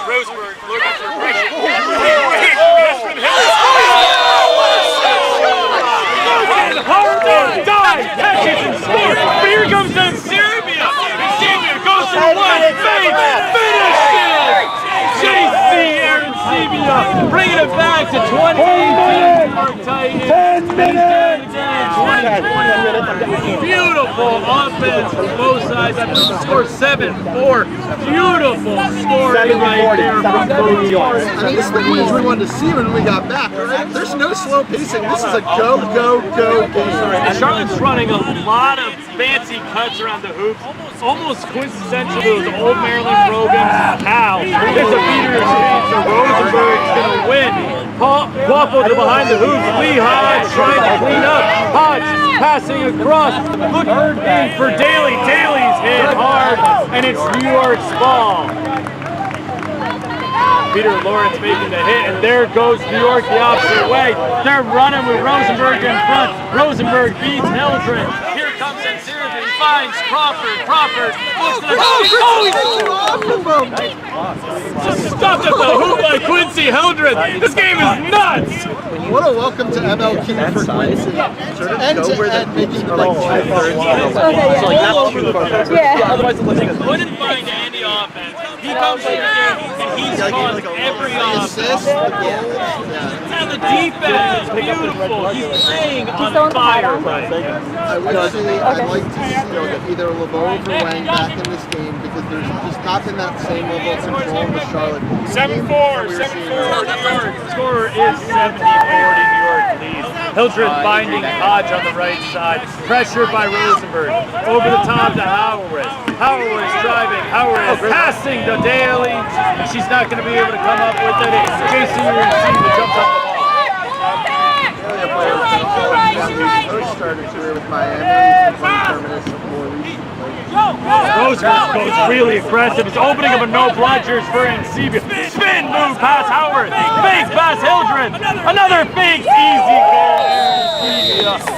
Roseburg looking for pressure. Harden dives, catches and scores. But here comes the Serbia. And Serbia goes to one, fake, finishes. JC Aaron Serbia bringing it back to 2018 Titans. 10 minutes. Beautiful offense from both sides. I believe the score 7-4. Beautiful scoring right there from both teams. I mean, this is the footage we wanted to see when we got back. Right? There's no slow pacing. This is a go, go, go game. And Charlotte's running a lot of fancy cuts around the hoops. Almost quintessential to those old Maryland programs. How? It's a beater speed, so Rosenberg's going to win. Waffle to behind the hoops. Lee Hodge trying to clean up. Hodge passing across. Looking for Daly. Daly's hit hard, and it's New York's ball. Peter Lawrence making the hit, and there goes New York the opposite way. They're running with Rosenberg in front. Rosenberg beats Hildren. Here comes Ensirvi. He finds Crawford. Crawford looks to the just stopped at the hoop by Quincy Hildren. This game is nuts. What a welcome to MLK for Quincy. End to end, making like 2/3. Couldn't find Andy offense. He comes in here and he's caused every offense. And the defense is beautiful. He's playing on fire right now. I'd like to see either LeBeau or Wang back in this game because there's just not been that same level of control with Charlotte. 7-4, 7-4, New York. The score is 70-40, New York leads. Hildren finding Hodge on the right side. Pressured by Rosenberg. Over the top to Howard. Howard is driving. Howard is passing to Daly. She's not going to be able to come up with it. JC jumps off the ball. Started career with Miami. Rosenberg goes really aggressive. It's opening up a no bludgers for Encebia. Spin move past Howard. Fake past Hildren. Another fake. Easy goal.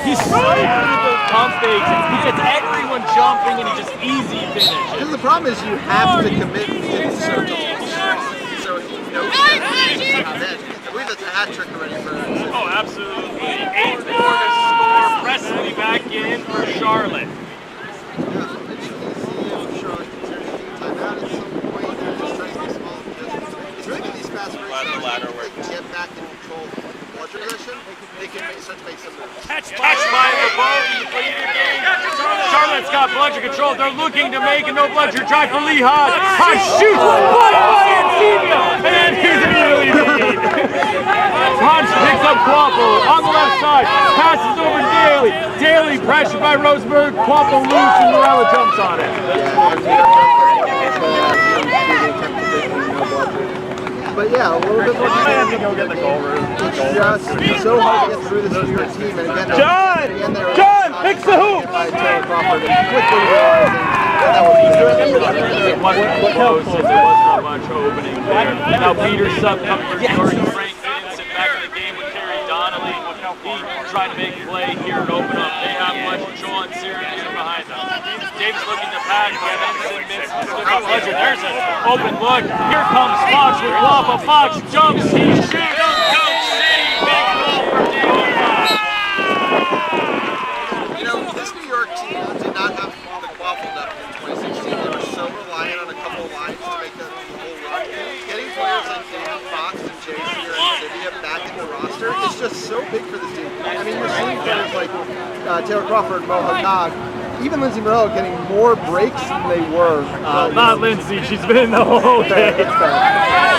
He's so good at those pump fakes. He gets everyone jumping and he just easy finishes. Because the problem is you have to commit to get circle. So he knows that. I believe that's a hat trick already for him. Oh, absolutely. 8-4 to score. Presley back in for Charlotte. Get back in control of the bludger position, they can start to make some moves. Catch by LeBeau. Charlotte's got bludger control. They're looking to make a no bludger drive for Lee Hodge. Hodge shoots. Blocked by Encebia. And he's immediately beat. Hodge picks up Quaffle on the left side. Passes over to Daly. Daly pressured by Rosenberg. Quaffle loose and Morella jumps on it. But yeah, a little bit more. I have to go get the goal room. It's just so hard to get through this New York team. And again, John, fix the hoop. Much close as there was not much opening there. Now Peter sub coming from New York. Frank Vincent back in the game with Kerry Donnelly. He tried to make a play here and open up. They have much control and Syracuse behind them. Davis looking to pass. There's an open look. Here comes Fox with Waffle. Fox jumps. He shoots. Coach City. Big goal for Daly. You know, this New York team did not have the Waffle depth in 2016. They were so reliant on a couple of lines to make the whole run. Getting players like Dan, Fox, and JC and Olivia back in the roster is just so big for this team. I mean, you're seeing players like Taylor Crawford, Mo Haggag, even Lindsay Morello getting more breaks than they were. Not Lindsay, she's been the whole day.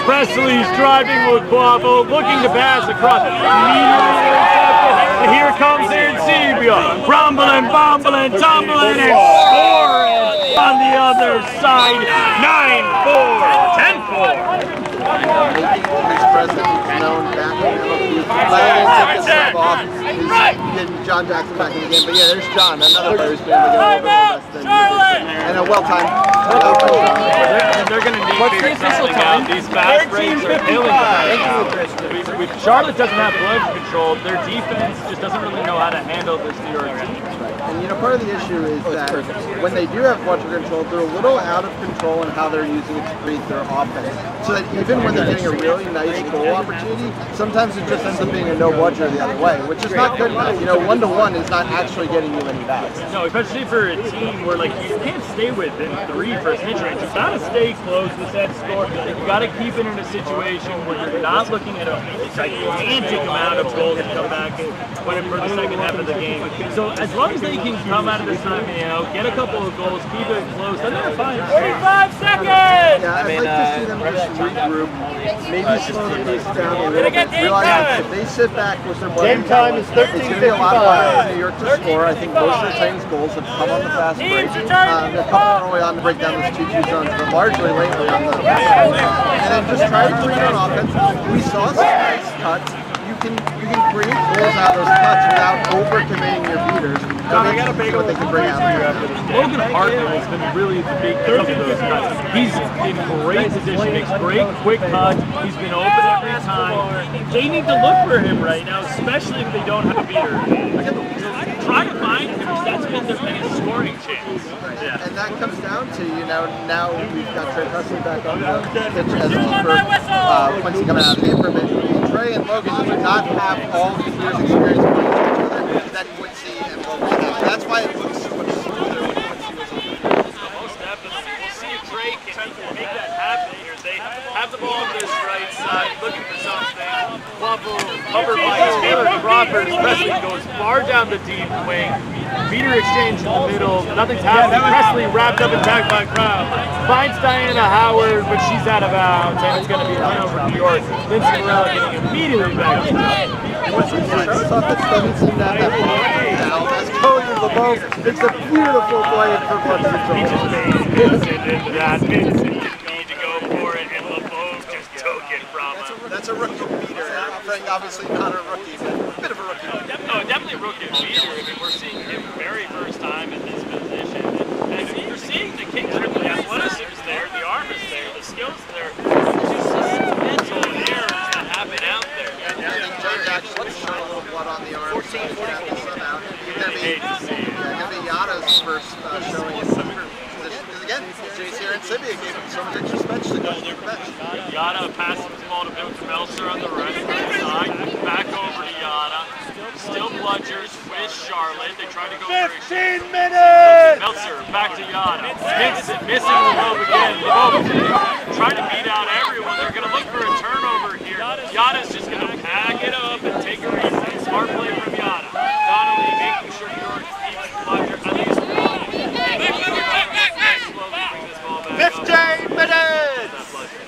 Presley's driving with Quavo, looking to pass across. And here comes Encebia, rumbling, bumbling, tumbling, and scoring on the other side. 9-4, 10-4. His president is known back in the took the sub off. Getting John Jackson back in the game. But yeah, there's John, another player who's been able to get a little bit less than and a well-timed. They're going to need to figure out. These fast breaks are killing them. Charlotte doesn't have bludger control. Their defense just doesn't really know how to handle this New York team. And part of the issue is that when they do have bludger control, they're a little out of control in how they're using it to create their offense. So that even when they're getting a really nice goal opportunity, sometimes it just ends up being a no bludger the other way, which is not good enough. 1-to-1 is not actually getting you any backs. No, especially for a team where you can't stay within 3 for a snitch range. You gotta stay close with that score. You gotta keep it in a situation where you're not looking at a gigantic amount of goals to come back for the second half of the game. So as long as they can come out of this time, get a couple of goals, keep it close, then they're fine. 45 seconds! Yeah, I'd like to see them just regroup, maybe slow the pace down a little bit, realize that if they sit back with their game time is 13:55. It's going to be a lot harder for New York to score. I think most of the Titans' goals have come on the fast break. A couple early on to break down those 2-2 zones, but largely lately on the fast break. And then just try to create on offense. We saw some nice cuts. You can create goals out of those cuts without over-committing your beaters. I got a big what they can bring out here. Logan Hartman has been really the big key to those cuts. He's in great position, makes great quick cuts. He's been open every time. They need to look for him right now, especially if they don't have a beater. Try to find him. That's been their biggest scoring chance. Yeah. And that comes down to, now we've got Trey Presley back on the pitch as a keeper. Quincy coming out of the improvement. Trey and Logan do not have all the years experience playing each other that Quincy and Logan have. That's why it looks so much smoother when Quincy was on the field. Most definitely. We'll see if Trey can make that happen here. They have the ball on this right side, looking for something. Waffle covered by Taylor Crawford. Presley goes far down the deep wing. Beater exchange in the middle. Nothing's happening. Presley wrapped up and tagged by crowd. Finds Diana Howard, but she's out of bounds, and it's going to be a run over New York. Lindsay Morella getting immediately back. Charles offense doesn't seem to have that play. Now, that's Cody LeBeau. It's a beautiful play for bludger control. He just made into that. Didn't need to go for it, and LeBeau just took it from him. That's a rookie beater. Frank, obviously not a rookie, but a bit of a rookie. No, definitely a rookie beater. I mean, we're seeing him very first time in this position. And you're seeing the Kings, the athleticism is there, the arm is there, the skills there. It's just mental errors that happen out there. Yeah, I think Joe's actually showing a little blood on the arm. 14, 14. It's going to be Yada's first showing in super position. Because again, JC and Sibia gave him so much extra bench to go to the bench. Yada passes the ball to Meltzer on the right side. Back over to Yada. Still bludgers with Charlotte. They try to go 15 minutes! Meltzer back to Yada. Missing the rope again. Trying to beat out everyone. They're going to look for a turnover here. Yada's just going to pack it up and take a reset. Smart play from Yada. Donnelly making sure York keeps bludger. I think it's slowly bring this ball back 15 minutes!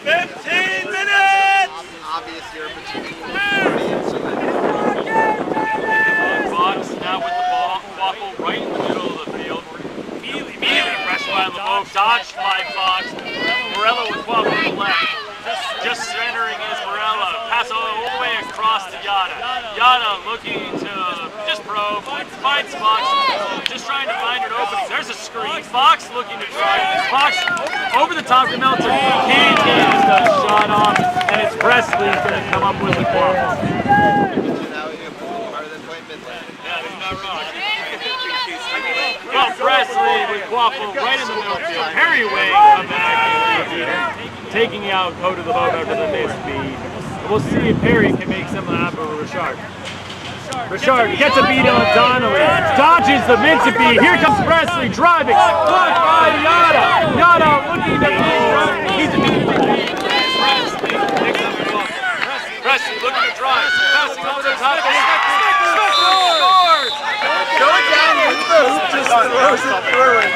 15 minutes! Obvious here between me and Sibia. Fox now with the ball. Waffle right in the middle of the field. Immediately pressure by LeBeau. Dodged by Fox. Morella with Waffle to the left. Just centering is Morella. Pass all the way across to Yada. Yada looking to just probe. Finds Fox. Just trying to find an opening. There's a screen. Fox looking to try. Fox over the top to Meltzer. Can't get the shot off. And it's Presley's going to come up with the ball. Well, Presley with Waffle right in the middle field. Harry Wade come back taking out Cody LeBeau after the missed feed. We'll see if Perry can make something happen with Richard. Richard gets a beat on Donnelly. Dodges the Mincy beat. Here comes Presley driving. Blocked by Yada. Yada looking to beat. He's immediately beat. Presley looking to drive. Passing over the top. Scores! Going down with the hoop just throws it through it.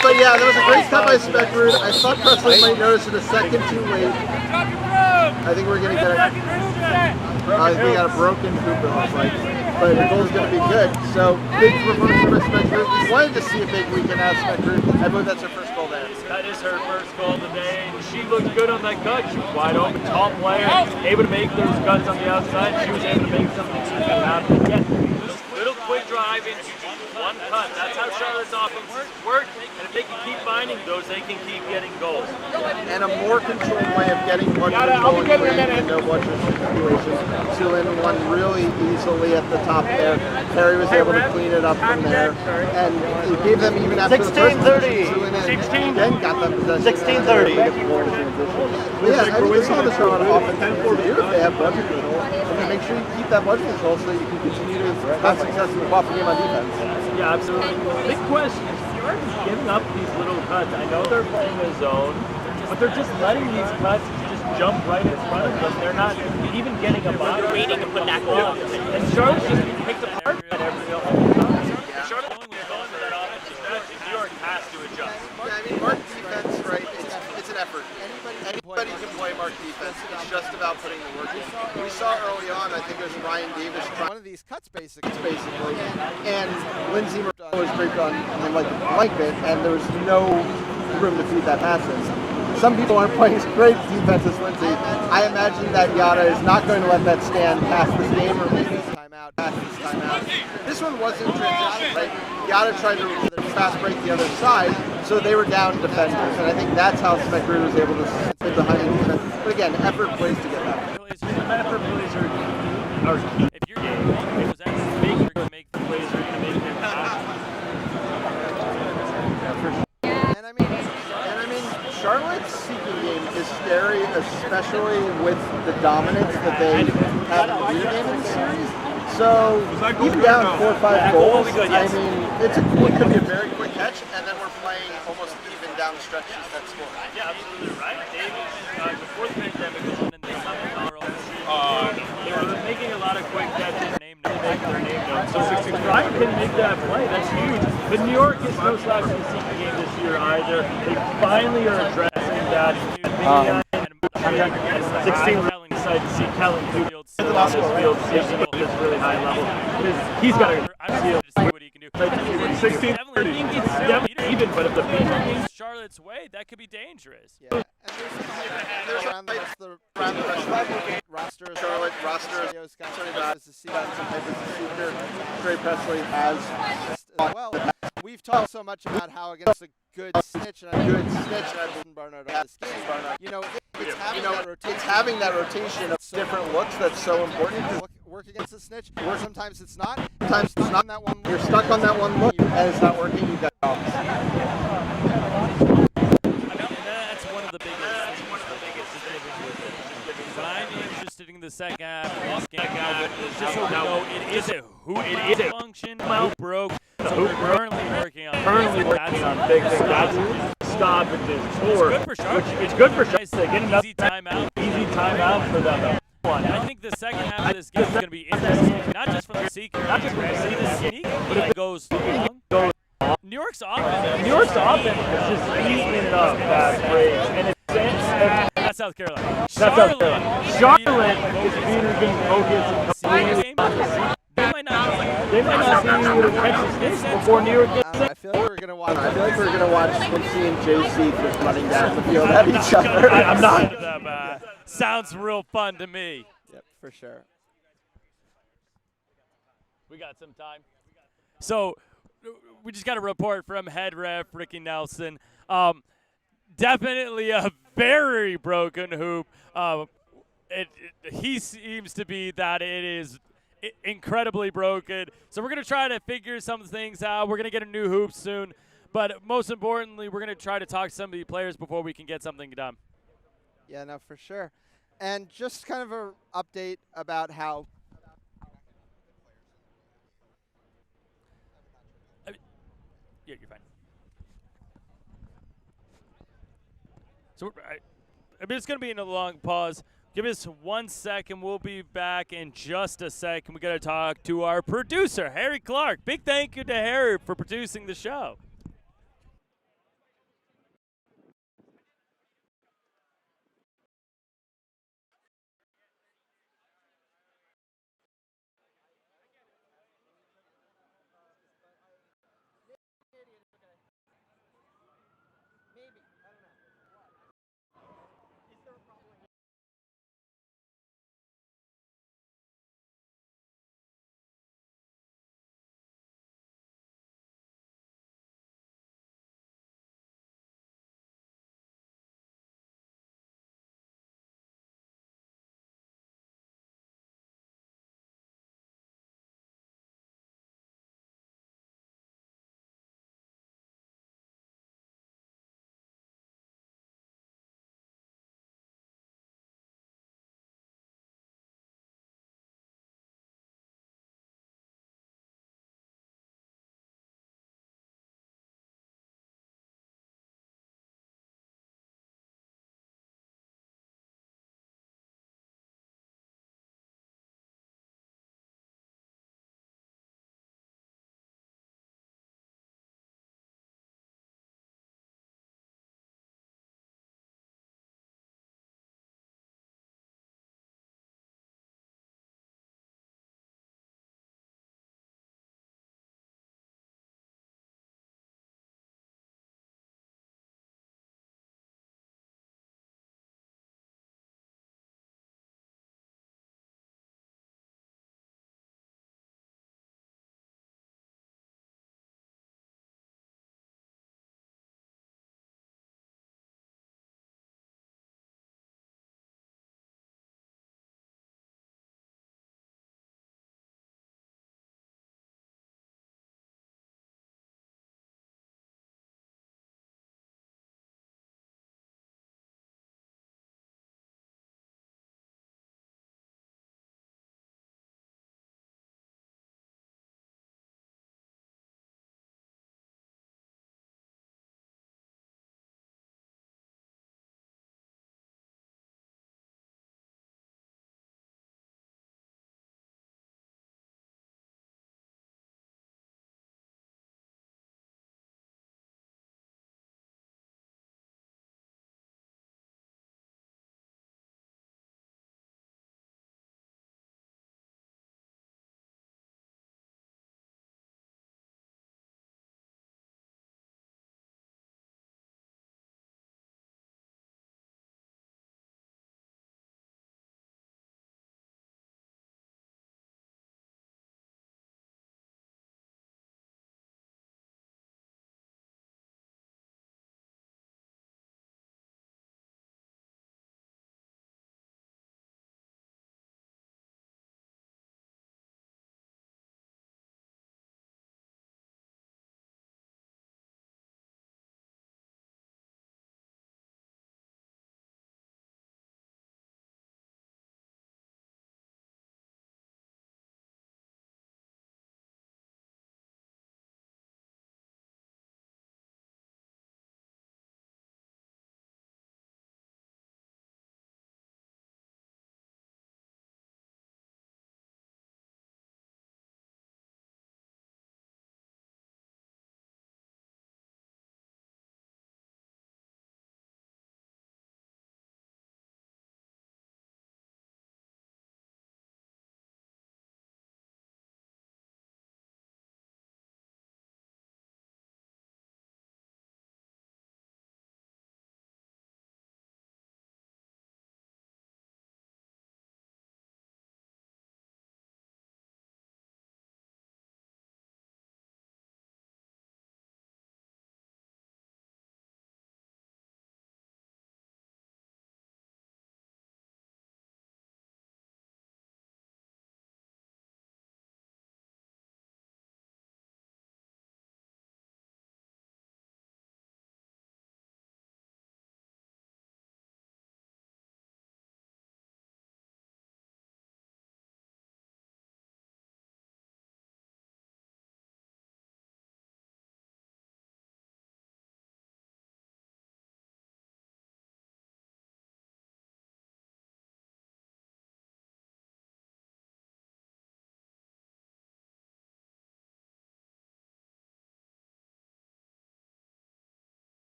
But yeah, that was a great cut by Speckroot. I thought Presley might notice it a second too late. I think we're going to get it. I think we got a broken hoop, it looks like. But the goal's going to be good. So, big reversal by Speckroot. We wanted to see a big weekend out of Speckroot. I believe that's her first goal there. That is her first goal of the day. And she looked good on that cut. She was wide open, top player, able to make those cuts on the outside. She was able to make something happen again. Little quick drive into one cut. That's how Charlotte's offense works. And if they can keep finding those, they can keep getting goals. And a more controlled way of getting one control and no bludger situation. Sulin won really easily at the top there. Perry was able to clean it up from there, and he gave them even after the first 16-30. then got them possession. 16-30. But yeah, I think it's all the Charlotte offense to do if they have budget control, and to make sure you keep that budget control so that you can continue to have success in the Waffle game on defense. Yeah, absolutely. Big question is, New York is giving up these little cuts. I know they're playing a zone, but they're just letting these cuts just jump right in front of them. They're not even getting a body. Waiting to put that goal. And Charlotte's just being picked apart at every time. Charlotte going with that offensive strategy. New York has to adjust. Yeah, I mean, mark defense, right? It's an effort. Anybody can play mark defense. It's just about putting the work in. We saw early on, I think it was Ryan Davis trying one of these cuts basically, and Lindsey was draped on him like a blanket, and there was no room to feed that passes. Some people aren't playing great defense as Lindsey. I imagine that Yada is not going to let that stand past this game or maybe past this timeout. This one wasn't transition, right? Yada tried to fast break the other side, so they were down defenders, and I think that's how Smekru was able to sit behind the defense. But again, effort plays to get that. Effort plays are key. If you're making the make the plays, you're going to make them happen. And I mean, Charlotte's seeking game is scary, especially with the dominance that they have in the lead game in the series. So even down 4 or 5 goals, I mean, it could be a very quick catch, and then we're playing almost even down the stretch that score. Yeah, absolutely right. Davis, before the pandemic, was in the they were making a lot of quick catches. Their name known. So if Ryan can make that play, that's huge. But New York is no slouch in the seeking game this year either. They finally are addressing that. 16 excited to see Kellen Field sit on this field season at this really high level. He's got to see what he can do. 16, I think it's definitely even, but if the beat game's Charlotte's way, that could be dangerous. Yeah. And there's around the rest of the roster, Charlotte roster, to see that some type of shooter. Trey Presley has well. We've talked so much about how against a good snitch and Barnard on this game, you know, it's having that rotation of different looks that's so important to work against a snitch. Or sometimes it's not. Sometimes it's not that one look. You're stuck on that one look and it's not working. You got that's one of the biggest. But I'm interested in the second half. Just so we know, it is a function. Who broke? So we're currently working on big things. That's stoppages. It's good for Charlotte to get enough easy timeout for them. I think the second half of this game is going to be interesting, not just from the seeker, not just from the sneak, but if it goes long. New York's offense is just eating it up fast breaks, and that's South Carolina. Charlotte is being focused on the seeker. They might not see you to catch the sticks before New York gets I feel like we're gonna watch Swimsy and JC just running down the field at each other. I'm not. Sounds real fun to me. Yep, for sure. We got some time. So we just got a report from head ref Ricky Nelson. Definitely a very broken hoop. He seems to be that it is incredibly broken. So we're going to try to figure some things out. We're going to get a new hoop soon. But most importantly, we're going to try to talk to some of the players before we can get something done. Yeah, no, for sure. And just kind of an update about how yeah, you're fine. So it's going to be in a long pause. Give us 1 second. We'll be back in just a second. We got to talk to our producer, Harry Clark. Big thank you to Harry for producing the show.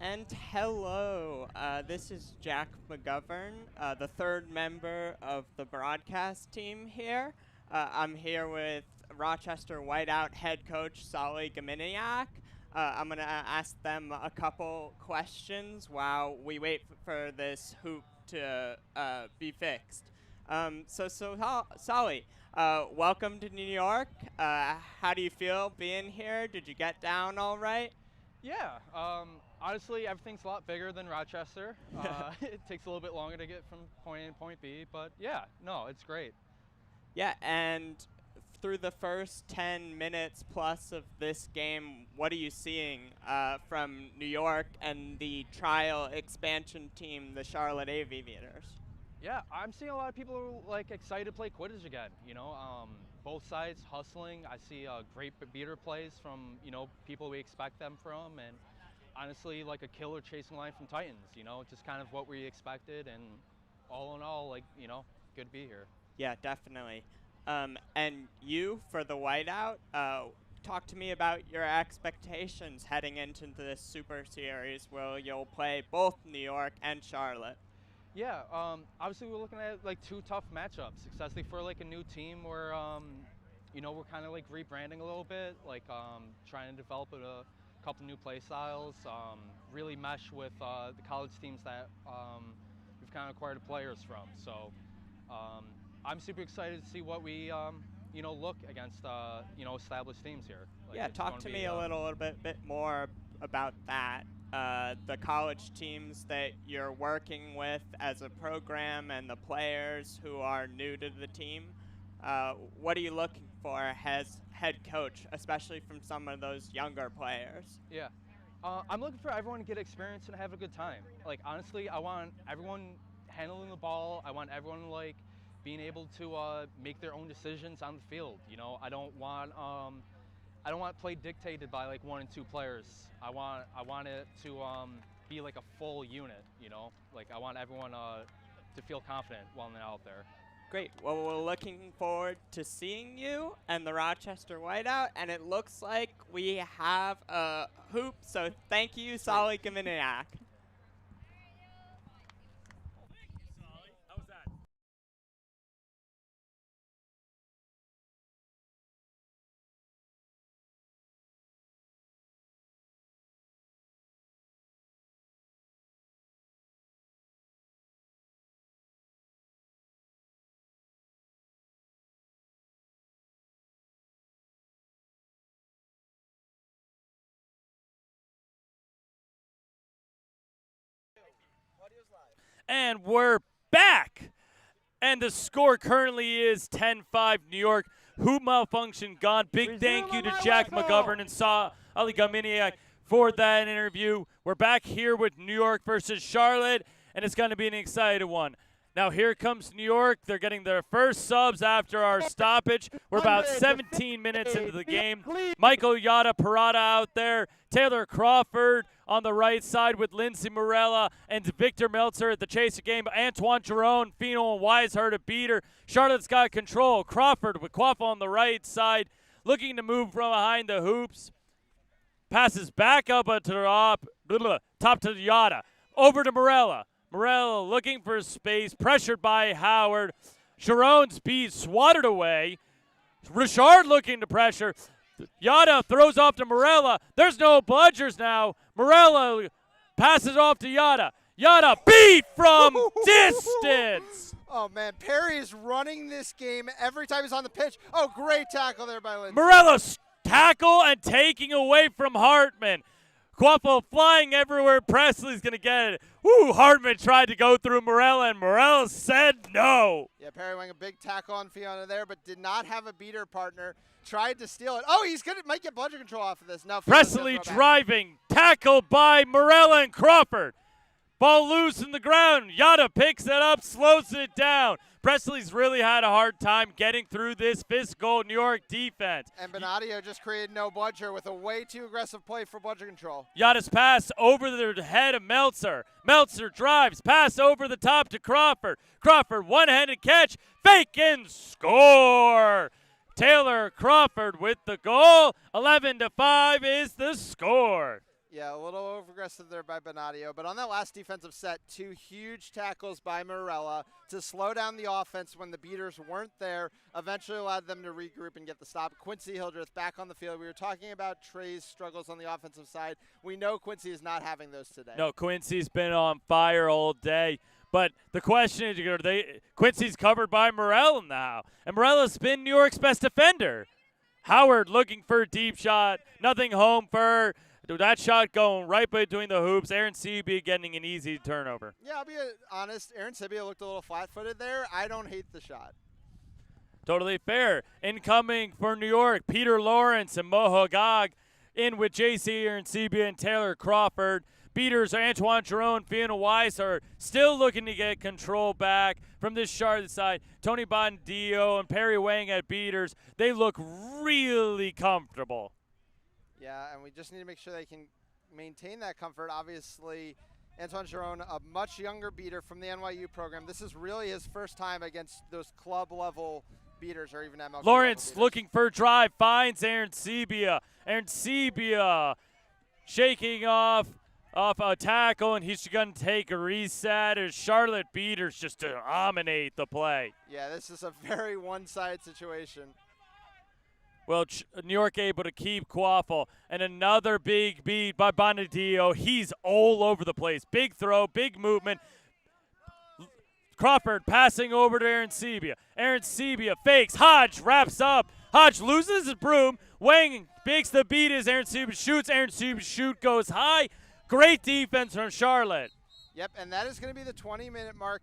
And hello, this is Jack McGovern, the third member of the broadcast team here. I'm here with Rochester Whiteout head coach Solly Gominiak. I'm going to ask them a couple questions while we wait for this hoop to be fixed. Solly, welcome to New York. How do you feel being here? Did you get down all right? Yeah, honestly, everything's a lot bigger than Rochester. It takes a little bit longer to get from point A to point B, but yeah, no, it's great. Yeah, and through the first 10 minutes plus of this game, what are you seeing from New York and the trial expansion team, the Charlotte Aviators? Yeah, I'm seeing a lot of people like excited to play Quidditch again. You know, both sides hustling. I see great beater plays from people we expect them from, and honestly, like a killer chasing line from Titans. You know, just kind of what we expected, and all in all, like good to be here. Yeah, definitely. And you, for the Whiteout, talk to me about your expectations heading into this Super Series where you'll play both New York and Charlotte. Yeah, obviously we're looking at like two tough matchups, especially for like a new team where, we're kind of like rebranding a little bit, like trying to develop a couple new play styles, really mesh with the college teams that we've kind of acquired players from. So I'm super excited to see what we, look against, established teams here. Like, yeah, talk to me a little bit more about that. The college teams that you're working with as a program and the players who are new to the team. What are you looking for as head coach, especially from some of those younger players? Yeah. I'm looking for everyone to get experience and have a good time. Like, honestly, I want everyone handling the ball. I want everyone, like, being able to make their own decisions on the field. You know, I don't want play dictated by like one and two players. I want it to be like a full unit, Like I want everyone to feel confident while they're out there. Great. Well, we're looking forward to seeing you and the Rochester Whiteout, and it looks like we have a hoop, so thank you, Solly Gominiak. And we're back. And the score currently is 10-5 New York. Hoop malfunction gone. Big thank you to Jack McGovern and Solly Gominiak for that interview. We're back here with New York versus Charlotte, and it's going to be an exciting one. Now here comes New York. They're getting their first subs after our stoppage. We're about 17 minutes into the game. Michael Yada Parada out there. Taylor Crawford on the right side with Lindsey Morella and Victor Meltzer at the chaser game. Antoine Jerome, Fino, and Wisehurt a beater. Charlotte's got control. Crawford with Quaff on the right side, looking to move from behind the hoops. Passes back up to the top to Yada. Over to Morella. Morella looking for space, pressured by Howard. Sharon's beat swatted away. Richard looking to pressure. Yada throws off to Morella. There's no bludgers now. Morella passes off to Yada. Yada beat from distance. Oh, man, Perry is running this game every time he's on the pitch. Oh, great tackle there by Lindsey. Morella's tackle and taking away from Hartman. Quaffo flying everywhere. Presley's going to get it. Woo, Hartman tried to go through Morella, and Morella said no. Yeah, Perry went a big tackle on Fiona there, but did not have a beater partner. Tried to steal it. Oh, might get bludger control off of this. No, Presley driving. Tackled by Morella and Crawford. Ball loose in the ground. Yada picks it up, slows it down. Presley's really had a hard time getting through this physical New York defense. And Benadio just created no bludger with a way too aggressive play for bludger control. Yada's pass over the head of Meltzer. Meltzer drives, pass over the top to Crawford. Crawford, one-handed catch, fake and score. Taylor Crawford with the goal. 11-5 is the score. Yeah, a little over-aggressive there by Bonadio. But on that last defensive set, 2 huge tackles by Morella to slow down the offense when the beaters weren't there, eventually allowed them to regroup and get the stop. Quincy Hildreth back on the field. We were talking about Trey's struggles on the offensive side. We know Quincy is not having those today. No, Quincy's been on fire all day. But the question is, Quincy's covered by Morella now. And Morella's been New York's best defender. Howard looking for a deep shot. Nothing home for her. That shot going right between the hoops. Aaron Sebia getting an easy turnover. Yeah, I'll be honest. Aaron Sebia looked a little flat-footed there. I don't hate the shot. Totally fair. Incoming for New York, Peter Lawrence and Mohogog in with JC Aaron Sebia and Taylor Crawford. Beaters Antoine Jerome, Fiona Weiss are still looking to get control back from this Charlotte side. Tony Bondio and Perry Wang at beaters. They look really comfortable. Yeah, and we just need to make sure they can maintain that comfort. Obviously, Antoine Giron, a much younger beater from the NYU program. This is really his first time against those club-level beaters or even MLK. Lawrence looking for a drive, finds Aaron Sebia. Aaron Sebia shaking off a tackle, and he's going to take a reset as Charlotte beaters just dominate the play. Yeah, this is a very one-sided situation. Well, New York able to keep Quaffle, and another big beat by Bonadio. He's all over the place. Big throw, big movement. Crawford passing over to Aaron Sebia. Aaron Sebia fakes. Hodge wraps up. Hodge loses his broom. Wang makes the beat as Aaron Sebia shoots. Aaron Sebia's shoot goes high. Great defense from Charlotte. Yep, and that is going to be the 20-minute mark.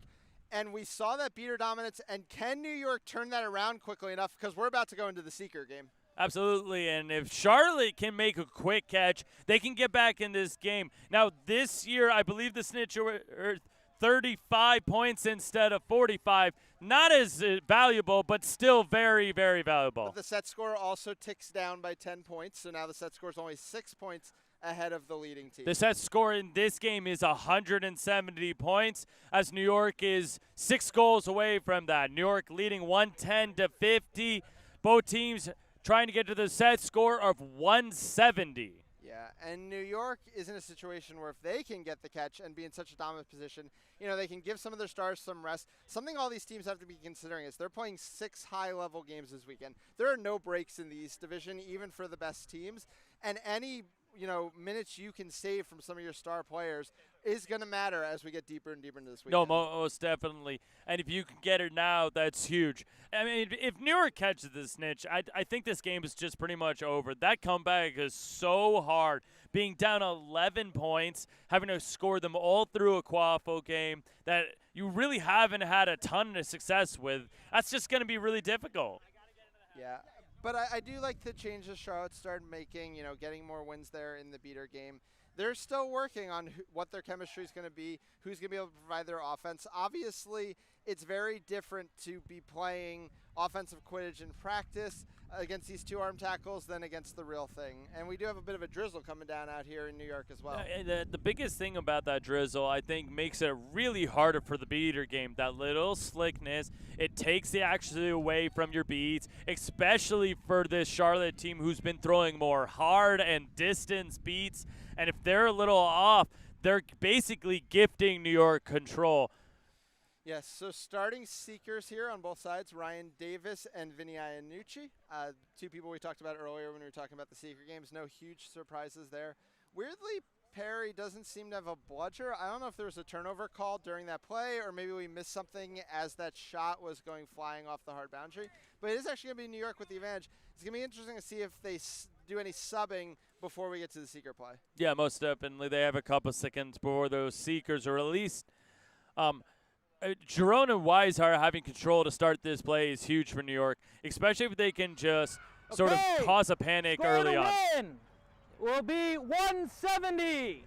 And we saw that beater dominance, and can New York turn that around quickly enough? Because we're about to go into the Seeker game. Absolutely, and if Charlotte can make a quick catch, they can get back in this game. Now, this year, I believe the Snitch are 35 points instead of 45. Not as valuable, but still very, very valuable. But the set score also ticks down by 10 points, so now the set score is only 6 points ahead of the leading team. The set score in this game is 170 points, as New York is 6 goals away from that. New York leading 110-50. Both teams trying to get to the set score of 170. Yeah, and New York is in a situation where if they can get the catch and be in such a dominant position, you know, they can give some of their stars some rest. Something all these teams have to be considering is they're playing 6 high-level games this weekend. There are no breaks in the East Division, even for the best teams, and any minutes you can save from some of your star players is going to matter as we get deeper and deeper into this weekend. No, most definitely. And if you can get it now, that's huge. I mean, if New York catches the Snitch, I think this game is just pretty much over. That comeback is so hard. Being down 11 points, having to score them all through a Quaffle game that you really haven't had a ton of success with, that's just going to be really difficult. Yeah. But I do like the changes Charlotte started making, getting more wins there in the beater game. They're still working on what their chemistry is going to be, who's going to be able to provide their offense. Obviously, it's very different to be playing offensive Quidditch in practice against these 2 arm tackles than against the real thing. And we do have a bit of a drizzle coming down out here in New York as well. The biggest thing about that drizzle, I think, makes it really harder for the beater game. That little slickness, it takes the actually away from your beats, especially for this Charlotte team who's been throwing more hard and distance beats. And if they're a little off, they're basically gifting New York control. Yes, so starting Seekers here on both sides, Ryan Davis and Vinny Iannucci. 2 people we talked about earlier when we were talking about the Seeker games. No huge surprises there. Weirdly, Perry doesn't seem to have a bludger. I don't know if there was a turnover call during that play or maybe we missed something as that shot was going flying off the hard boundary. But it is actually going to be New York with the advantage. It's going to be interesting to see if they do any subbing before we get to the Seeker play. Yeah, most definitely. They have a couple seconds before those Seekers are released. Jerome and Wise are having control to start this play is huge for New York, especially if they can just sort of cause a panic early on. Win will be 170.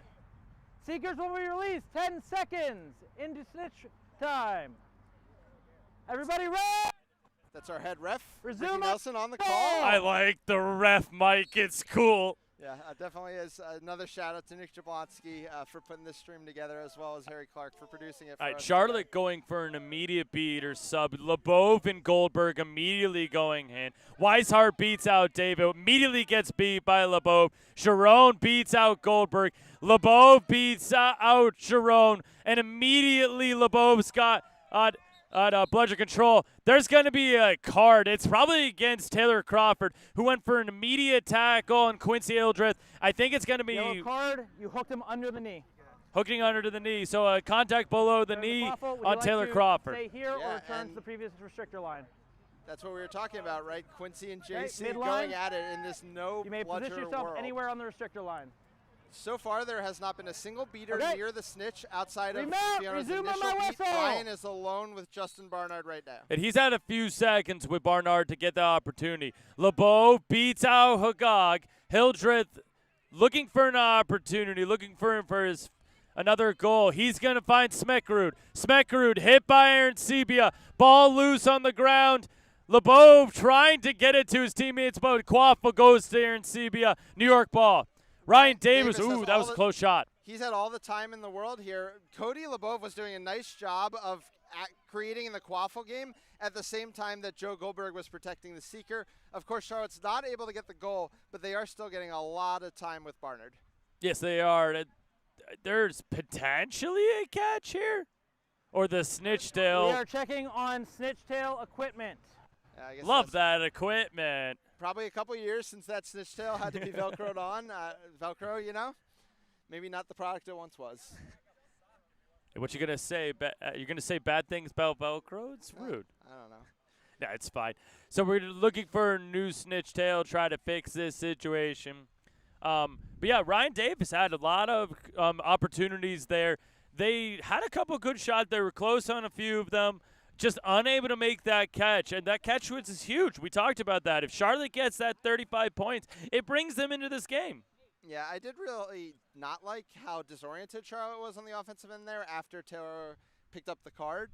Seekers will be released 10 seconds into Snitch time. Everybody ready? That's our head ref, Resume Ricky Nelson on the call. I like the ref mic. It's cool. Yeah, definitely is. Another shout out to Nick Jablonski for putting this stream together, as well as Harry Clark for producing it for All right, us Charlotte today. going for an immediate beater sub. LeBeau and Goldberg immediately going in. Weishart beats out David, immediately gets beat by LeBeau. Sharon beats out Goldberg. LeBeau beats out Sharon, and immediately LeBeau's got bludgeon control. There's going to be a card. It's probably against Taylor Crawford, who went for an immediate tackle on Quincy Hildreth. I think it's going to be Yellow card, you hooked him under the knee. hooking under to the knee. So a contact below the knee on Taylor Crawford. Stay here Yeah, or return to and the previous restrictor line. That's what we were talking about, right? Quincy and Okay, JC midline. going at it in this no You may position bludger yourself world. anywhere on the restrictor line. So far, there has not been a single beater Okay. near the snitch outside of Remount, Fiona's resume on initial my beat. whistle. Ryan is alone with Justin Barnard right now. And he's had a few seconds with Barnard to get the opportunity. LeBeau beats out Hagag. Hildreth looking for an opportunity, looking for his another goal. He's going to find Smekrud. Smekrud hit by Aaron Sebia. Ball loose on the ground. LeBeau trying to get it to his teammates, but Quaffle goes to Aaron Sebia. New York ball. Ryan Davis, Davis has ooh, that was a close shot. He's had all the time in the world here. Cody LeBeau was doing a nice job of creating in the Quaffle game at the same time that Joe Goldberg was protecting the Seeker. Of course, Charlotte's not able to get the goal, but they are still getting a lot of time with Barnard. Yes, they are. There's potentially a catch here. Or the snitch We tail. are checking on snitch tail equipment. I guess Love that's that equipment. probably a couple years since that snitch tail had to be Velcroed on. Velcro, you know, maybe not the product it once was. What you gonna say? You're gonna say bad things about Velcro? It's rude. I don't know. No, it's fine. So we're looking for a new snitch tail, try to fix this situation. But yeah, Ryan Davis had a lot of opportunities there. They had a couple good shots. They were close on a few of them, just unable to make that catch. And that catch is huge. We talked about that. If Charlotte gets that 35 points, it brings them into this game. Yeah, I did really not like how disoriented Charlotte was on the offensive end there after Taylor picked up the card.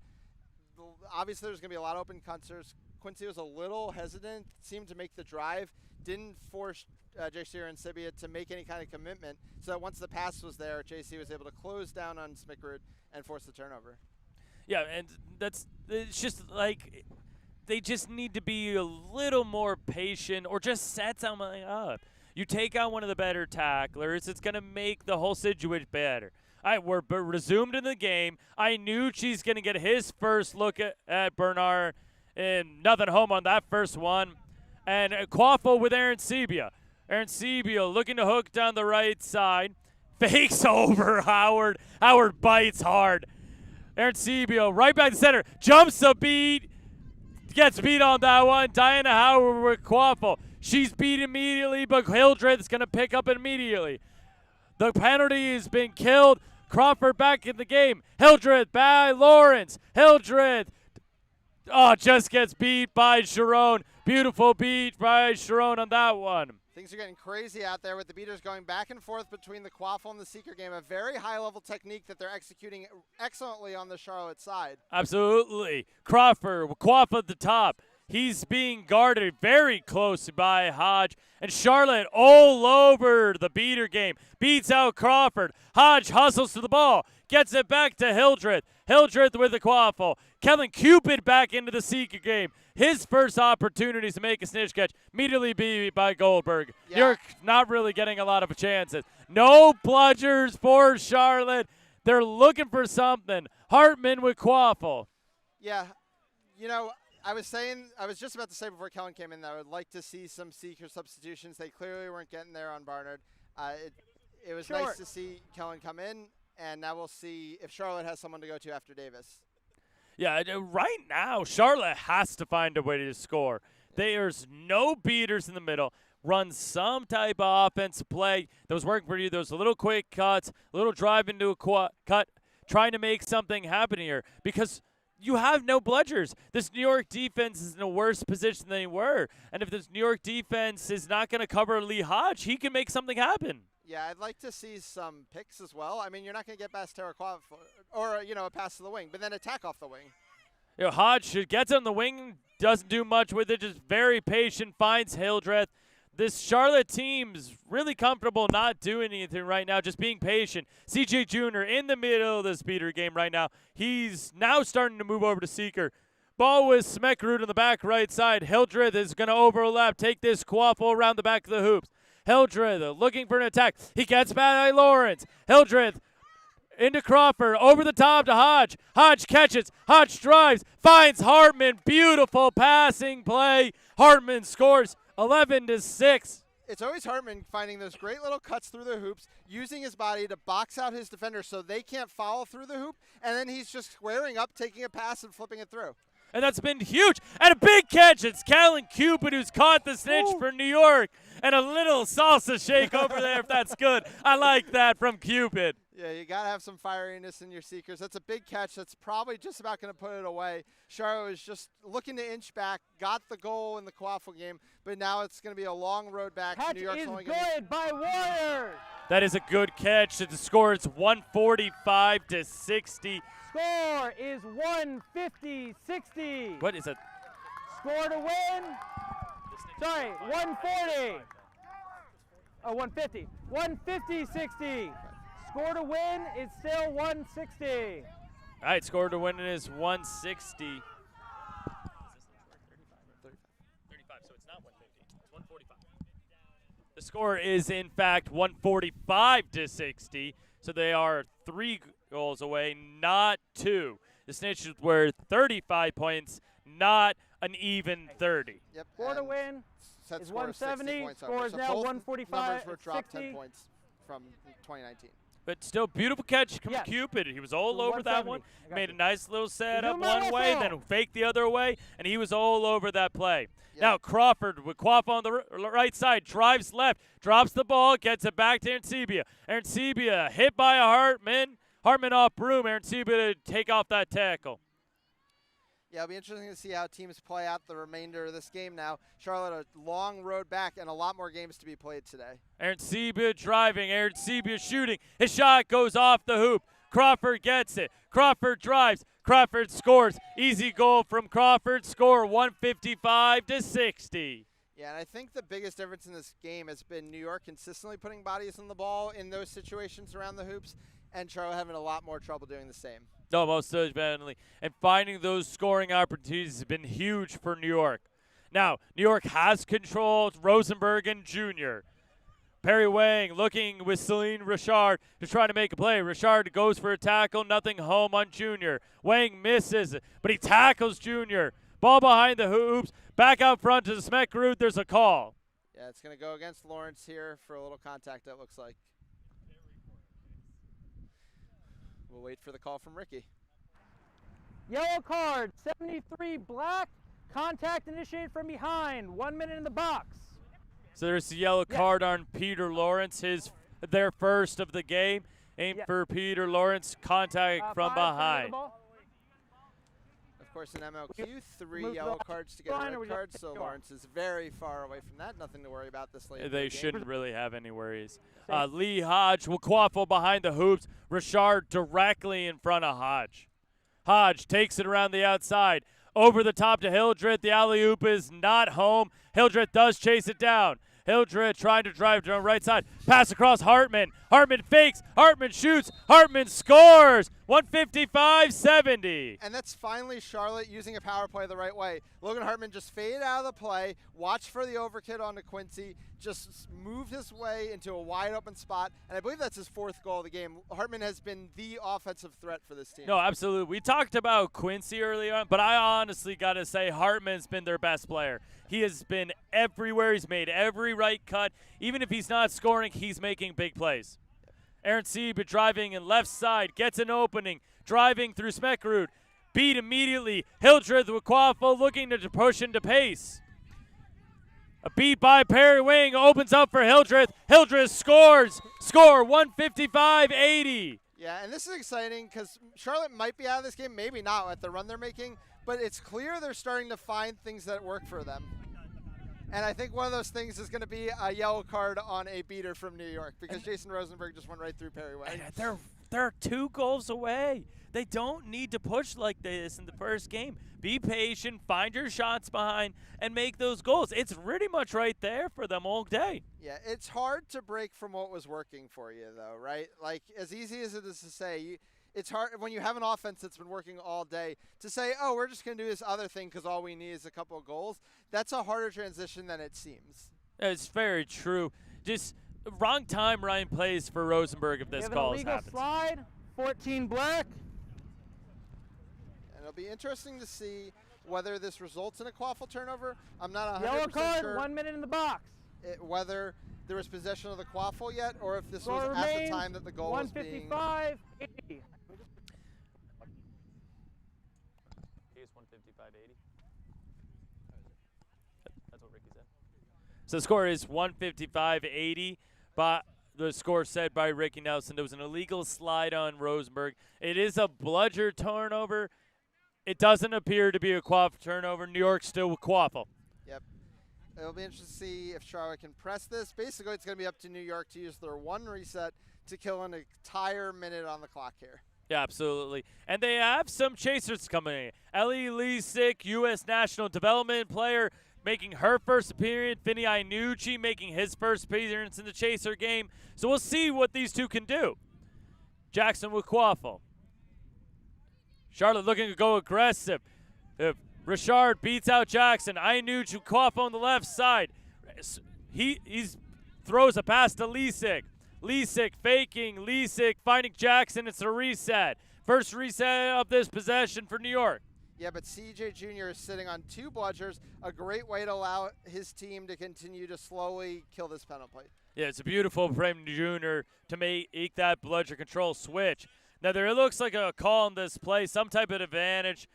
Obviously, there's going to be a lot of open cutters. Quincy was a little hesitant, seemed to make the drive, didn't force JC and Sibia to make any kind of commitment. So that once the pass was there, JC was able to close down on Smikrud and force the turnover. Yeah, and it's just like they just need to be a little more patient or just set something up. You take out one of the better tacklers, it's going to make the whole situation better. All right, we're resumed in the game. I knew she's going to get his first look at Bernard, and nothing home on that first one. And Quaffle with Aaron Sebia. Aaron Sebia looking to hook down the right side. Fakes over Howard. Howard bites hard. Aaron Sebia right back to center. Jumps a beat. Gets beat on that one. Diana Howard with Quaffle. She's beat immediately, but Hildreth is going to pick up immediately. The penalty has been killed. Crawford back in the game. Hildreth by Lawrence. Hildreth just gets beat by Sharon. Beautiful beat by Sharon on that one. Things are getting crazy out there with the beaters going back and forth between the Quaffle and the Seeker game. A very high-level technique that they're executing excellently on the Charlotte side. Absolutely. Crawford, Quaff at the top. He's being guarded very close by Hodge. And Charlotte all over the beater game. Beats out Crawford. Hodge hustles to the ball. Gets it back to Hildreth. Hildreth with the Quaffle. Kevin Cupid back into the Seeker game. His first opportunities to make a snitch catch immediately beat by Goldberg. Yeah. You're not really getting a lot of chances. No bludgers for Charlotte. They're looking for something. Hartman with Quaffle. Yeah, you know, I was just about to say before Kellen came in that I would like to see some Seeker substitutions. They clearly weren't getting there on Barnard. It was nice to see Kellen come in, and now we'll see if Charlotte has someone to go to after Davis. Yeah, right now, Charlotte has to find a way to score. There's no beaters in the middle. Run some type of offensive play that was working for you. Those little quick cuts, a little drive into a cut, trying to make something happen here because you have no bludgers. This New York defense is in a worse position than they were. And if this New York defense is not going to cover Lee Hodge, he can make something happen. Yeah, I'd like to see some picks as well. I mean, you're not going to get past Tara Quaff or, you know, a pass to the wing, but then attack off the wing. You know, Hodge gets on the wing, doesn't do much with it, just very patient, finds Hildreth. this Charlotte team's really comfortable not doing anything right now, just being patient. CJ Jr. in the middle of this beater game right now. He's now starting to move over to Seeker. Ball with Smekrud on the back right side. Hildreth is going to overlap, take this quaffle around the back of the hoops. Hildreth looking for an attack. He gets by Lawrence. Hildreth into Crawford, over the top to Hodge. Hodge catches, Hodge drives, finds Hartman. Beautiful passing play. Hartman scores 11-6. It's always Hartman finding those great little cuts through the hoops, using his body to box out his defender so they can't follow through the hoop, and then he's just squaring up, taking a pass, and flipping it through. And that's been huge. And a big catch. It's Callan Cupid who's caught the snitch for New York. And a little salsa shake over there if that's good. I like that from Cupid. Yeah, you got to have some fieriness in your Seekers. That's a big catch. That's probably just about going to put it away. Charlotte was just looking to inch back, got the goal in the Quaffle game, but now it's going to be a long road back. Catch New York's is only good by Warriors. That is a good catch. The score is 145-60. Score is 150-60. What is it? Score to win. Sorry, 140. Oh, 150. 150-60. Score to win is still 160. All right, score to win is 160. 35, so it's not 150. It's 145. The score is, in fact, 145-60. So they are 3 goals away, not 2. The Snitches were 35 points, not an even 30. Yep. Score to win Set is score of 60 170. points Score over. is So now both 145. numbers were dropped 60. 10 points from 2019. But still, beautiful catch from Yes. Cupid. He was all over that 170. one. I got Made you. a nice little setup Zoom out one way, also. then faked the other way, and he was all over that play. Yep. Now Crawford with Quaff on the right side, drives left, drops the ball, gets it back to Arancibia. Arancibia hit by a Hartman. Hartman off broom. Arancibia to take off that tackle. Yeah, it'll be interesting to see how teams play out the remainder of this game now. Charlotte, a long road back and a lot more games to be played today. Arancibia driving, Arancibia shooting. His shot goes off the hoop. Crawford gets it. Crawford drives. Crawford scores. Easy goal from Crawford. Score 155-60. Yeah, and I think the biggest difference in this game has been New York consistently putting bodies on the ball in those situations around the hoops, and Charlotte having a lot more trouble doing the same. No, most definitely. And finding those scoring opportunities has been huge for New York. Now, New York has control. Rosenberg and Jr. Perry Wang looking with Celine Richard to try to make a play. Richard goes for a tackle. Nothing home on Jr. Wang misses, but he tackles Jr. Ball behind the hoops. Back out front to the Smekrud. There's a call. Yeah, it's going to go against Lawrence here for a little contact, it looks like. We'll wait for the call from Ricky. Yellow card, 73 black. Contact initiated from behind. 1 minute in the box. So there's the yellow card on Peter Lawrence, their first of the game. Aim for Peter Lawrence, contact from 5 center of the behind. ball. Of course, in MLQ, 3 Move yellow the cards to get line, a or red we card, just so go on? Lawrence is very far away from that. Nothing to worry about this late. in the They game. shouldn't really have any worries. Safe. Lee Hodge will quaffle behind the hoops. Richard directly in front of Hodge. Hodge takes it around the outside. Over the top to Hildreth. The alley-oop is not home. Hildreth does chase it down. Hildreth trying to drive to the right side. Pass across Hartman. Hartman fakes. Hartman shoots. Hartman scores. 155-70. And that's finally Charlotte using a power play the right way. Logan Hartman just faded out of the play, watched for the overkid onto Quincy, just moved his way into a wide open spot, and I believe that's his 4th goal of the game. Hartman has been the offensive threat for this team. No, absolutely. We talked about Quincy earlier on, but I honestly got to say Hartman's been their best player. He has been everywhere. He's made every right cut. Even if he's not scoring, he's making big plays. Arancibia driving in left side, gets an opening, driving through Smekrud. Beat immediately. Hildreth with Quaffle looking to push into pace. A beat by Perry Wing opens up for Hildreth. Hildreth scores. Score 155-80. Yeah, and this is exciting because Charlotte might be out of this game, maybe not at the run they're making, but it's clear they're starting to find things that work for them. And I think one of those things is going to be a yellow card on a beater from New York because Jason Rosenberg just went right through Perry Wang. They're 2 goals away. they don't need to push like this in the first game. Be patient, find your shots behind, and make those goals. It's pretty much right there for them all day. Yeah, it's hard to break from what was working for you, though, right? Like, as easy as it is to say, it's hard when you have an offense that's been working all day to say, oh, we're just going to do this other thing because all we need is a couple of goals. That's a harder transition than it seems. It's very true. Just wrong time Ryan plays for Rosenberg if this call happens. Slide, 14 black. And it'll be interesting to see whether this results in a quaffle turnover. I'm not 100% Yellow card, sure 1 minute in the box. Whether there was possession of the quaffle yet or if this Score was at the remains time that the goal was being... 155-80. He's 155.80. That's what Ricky said. So the score is 155.80. But the score said by Ricky Nelson. There was an illegal slide on Rosenberg. It is a bludger turnover. It doesn't appear to be a quaffle turnover. New York still with quaffle. Yep. It'll be interesting to see if Charlotte can press this. Basically, it's going to be up to New York to use their one reset to kill an entire minute on the clock here. Yeah, absolutely. And they have some chasers coming in. Ellie Lisick, U.S. National Development player, making her first appearance. Vinny Iannucci making his first appearance in the chaser game. So we'll see what these two can do. Jackson with quaffle. Charlotte looking to go aggressive. If Richard beats out Jackson, Iannucci with quaffle on the left side. He throws a pass to Lisick. Lisick faking, Lisick finding Jackson. It's a reset. First reset of this possession for New York. Yeah, but CJ Jr. is sitting on 2 bludgers, a great way to allow his team to continue to slowly kill this penalty. Yeah, it's a beautiful frame Jr. to make that bludger control switch. Now, there looks like a call on this play, some type of advantage.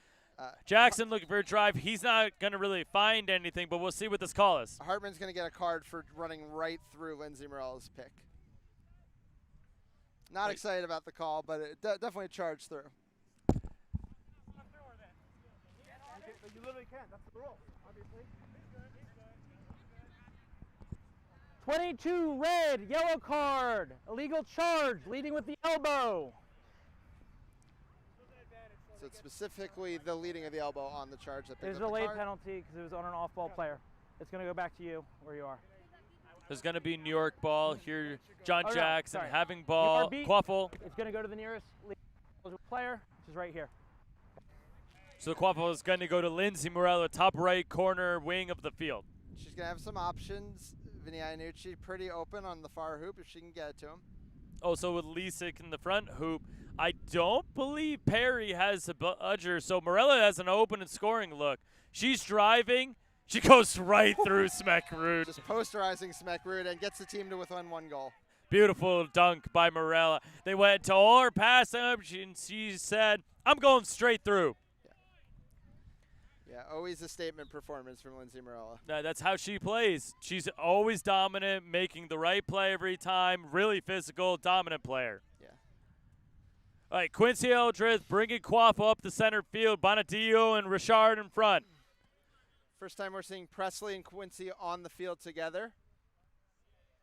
Jackson looking for a drive. He's not going to really find anything, but we'll see what this call is. Hartman's going to get a card for running right through Lindsay Morella's pick. Not excited about the call, but it definitely charged through. You literally can. That's the rule, obviously. 22 red, yellow card, illegal charge, leading with the elbow. So it's specifically the leading of the elbow on the charge that picked There's up a the late card. penalty because it was on an off-ball player. It's going to go back to you where you are. There's going to be New York ball here. John no, Jackson sorry. having ball. Quaffle. It's going to go to the nearest player, which is right here. So the quaffle is going to go to Lindsay Morella, top right corner wing of the field. She's going to have some options. Vinny Iannucci pretty open on the far hoop if she can get it to him. Also with Lisick in the front hoop. I don't believe Perry has a bludger, so Morella has an open and scoring look. She's driving. She goes right through Smeckrud. Just posterizing Smeckrud and gets the team to within 1 goal. Beautiful dunk by Morella. They went to all her passing options. She said, I'm going straight through. Yeah, always a statement performance from Lindsay Morella. That's how she plays. She's always dominant, making the right play every time. Really physical, dominant player. Yeah. All right, Quincy Eldredge bringing Quaffle up the center field. Bonadillo and Richard in front. First time we're seeing Presley and Quincy on the field together.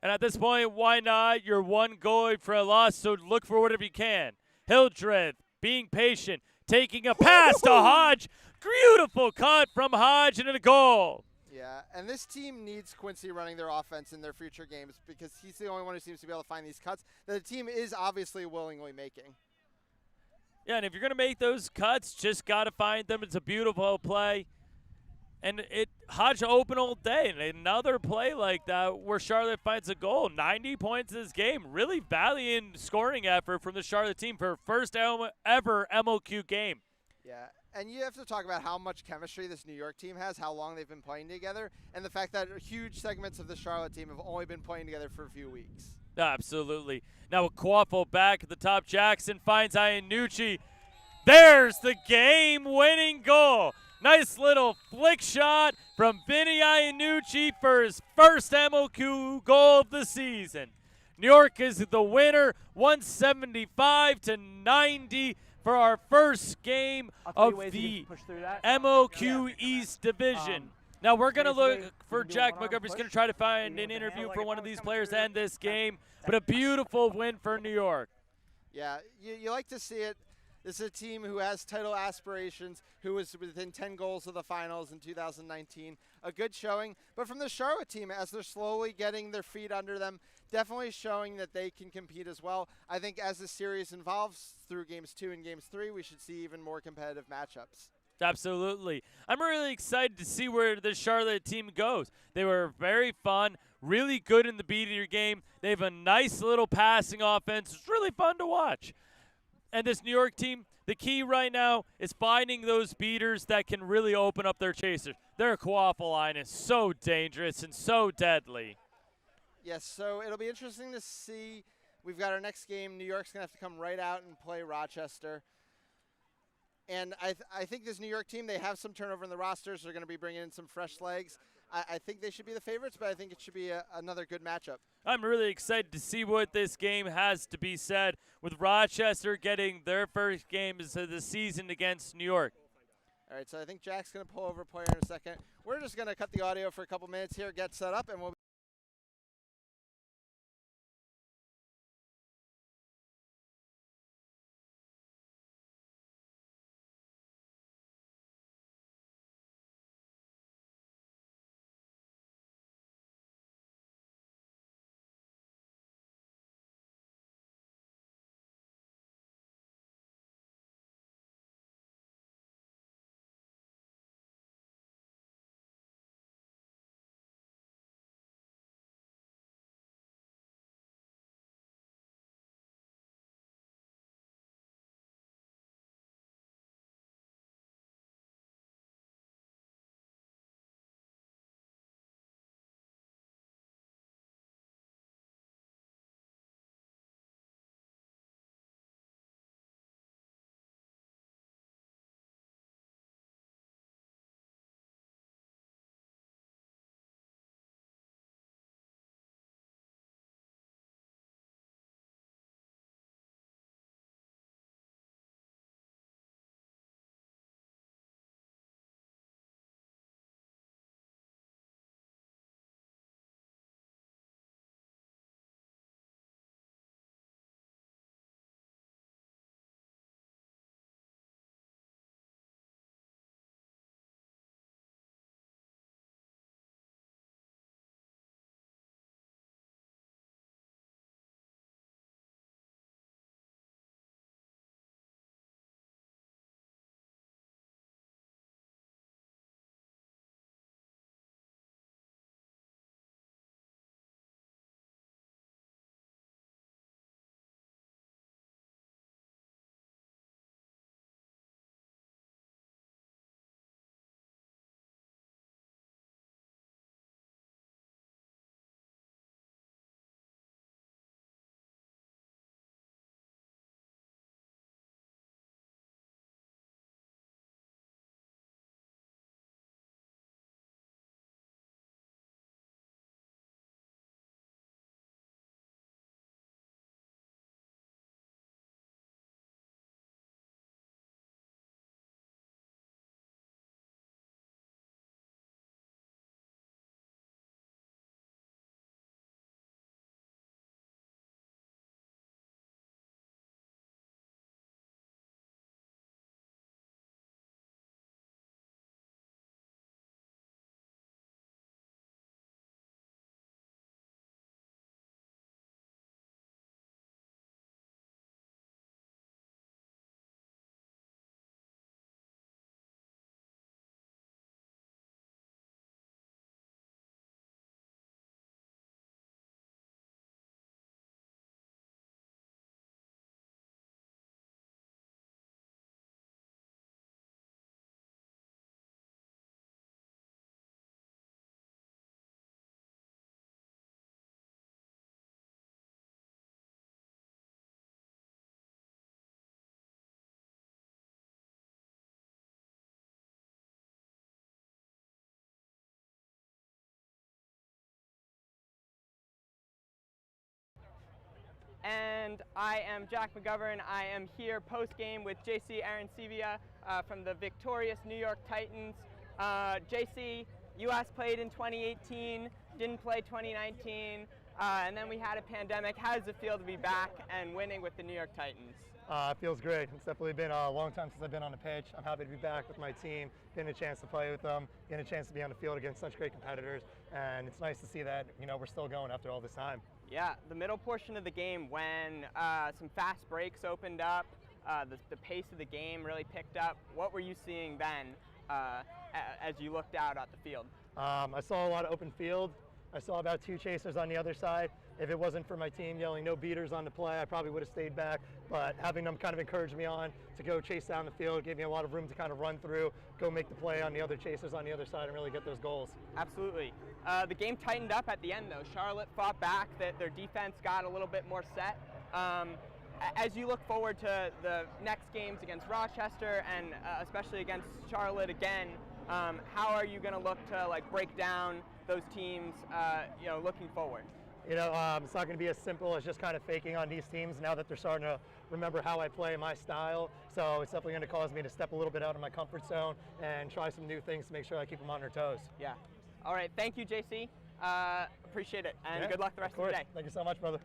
And at this point, why not? You're 1 goal for a loss, so look for whatever you can. Hildreth being patient, taking a pass to Hodge. Beautiful cut from Hodge into the goal. Yeah, and this team needs Quincy running their offense in their future games because he's the only one who seems to be able to find these cuts that the team is obviously willingly making. Yeah, and if you're going to make those cuts, just got to find them. It's a beautiful play. And Hodge open all day. And another play like that where Charlotte finds a goal. 90 points in this game. Really valiant scoring effort from the Charlotte team for first ever MOQ game. Yeah, and you have to talk about how much chemistry this New York team has, how long they've been playing together, and the fact that huge segments of the Charlotte team have only been playing together for a few weeks. Absolutely. Now with Quaffle back at the top, Jackson finds Iannucci. There's the game-winning goal. Nice little flick shot from Vinny Iannucci for his first MOQ goal of the season. New York is the winner, 175-90 for our first game of the MOQ East Division. Now we're going to look for Jack McGovern. He's going to try to find an interview for one of these players to end this game, but a beautiful win for New York. Yeah, you like to see it. This is a team who has title aspirations, who was within 10 goals of the finals in 2019. A good showing. But from the Charlotte team, as they're slowly getting their feet under them, definitely showing that they can compete as well. I think as the series evolves through games 2 and games 3, we should see even more competitive matchups. Absolutely. I'm really excited to see where the Charlotte team goes. They were very fun, really good in the beater game. They have a nice little passing offense. It's really fun to watch. And this New York team, the key right now is finding those beaters that can really open up their chasers. Their quaffle line is so dangerous and so deadly. Yes, so it'll be interesting to see. We've got our next game. New York's going to have to come right out and play Rochester. And I think this New York team, they have some turnover in the rosters. They're going to be bringing in some fresh legs. I think they should be the favorites, but I think it should be another good matchup. I'm really excited to see what this game has to be said, with Rochester getting their first games of the season against New York. All right, so I think Jack's going to pull over a player in a second. We're just going to cut the audio for a couple minutes here, get set up, and we'll And I am Jack McGovern. I am here post-game with JC Arancibia from the victorious New York Titans. JC, US played in 2018, didn't play 2019, and then we had a pandemic. How does it feel to be back and winning with the New York Titans? It feels great. It's definitely been a long time since I've been on the pitch. I'm happy to be back with my team, getting a chance to play with them, getting a chance to be on the field against such great competitors, and it's nice to see that, you know, we're still going after all this time. Yeah, the middle portion of the game when some fast breaks opened up, the pace of the game really picked up. What were you seeing then as you looked out at the field? I saw a lot of open field. I saw about 2 chasers on the other side. If it wasn't for my team yelling no beaters on the play, I probably would have stayed back. But having them kind of encourage me on to go chase down the field gave me a lot of room to kind of run through, go make the play on the other chasers on the other side and really get those goals. Absolutely. The game tightened up at the end though. Charlotte fought back, their defense got a little bit more set. As you look forward to the next games against Rochester and especially against Charlotte again, how are you going to look to like break down those teams, you know, looking forward? You know, it's not going to be as simple as just kind of faking on these teams now that they're starting to remember how I play, my style. So it's definitely going to cause me to step a little bit out of my comfort zone and try some new things to make sure I keep them on their toes. Yeah. All right. Thank you, JC. Appreciate it. And Yeah, good luck the rest of the day. Thank you so much, brother.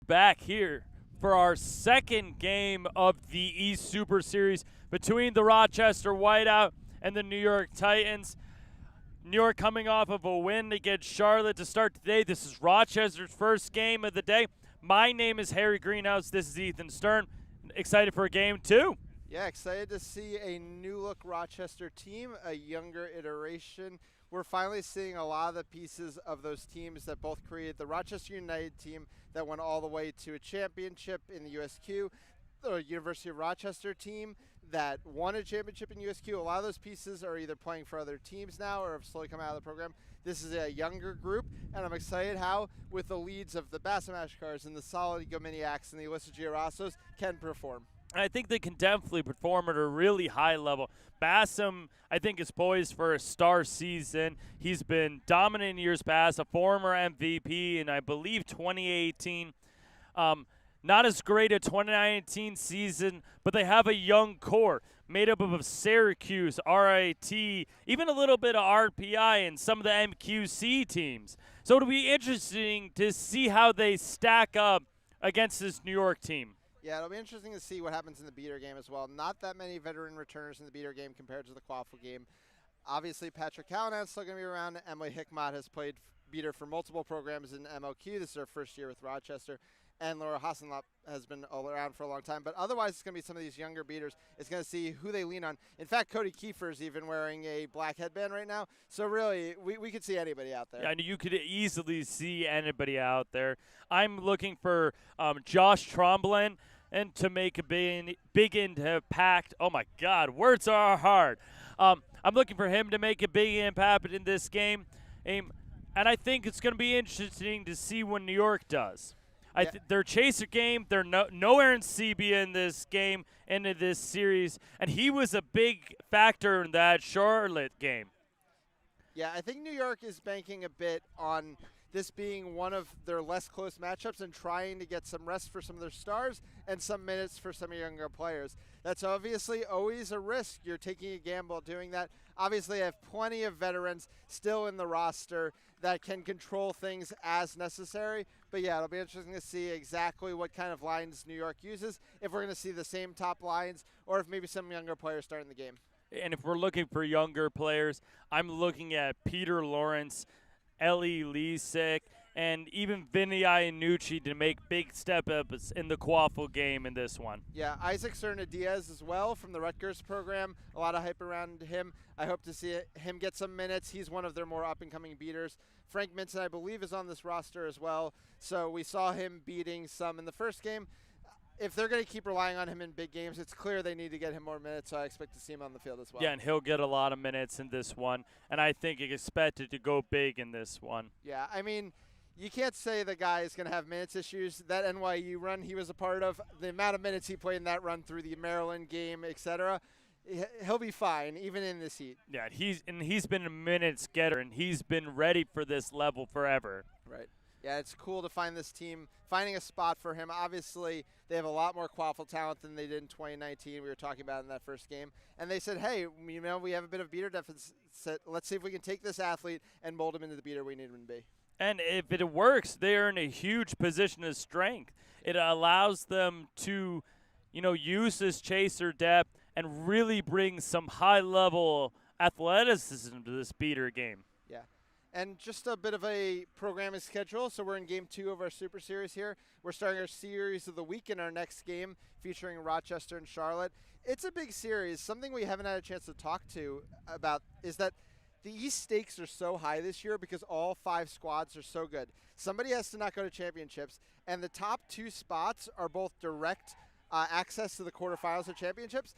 back here for our second game of the East SuperSeries between the Rochester Whiteout and the New York Titans. New York coming off of a win against Charlotte to start today. This is Rochester's first game of the day. My name is Harry Greenhouse. This is Ethan Stern. Excited for game two. Yeah, excited to see a new-look Rochester team, a younger iteration. We're finally seeing a lot of the pieces of those teams that both created the Rochester United team that went all the way to a championship in the USQ, the University of Rochester team that won a championship in USQ. A lot of those pieces are either playing for other teams now or have slowly come out of the program. This is a younger group, and I'm excited how, with the leads of the Bassam Ashkars and the Solid Egomaniacs and the Alyssa Giarassos, can perform. I think they can definitely perform at a really high level. Bassam, I think, is poised for a star season. He's been dominant in years past, a former MVP in, I believe, 2018. Not as great a 2019 season, but they have a young core made up of Syracuse, RIT, even a little bit of RPI and some of the MQC teams. So it'll be interesting to see how they stack up against this New York team. Yeah, it'll be interesting to see what happens in the beater game as well. Not that many veteran returners in the beater game compared to the quaffle game. Obviously, Patrick Callahan's still going to be around. Emily Hickmott has played beater for multiple programs in MLQ. This is her first year with Rochester. And Laura Hasselnop has been all around for a long time. But otherwise, it's going to be some of these younger beaters. It's going to see who they lean on. In fact, Cody Kiefer's even wearing a black headband right now. So really, we could see anybody out there. Yeah, and you could easily see anybody out there. I'm looking for Josh Tromblin and to make a big impact. Oh, my God, words are hard. I'm looking for him to make a big impact in this game. And I think it's going to be interesting to see what New York does. Their chaser game, they're nowhere in CB in this game, into this series, and he was a big factor in that Charlotte game. Yeah, I think New York is banking a bit on this being one of their less close matchups and trying to get some rest for some of their stars and some minutes for some of your younger players. That's obviously always a risk. You're taking a gamble doing that. Obviously, I have plenty of veterans still in the roster that can control things as necessary. But, yeah, it'll be interesting to see exactly what kind of lines New York uses, if we're going to see the same top lines or if maybe some younger players starting the game. And if we're looking for younger players, I'm looking at Peter Lawrence, Ellie Lisek, and even Vinny Iannucci to make big step-ups in the quaffle game in this one. Yeah, Isaac Serna-Diaz as well from the Rutgers program. A lot of hype around him. I hope to see him get some minutes. He's one of their more up-and-coming beaters. Frank Minson, I believe, is on this roster as well. So we saw him beating some in the first game. If they're going to keep relying on him in big games, it's clear they need to get him more minutes, so I expect to see him on the field as well. Yeah, and he'll get a lot of minutes in this one, and I think he's expected to go big in this one. Yeah, I mean, you can't say the guy is going to have minutes issues. That NYU run he was a part of, the amount of minutes he played in that run through the Maryland game, etc., he'll be fine, even in this heat. Yeah, he's been a minutes getter, and he's been ready for this level forever. Right. Yeah, it's cool to find this team, finding a spot for him. Obviously, they have a lot more quaffle talent than they did in 2019. We were talking about in that first game. And they said, hey, you know, we have a bit of beater deficit. Let's see if we can take this athlete and mold him into the beater we need him to be. And if it works, they're in a huge position of strength. It allows them to, you know, use this chaser depth and really bring some high-level athleticism to this beater game. Yeah. And just a bit of a programming schedule. So we're in game 2 of our Super Series here. We're starting our series of the week in our next game featuring Rochester and Charlotte. It's a big series. Something we haven't had a chance to talk to about is that the East stakes are so high this year because all 5 squads are so good. Somebody has to not go to championships, and the top 2 spots are both direct access to the quarterfinals of championships.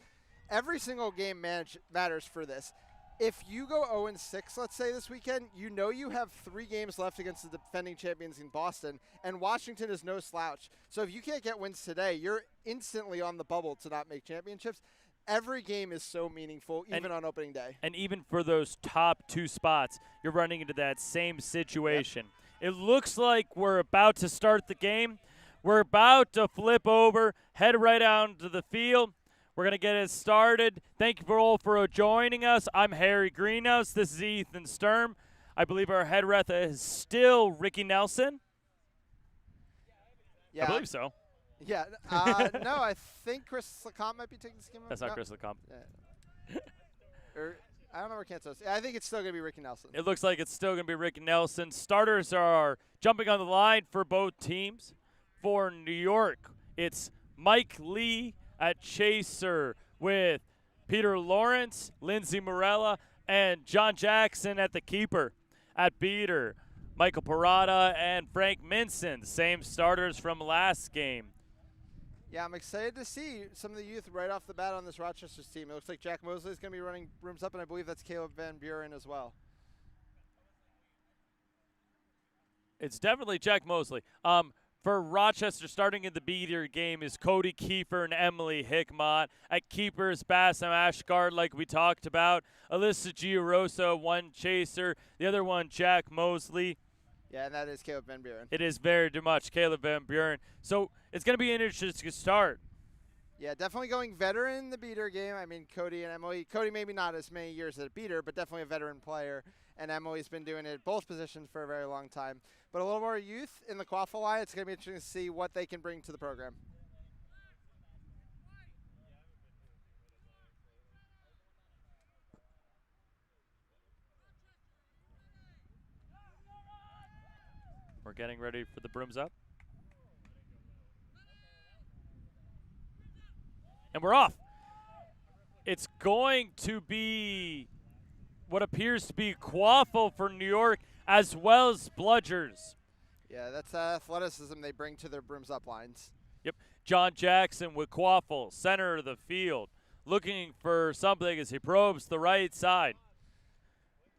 Every single game matters for this. If you go 0-6, let's say, this weekend, you know you have 3 games left against the defending champions in Boston, and Washington is no slouch. So if you can't get wins today, you're instantly on the bubble to not make championships. Every game is so meaningful, even on opening day. And even for those top 2 spots, you're running into that same situation. Yep. It looks like we're about to start the game. We're about to flip over, head right out into the field. We're going to get it started. Thank you all for joining us. I'm Harry Greenhouse. This is Ethan Sturm. I believe our head ref is still Ricky Nelson. Yeah. I believe so. Yeah. No, I think Chris LeComte might be taking this game. That's not Chris LeComte. Yeah. I don't know where Kansas. I think it's still going to be Ricky Nelson. It looks like it's still going to be Ricky Nelson. Starters are jumping on the line for both teams. For New York, it's Mike Lee at chaser with Peter Lawrence, Lindsey Morella, and John Jackson at the keeper. At beater, Michael Parada and Frank Minson, same starters from last game. Yeah, I'm excited to see some of the youth right off the bat on this Rochester's team. It looks like Jack Mosley is going to be running rooms up, and I believe that's Caleb Van Buren as well. It's definitely Jack Mosley. For Rochester, starting in the beater game is Cody Kiefer and Emily Hickmott. At keepers, Bassam Ashgard, like we talked about. Alyssa Giarosa, one chaser. The other one, Jack Mosley. Yeah, and that is Caleb Van Buren. It is very much Caleb Van Buren. So it's going to be an interesting start. Yeah, definitely going veteran in the beater game. I mean, Cody and Emily. Cody maybe not as many years as a beater, but definitely a veteran player. And Emily's been doing it at both positions for a very long time. But a little more youth in the Quaffle line. It's going to be interesting to see what they can bring to the program. We're getting ready for the brooms up. And we're off. It's going to be what appears to be Quaffle for New York as well as Bludgers. Yeah, that's athleticism they bring to their brooms up lines. Yep. John Jackson with Quaffle, center of the field, looking for something as he probes the right side.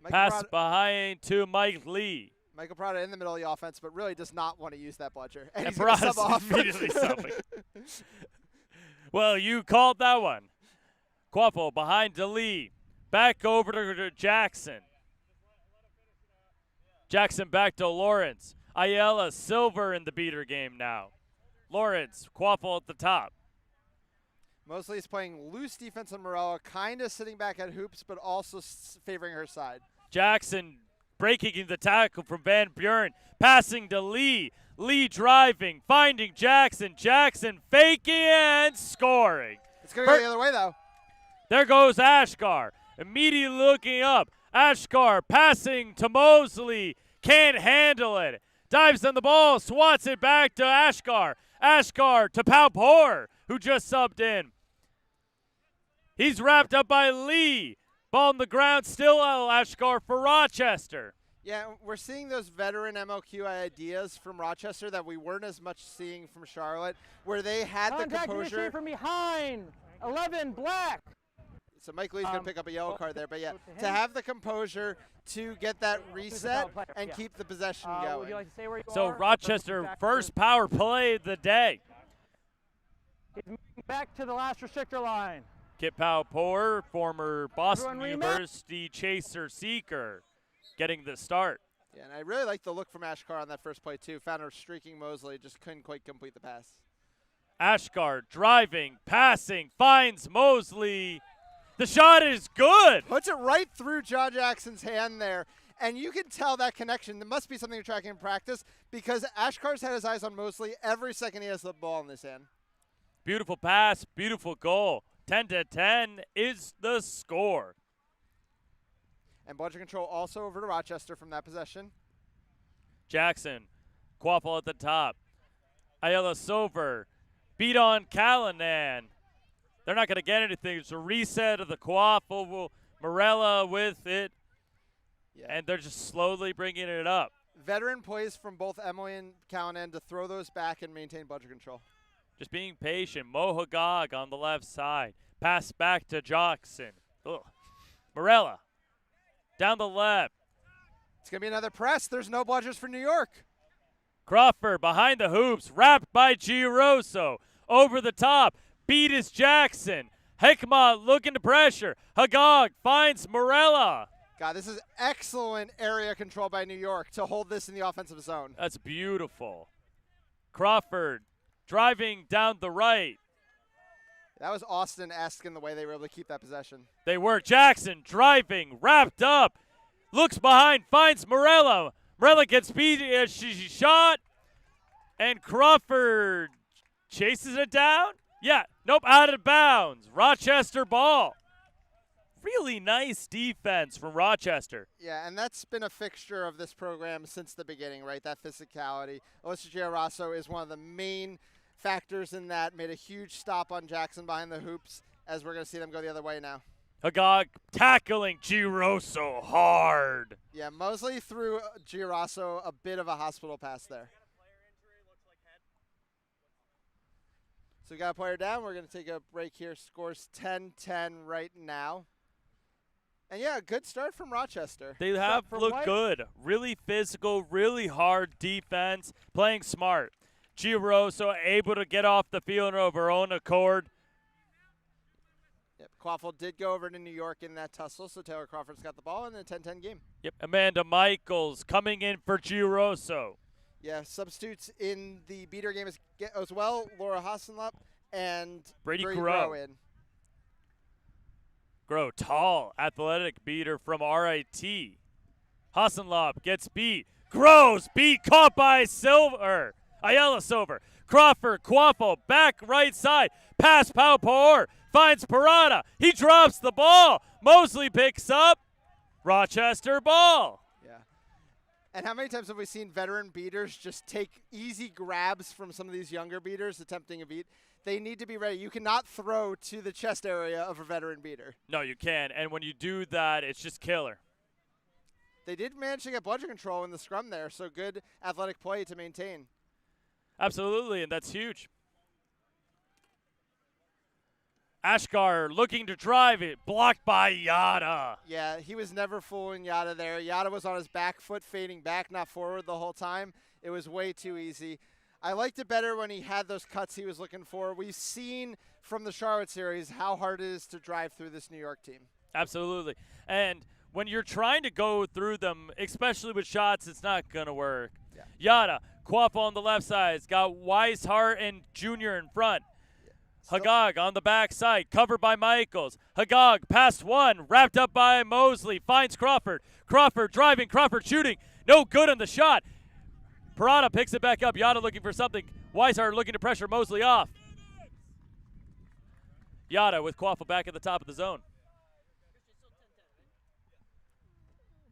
Pass behind to Mike Lee. Michael Prada in the middle of the offense, but really does not want to use that bludger. And he's Prada's sub off. immediately subbing. Well, you called that one. Quaffle behind to Lee. Back over to Jackson. Jackson back to Lawrence. Ayala Silver in the beater game now. Lawrence, Quaffle at the top. Mosley is playing loose defense on Morella, kind of sitting back at hoops, but also favoring her side. Jackson breaking the tackle from Van Buren. Passing to Lee. Lee driving, finding Jackson. Jackson faking and scoring. It's going to go the other way, though. There goes Ashgar. Immediately looking up. Ashgar passing to Mosley. Can't handle it. Dives on the ball. Swats it back to Ashgar. Ashgar to Paupor, who just subbed in. He's wrapped up by Lee. Ball on the ground. Still Ashgar for Rochester. Yeah, we're seeing those veteran MLQ ideas from Rochester that we weren't as much seeing from Charlotte, where they had the composure. From behind. 11, Black. So Mike Lee's going to pick up a yellow card there. But, yeah, to have the composure to get that reset and keep the possession going. Would you like to say where you So are? Rochester, first power play of the day. He's moving back to the last restrictor line. Kip Paupor, former Boston Everyone University chaser seeker, getting the start. Yeah, and I really like the look from Ashkar on that first play, too. Found her streaking Mosley, just couldn't quite complete the pass. Ashgar driving, passing, finds Mosley. The shot is good. Puts it right through John Jackson's hand there. And you can tell that connection. There must be something you're tracking in practice because Ashkar's had his eyes on Mosley every second he has the ball in his hand. Beautiful pass, beautiful goal. 10-10 is the score. And bludger control also over to Rochester from that possession. Jackson, Quaffle at the top. Ayala Silver, beat on Callanan. They're not going to get anything. It's a reset of the Quaffle. Morella with it. Yeah. And they're just slowly bringing it up. Veteran plays from both Emily and Callanan to throw those back and maintain bludger control. Just being patient. Mohagog on the left side. Pass back to Jackson. Ugh. Morella down the left. It's going to be another press. There's no bludgers for New York. Crawford behind the hoops. Wrapped by Giroso. Over the top. Beat is Jackson. Hickmott looking to pressure. Hagog finds Morella. God, this is excellent area control by New York to hold this in the offensive zone. That's beautiful. Crawford driving down the right. That was Austin-esque in the way they were able to keep that possession. They were. Jackson driving, wrapped up, looks behind, finds Morella. Morella gets beat as she shot. And Crawford chases it down. Yeah, nope, out of bounds. Rochester ball. Really nice defense from Rochester. Yeah, and that's been a fixture of this program since the beginning, right? That physicality. Alyssa Giarasso is one of the main factors in that. Made a huge stop on Jackson behind the hoops, as we're going to see them go the other way now. Hagag tackling Giroso hard. Yeah, Mosley threw Giarasso a bit of a hospital pass there. So we got a player down. We're going to take a break here. Scores 10-10 right now. And, yeah, good start from Rochester. They have looked good. Really physical, really hard defense, playing smart. Giroso able to get off the field of her own accord. Yep, Quaffle did go over to New York in that tussle, so Taylor Crawford's got the ball in a 10-10 game. Yep, Amanda Michaels coming in for Giroso. Yeah, substitutes in the beater game as well. Laura Hassenlup and Brady Groh Groh. in. Groh, tall, athletic beater from RIT. Hassenlob gets beat. Groh's beat, caught by Silver. Ayala Silver. Crawford, Quaffle, back right side. Pass, Paupor. Finds Parada. He drops the ball. Mosley picks up. Rochester ball. Yeah. And how many times have we seen veteran beaters just take easy grabs from some of these younger beaters attempting a beat? They need to be ready. You cannot throw to the chest area of a veteran beater. No, you can. And when you do that, it's just killer. They did manage to get bludger control in the scrum there, so good athletic play to maintain. Absolutely, and that's huge. Ashgar looking to drive it, blocked by Yada. Yeah, he was never fooling Yada there. Yada was on his back foot, fading back, not forward the whole time. It was way too easy. I liked it better when he had those cuts he was looking for. We've seen from the Charlotte series how hard it is to drive through this New York team. Absolutely. And when you're trying to go through them, especially with shots, it's not going to work. Yeah. Yada, Quaffle on the left side. It's got Weishart and Junior in front. Hagag on the back side, covered by Michaels. Hagag past one, wrapped up by Mosley, finds Crawford. Crawford driving, Crawford shooting. No good on the shot. Parada picks it back up. Yada looking for something. Weishart looking to pressure Mosley off. Yada with Quaffle back at the top of the zone.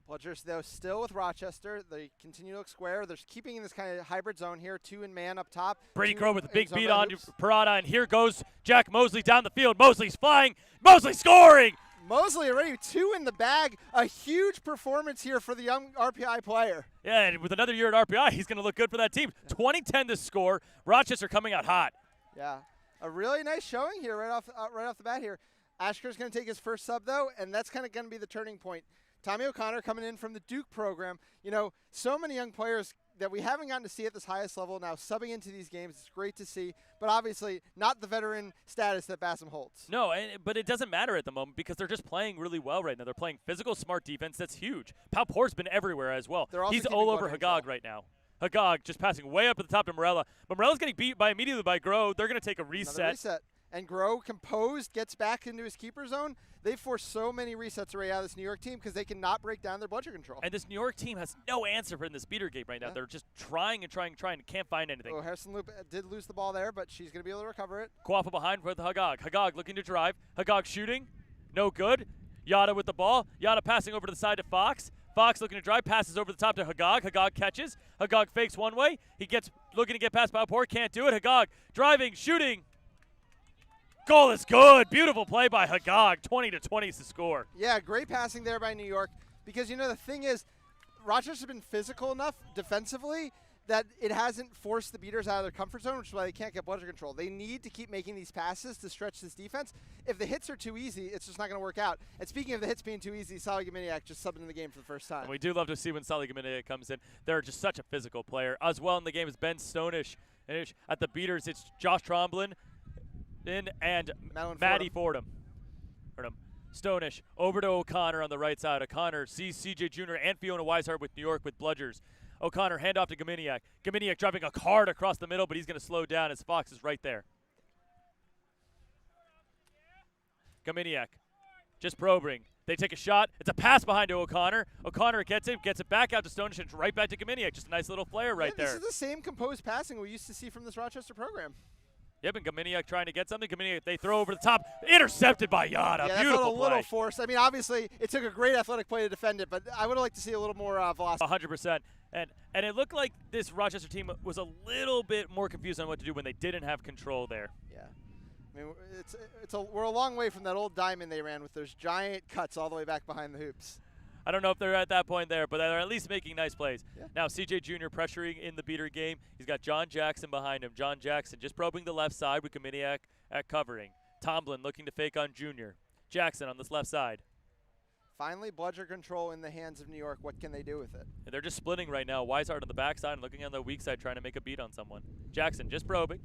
Bludgers, though, still with Rochester. They continue to look square. They're keeping in this kind of hybrid zone here. 2 in man up top. Brady Crow with a big zone beat by on hoops. Parada, and here goes Jack Mosley down the field. Mosley's flying. Mosley scoring. Mosley already 2 in the bag. A huge performance here for the young RPI player. Yeah, and with another year at RPI, he's going to look good for that team. 20-10 to score. Rochester coming out hot. Yeah, a really nice showing here right off the bat here. Ashker's going to take his first sub, though, and that's kind of going to be the turning point. Tommy O'Connor coming in from the Duke program. You know, so many young players that we haven't gotten to see at this highest level now subbing into these games. It's great to see, but obviously not the veteran status that Bassam holds. No, but it doesn't matter at the moment because they're just playing really well right now. They're playing physical, smart defense. That's huge. Paupor's been everywhere as well. He's all over Hagag right now. Hagag just passing way up at the top to Morella. But Morella's getting beat immediately by Groh. They're going to take a reset. Another reset. And Groh, composed, gets back into his keeper zone. They force so many resets already out of this New York team because they cannot break down their bludger control. And this New York team has no answer in this beater game right now. Yeah. They're just trying and can't find anything. Oh, Harrison Loop did lose the ball there, but she's going to be able to recover it. Quaffle behind with Hagag. Hagag looking to drive. Hagag shooting. No good. Yada with the ball. Yada passing over to the side to Fox. Fox looking to drive, passes over the top to Hagag. Hagag catches. Hagag fakes one way. He gets looking to get past Paupor. Can't do it. Hagag driving, shooting. Goal is good. Beautiful play by Hagag. 20-20 is the score. Yeah, great passing there by New York. Because, you know, the thing is, Rochester's been physical enough defensively that it hasn't forced the beaters out of their comfort zone, which is why they can't get bludger control. They need to keep making these passes to stretch this defense. If the hits are too easy, it's just not going to work out. And speaking of the hits being too easy, Sally Gominiak just subbed in the game for the first time. And we do love to see when Sally Gominiak comes in. They're just such a physical player. As well in the game is Ben Stonish. At the beaters, it's Josh Tromblin and Maddie Fordham. Stonish over to O'Connor on the right side. O'Connor sees CJ Jr. and Fiona Weishart with New York with bludgers. O'Connor handoff to Gominiak. Gominiak driving a card across the middle, but he's going to slow down as Fox is right there. Gominiak just probing. They take a shot. It's a pass behind to O'Connor. O'Connor gets it back out to Stonich, and it's right back to Kaminiak. Just a nice little flare right there. This is the same composed passing we used to see from this Rochester program. Yep, and Kaminiak trying to get something. Kaminiak, they throw over the top. Intercepted by Yada. Yeah, Beautiful that felt a little play. forced. I mean, obviously, it took a great athletic play to defend it, but I would have liked to see a little more velocity. 100%. And it looked like this Rochester team was a little bit more confused on what to do when they didn't have control there. Yeah. I mean, we're a long way from that old diamond they ran with those giant cuts all the way back behind the hoops. I don't know if they're at that point there, but they're at least making nice plays. Yeah. Now, CJ Jr. pressuring in the beater game. He's got John Jackson behind him. John Jackson just probing the left side with Kaminiak at covering. Tomlin looking to fake on Jr. Jackson on this left side. Finally, bludger control in the hands of New York. What can they do with it? And they're just splitting right now. Weishart on the backside and looking on the weak side trying to make a beat on someone. Jackson just probing.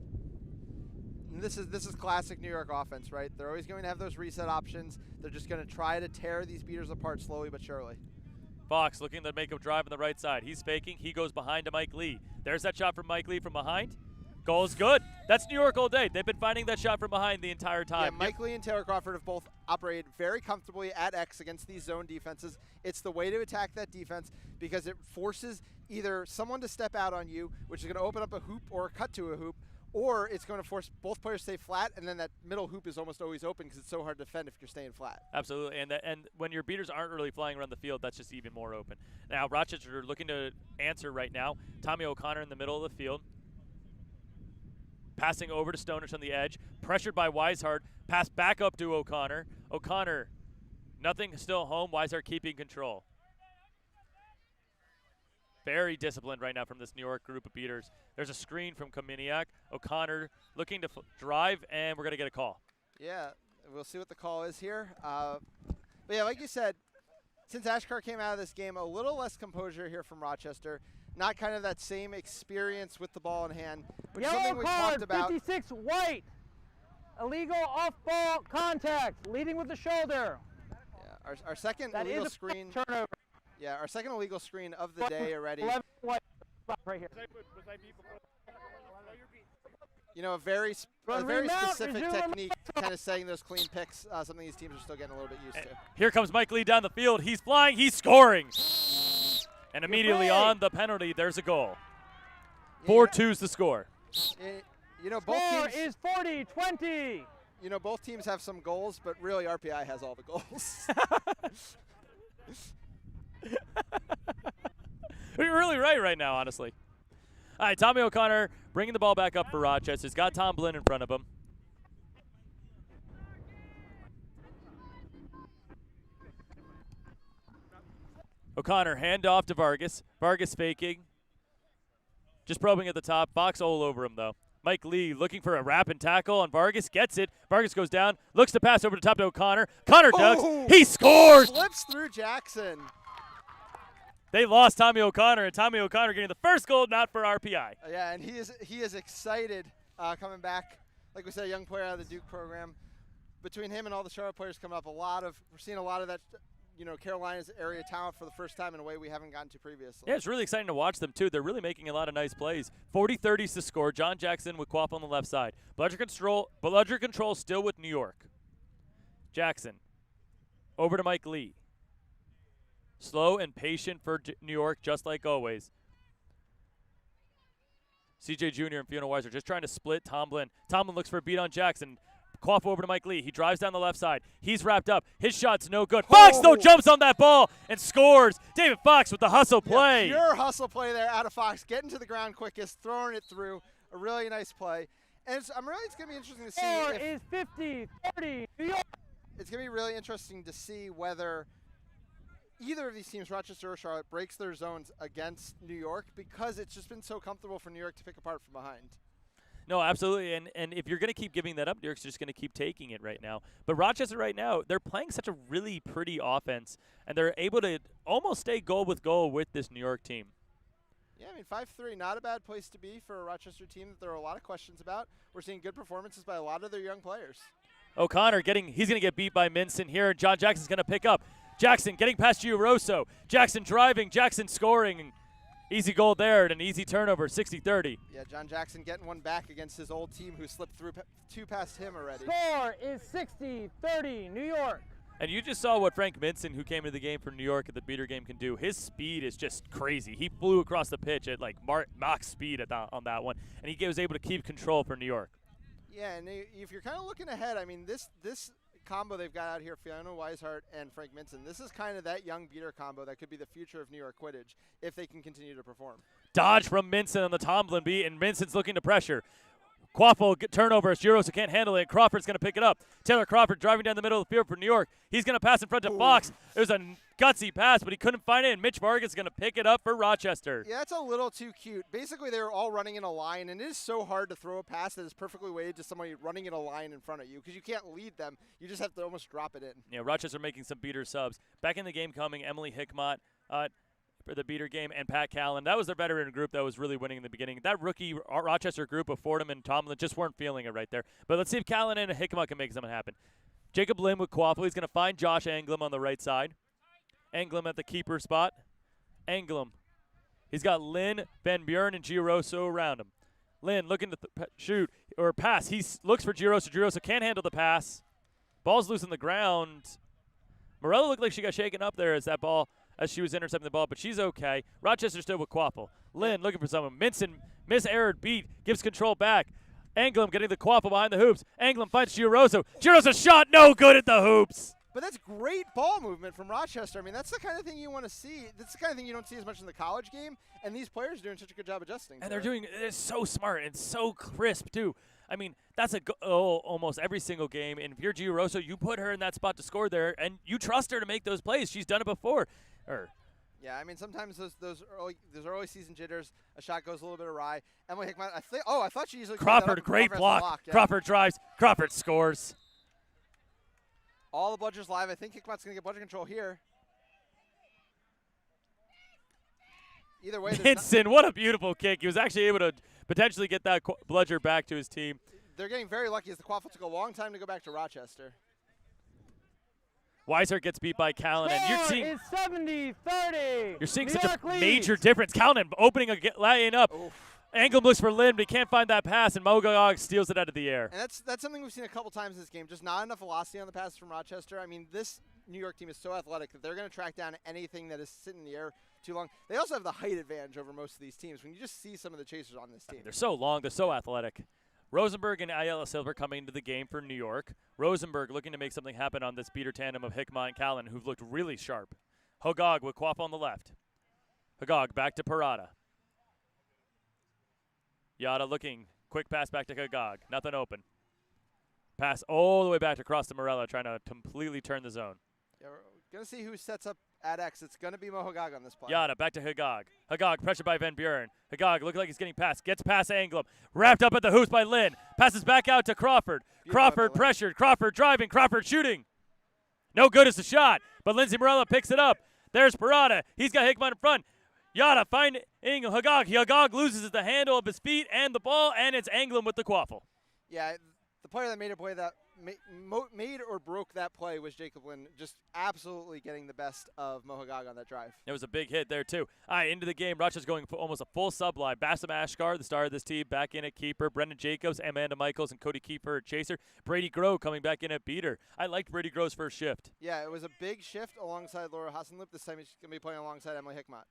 And this is classic New York offense, right? They're always going to have those reset options. They're just going to try to tear these beaters apart slowly but surely. Fox looking to make a drive on the right side. He's faking. He goes behind to Mike Lee. There's that shot from Mike Lee from behind. Goal's good. That's New York all day. They've been finding that shot from behind the entire time. Yeah, Mike Lee and Taylor Crawford have both operated very comfortably at X against these zone defenses. It's the way to attack that defense because it forces either someone to step out on you, which is going to open up a hoop or a cut to a hoop, or it's going to force both players to stay flat, and then that middle hoop is almost always open because it's so hard to defend if you're staying flat. Absolutely, and when your beaters aren't really flying around the field, that's just even more open. Now, Rochester looking to answer right now. Tommy O'Connor in the middle of the field. Passing over to Stonich on the edge. Pressured by Weishart. Pass back up to O'Connor. O'Connor, nothing, still home. Weishart keeping control. Very disciplined right now from this New York group of beaters. There's a screen from Kaminiak. O'Connor looking to drive, and we're going to get a call. Yeah, we'll see what the call is here. But yeah, like you said, since Ashkar came out of this game, a little less composure here from Rochester. Not kind of that same experience with the ball in hand, which is something we talked about. 56 White. Illegal off-ball contact, leading with the shoulder. Yeah, our second That illegal is a screen. turnover. Yeah, our second illegal screen of the day already. 11 White right here. You know, a very Remount, specific resume technique, kind of setting those clean picks, something these teams are still getting a little bit used to. Here comes Mike Lee down the field. He's flying. He's scoring. And immediately on the penalty, there's a goal. 4-2's the score. You know, both Score teams is 40-20. You know, both teams have some goals, but really RPI has all the goals. You're really right now, honestly. All right, Tommy O'Connor bringing the ball back up for Rochester. He's got Tom Blinn in front of him. O'Connor, hand off to Vargas. Vargas faking. Just probing at the top. Fox all over him, though. Mike Lee looking for a wrap and tackle on Vargas. Gets it. Vargas goes down. Looks to pass over the top to O'Connor. Connor ducks. He scores! Slips through Jackson. They lost Tommy O'Connor, and Tommy O'Connor getting the first goal, not for RPI. Yeah, and he is excited coming back. Like we said, a young player out of the Duke program. Between him and all the Charlotte players coming up, we're seeing a lot of that, you know, Carolina's area talent for the first time in a way we haven't gotten to previously. Yeah, it's really exciting to watch them, too. They're really making a lot of nice plays. 40-30's the score. John Jackson with Quaff on the left side. Bludger control still with New York. Jackson over to Mike Lee. Slow and patient for New York, just like always. CJ Jr. and Fiona Weiser just trying to split Tomlin. Tomlin looks for a beat on Jackson. Quaff over to Mike Lee. He drives down the left side. He's wrapped up. His shot's no good. Fox, though, jumps on that ball and scores. David Fox with the hustle play. Yeah, pure hustle play there out of Fox. Getting to the ground quickest, throwing it through. A really nice play. And it's going to be interesting to see. Score is 50-30, New York. It's going to be really interesting to see whether either of these teams, Rochester or Charlotte, breaks their zones against New York because it's just been so comfortable for New York to pick apart from behind. No, absolutely, and if you're going to keep giving that up, New York's just going to keep taking it right now. But Rochester right now, they're playing such a really pretty offense, and they're able to almost stay goal with this New York team. Yeah, I mean, 5-3, not a bad place to be for a Rochester team that there are a lot of questions about. We're seeing good performances by a lot of their young players. O'Connor he's going to get beat by Minson here, and John Jackson's going to pick up. Jackson getting past Giuroso. Jackson driving, Jackson scoring. Easy goal there and an easy turnover, 60-30. Yeah, John Jackson getting one back against his old team who slipped through two past him already. Score is 60-30, New York. And you just saw what Frank Minson, who came into the game for New York at the beater game, can do. His speed is just crazy. He flew across the pitch at like Mach speed on that one, and he was able to keep control for New York. Yeah, and if you're kind of looking ahead, I mean, this combo they've got out here, Fiona Weishart and Frank Minson, this is kind of that young beater combo that could be the future of New York Quidditch if they can continue to perform. Dodge from Minson on the Tomlin beat, and Minson's looking to pressure. Quaffle turnover as Girosa can't handle it. Crawford's going to pick it up. Taylor Crawford driving down the middle of the field for New York. He's going to pass in front to Fox. It was a gutsy pass, but he couldn't find it, and Mitch Vargas is going to pick it up for Rochester. Yeah, it's a little too cute. Basically, they were all running in a line, and it is so hard to throw a pass that is perfectly weighted to somebody running in a line in front of you because you can't lead them. You just have to almost drop it in. Yeah, Rochester making some beater subs. Back in the game coming, Emily Hickmott for the beater game, and Pat Callan. That was their veteran group that was really winning in the beginning. That rookie Rochester group of Fordham and Tomlin just weren't feeling it right there. But let's see if Callan and Hickmott can make something happen. Jacob Lim with Quaffle. He's going to find Josh Anglem on the right side. Anglem at the keeper spot. Anglem. He's got Lynn, Van Buren, and Giroso around him. Lynn looking to shoot or pass. He looks for Giroso. Giroso can't handle the pass. Ball's loose on the ground. Morella looked like she got shaken up there as she was intercepting the ball, but she's okay. Rochester still with Quaffle. Lynn looking for someone. Minson, miserrored beat, gives control back. Anglem getting the Quaffle behind the hoops. Anglem finds Giroso. Giroso's shot no good at the hoops. But that's great ball movement from Rochester. I mean, that's the kind of thing you want to see. That's the kind of thing you don't see as much in the college game, and these players are doing such a good job adjusting. And they're so smart and so crisp, too. I mean, that's a goal almost every single game, and if you're Giroso, you put her in that spot to score there, and you trust her to make those plays. She's done it before. Yeah, I mean, sometimes those early season jitters, a shot goes a little bit awry. Emily Hickmott, I thought she usually Crawford, great block. Yeah. Crawford drives. Crawford scores. All the bludgers live. I think Hickmott's going to get bludger control here. Either way, Minson, what a beautiful kick. He was actually able to potentially get that bludger back to his team. They're getting very lucky as the Quaffle took a long time to go back to Rochester. Weiser gets beat by Callan, and you're seeing 70-30. You're seeing such a major difference. Callan opening a lane up. Oof. Anglem looks for Lynn, but he can't find that pass, and Mogog steals it out of the air. And that's something we've seen a couple times in this game. Just not enough velocity on the passes from Rochester. I mean, this New York team is so athletic that they're going to track down anything that is sitting in the air too long. They also have the height advantage over most of these teams. When you just see some of the chasers on this team, they're so long, they're so athletic. Rosenberg and Ayala Silver coming into the game for New York. Rosenberg looking to make something happen on this beater tandem of Hickmott and Callan, who've looked really sharp. Hogog with Quaff on the left. Hogog back to Parada. Yada looking. Quick pass back to Hogog. Nothing open. Pass all the way back across to Morella, trying to completely turn the zone. Yeah, we're going to see who sets up at X. It's going to be Mo Hogog on this play. Yada back to Hogog. Hogog pressured by Van Buren. Hogog looks like he's getting passed. Gets past Anglem. Wrapped up at the hoops by Lynn. Passes back out to Crawford. Crawford pressured. Crawford driving. Crawford shooting. No good as a shot, but Lindsay Morella picks it up. There's Parada. He's got Hickmott in front. Yada finding Hogog. Hogog loses the handle of his feet and the ball, and it's Anglem with the Quaffle. Yeah, the player that made a play that made or broke that play was Jacob Lynn, just absolutely getting the best of Mo Hogog on that drive. It was a big hit there, too. All right, into the game. Rochester's going for almost a full sub line. Bassam Ashkar, the star of this team, back in at keeper. Brendan Jacobs, Amanda Michaels, and Cody Kiefer at chaser. Brady Groh coming back in at beater. I liked Brady Groh's first shift. Yeah, it was a big shift alongside Laura Hassenlip. This time he's going to be playing alongside Emily Hickmott.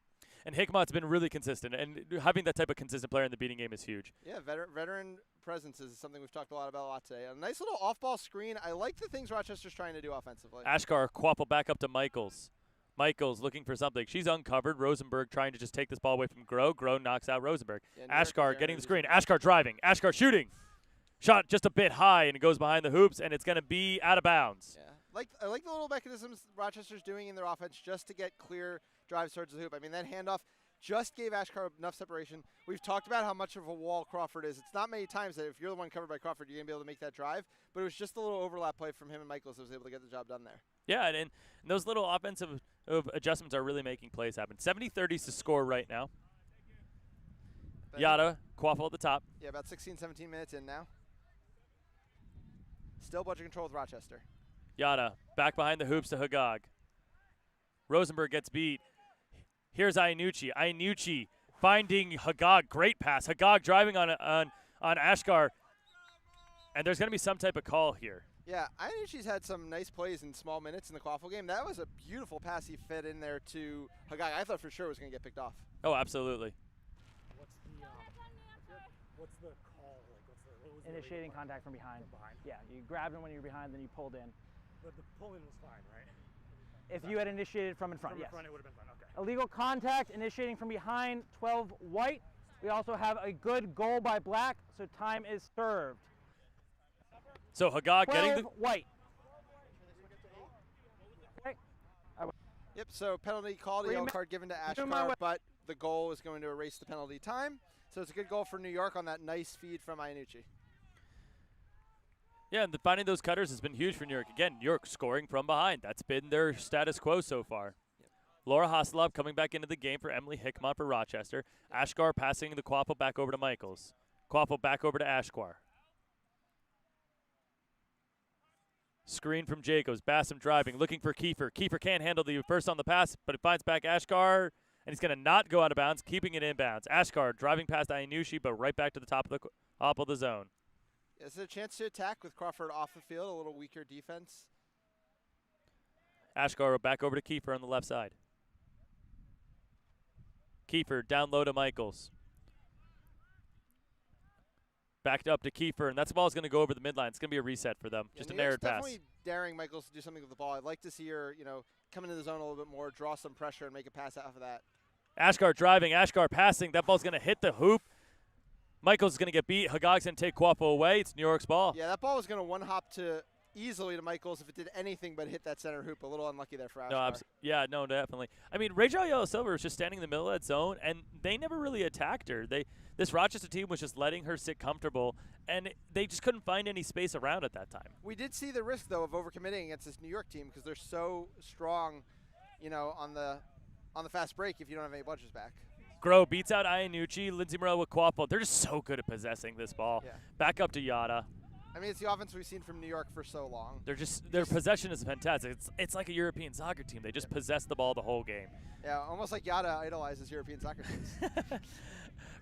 And Hickmott's been really consistent, and having that type of consistent player in the beating game is huge. Yeah, veteran presence is something we've talked a lot today. A nice little off-ball screen. I like the things Rochester's trying to do offensively. Ashkar Quaffle back up to Michaels. Michaels looking for something. She's uncovered. Rosenberg trying to just take this ball away from Groh. Groh knocks out Rosenberg. Yeah, Ashkar getting the screen. Ashkar driving. Ashkar shooting. Shot just a bit high, and it goes behind the hoops, and it's going to be out of bounds. Yeah, I like the little mechanisms Rochester's doing in their offense just to get clear drives towards the hoop. I mean, that handoff just gave Ashkar enough separation. We've talked about how much of a wall Crawford is. It's not many times that if you're the one covered by Crawford, you're going to be able to make that drive. But it was just a little overlap play from him and Michaels that was able to get the job done there. Yeah, and those little offensive adjustments are really making plays happen. 70-30 to score right now. Yada, Quaffle at the top. Yeah, about 16, 17 minutes in now. Still budget control with Rochester. Yada, back behind the hoops to Hogog. Rosenberg gets beat. Here's Iannucci. Iannucci finding Hogog. Great pass. Hogog driving on Ashkar. And there's going to be some type of call here. Yeah, Iannucci's had some nice plays in small minutes in the Quaffle game. That was a beautiful pass he fed in there to Hagag. I thought for sure it was going to get picked off. Oh, absolutely. What's the call? Like, what was Initiating contact from behind. Yeah, you grabbed him when you were behind, then you pulled in. But the pull-in was fine, right? If you had initiated from in front, yes. From in front, it would have been fine. Okay. Illegal contact, initiating from behind, 12 white. We also have a good goal by black, so time is served. So Hagag 12 getting the white. Okay. Yep, so penalty called, a yellow card given to Ashkar, but the goal is going to erase the penalty time. So it's a good goal for New York on that nice feed from Iannucci. Yeah, and finding those cutters has been huge for New York. Again, New York scoring from behind. That's been their status quo so far. Yep. Laura Hasselhoff coming back into the game for Emily Hickmont for Rochester. Ashkar passing the Quaffle back over to Michaels. Quaffle back over to Ashkar. Screen from Jacobs. Bassam driving, looking for Kiefer. Kiefer can't handle the burst on the pass, but it finds back Ashkar, and he's going to not go out of bounds, keeping it inbounds. Ashkar driving past Iannucci, but right back to the top of the zone. Is there a chance to attack with Crawford off the field, a little weaker defense? Ashkar back over to Kiefer on the left side. Kiefer down low to Michaels. Backed up to Kiefer, and that ball's going to go over the midline. It's going to be a reset for them. Just a narrowed pass. Definitely daring Michaels to do something with the ball. I'd like to see her, come into the zone a little bit more, draw some pressure, and make a pass out of that. Ashkar driving, Ashkar passing. That ball's going to hit the hoop. Michaels is going to get beat. Hagag's going to take Quaffle away. It's New York's ball. Yeah, that ball was going to one-hop easily to Michaels if it did anything but hit that center hoop. A little unlucky there for Ashkar. No, definitely. I mean, Rachel Yellow Silver was just standing in the middle of that zone, and they never really attacked her. This Rochester team was just letting her sit comfortable, and they just couldn't find any space around at that time. We did see the risk, though, of overcommitting against this New York team because they're so strong, on the fast break if you don't have any bludgers back. Groh beats out Iannucci. Lindsay Morel with Quaffle. They're just so good at possessing this ball. Yeah. Back up to Yada. I mean, it's the offense we've seen from New York for so long. Their possession is fantastic. It's like a European soccer team. They just possess the ball the whole game. Yeah, almost like Yada idolizes European soccer teams.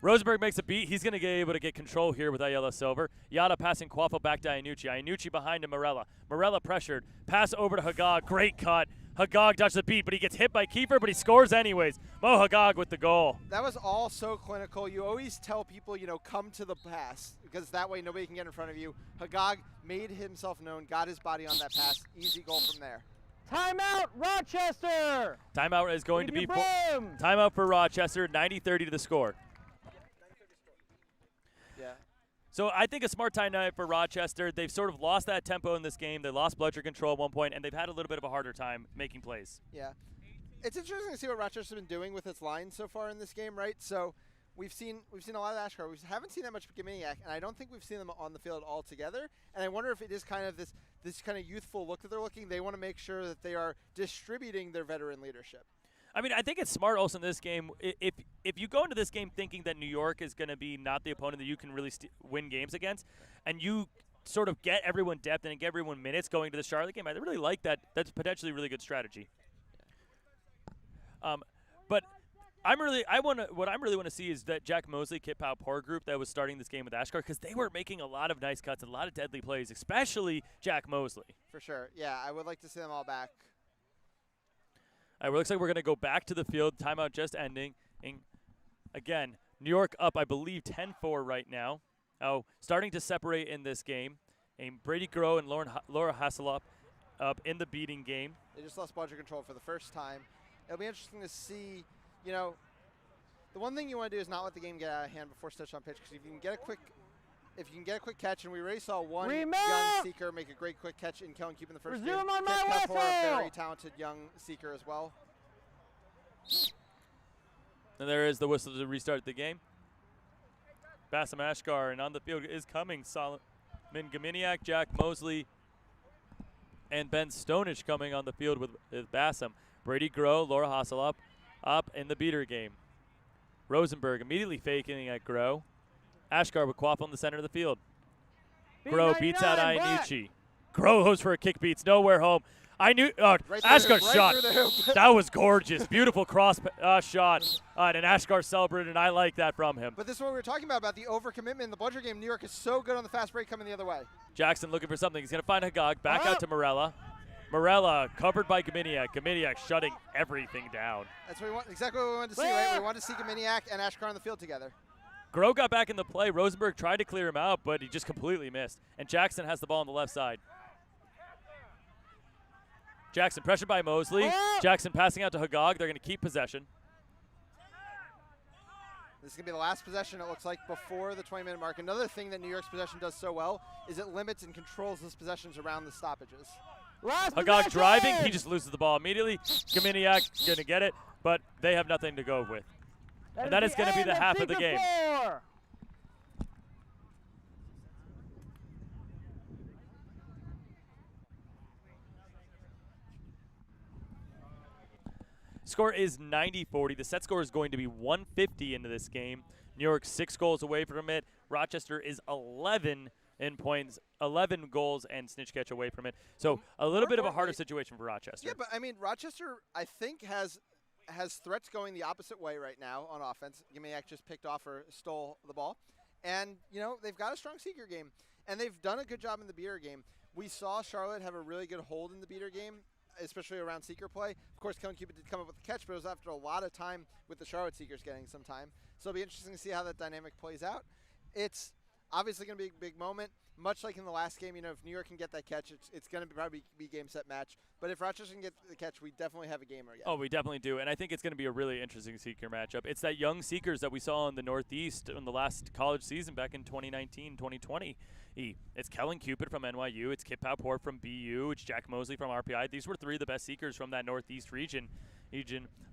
Rosenberg makes a beat. He's going to be able to get control here with Ayala Silver. Yada passing Quaffle back to Iannucci. Iannucci behind to Morella. Morella pressured. Pass over to Hagag. Great cut. Hagag dodged the beat, but he gets hit by Kiefer, but he scores anyways. Mo Hagag with the goal. That was all so clinical. You always tell people, come to the pass, because that way nobody can get in front of you. Hagag made himself known, got his body on that pass. Easy goal from there. Timeout, Rochester! Timeout is going to be boom. Timeout for Rochester, 90-30 to the score. Yeah. So I think a smart timeout for Rochester. They've sort of lost that tempo in this game. They lost bludger control at one point, and they've had a little bit of a harder time making plays. Yeah. It's interesting to see what Rochester's been doing with its line so far in this game, right? So we've seen a lot of Ashkar. We haven't seen that much Gaminiak, and I don't think we've seen them on the field all together. And I wonder if it is kind of this kind of youthful look that they're looking. They want to make sure that they are distributing their veteran leadership. I mean, I think it's smart also in this game. If you go into this game thinking that New York is going to be not the opponent that you can really win games against, and you sort of get everyone depth and get everyone minutes going to the Charlotte game, I really like that. That's potentially a really good strategy. But what I really want to see is that Jack Mosley, Kit Power group that was starting this game with Ashkar, because they were making a lot of nice cuts and a lot of deadly plays, especially Jack Mosley. For sure. Yeah, I would like to see them all back. All right, looks like we're going to go back to the field. Timeout just ending. And again, New York up, I believe, 10-4 right now. Oh, starting to separate in this game. And Brady Groh and Laura Hasselhoff up in the beating game. They just lost bludger control for the first time. It'll be interesting to see, the one thing you want to do is not let the game get out of hand before snitch on pitch, because if you can get a quick catch, and we already saw one young seeker make a great quick catch in Kellen Keep in the first game. On my whistle. A very talented young seeker as well. And there is the whistle to restart the game. Bassam Ashkar, and on the field is coming Solomon Gaminiak, Jack Mosley, and Ben Stonich coming on the field with Bassam. Brady Groh, Laura Hasselhoff up in the beater game. Rosenberg immediately faking at Groh. Ashkar with Quaffle in the center of the field. Groh beats out Iannucci. Groh goes for a kick, beats nowhere home. I knew. Right Ashkar's right shot. through the hoop. That was gorgeous. Beautiful cross shot. And Ashkar celebrated, and I like that from him. But this is what we were talking about the overcommitment in the bludger game. New York is so good on the fast break coming the other way. Jackson looking for something. He's going to find Hagag. Back out to Morella. Morella covered by Gaminiak. Gaminiak shutting everything down. That's what we want. Exactly what we wanted to see, right? We wanted to see Gaminiak and Ashkar on the field together. Groh got back in the play. Rosenberg tried to clear him out, but he just completely missed. And Jackson has the ball on the left side. Jackson pressured by Mosley. Jackson passing out to Hagag. They're going to keep possession. This is going to be the last possession, it looks like, before the 20-minute mark. Another thing that New York's possession does so well is it limits and controls those possessions around the stoppages. Hagag driving. He just loses the ball immediately. Gaminiak going to get it, but they have nothing to go with. And that is going to be the half of the game. Score is 90-40. The set score is going to be 150 into this game. New York 6 goals away from it. Rochester is 11 in points, 11 goals and snitch catch away from it. So a little bit of a harder situation for Rochester. Yeah, but I mean, Rochester, I think, has threats going the opposite way right now on offense. Gaminiak just picked off or stole the ball. And, you know, they've got a strong seeker game. And they've done a good job in the beater game. We saw Charlotte have a really good hold in the beater game, especially around seeker play. Of course, Kellen Cupid did come up with the catch, but it was after a lot of time with the Charlotte seekers getting some time. So it'll be interesting to see how that dynamic plays out. It's obviously going to be a big moment. Much like in the last game, you know, if New York can get that catch, it's going to probably be game, set, match. But if Rochester can get the catch, we definitely have a gamer again. Oh, we definitely do. And I think it's going to be a really interesting seeker matchup. It's that young seekers that we saw in the Northeast in the last college season back in 2019, 2020. It's Kellen Cupid from NYU. It's Kip Pauport from BU. It's Jack Mosley from RPI. These were 3 of the best seekers from that Northeast region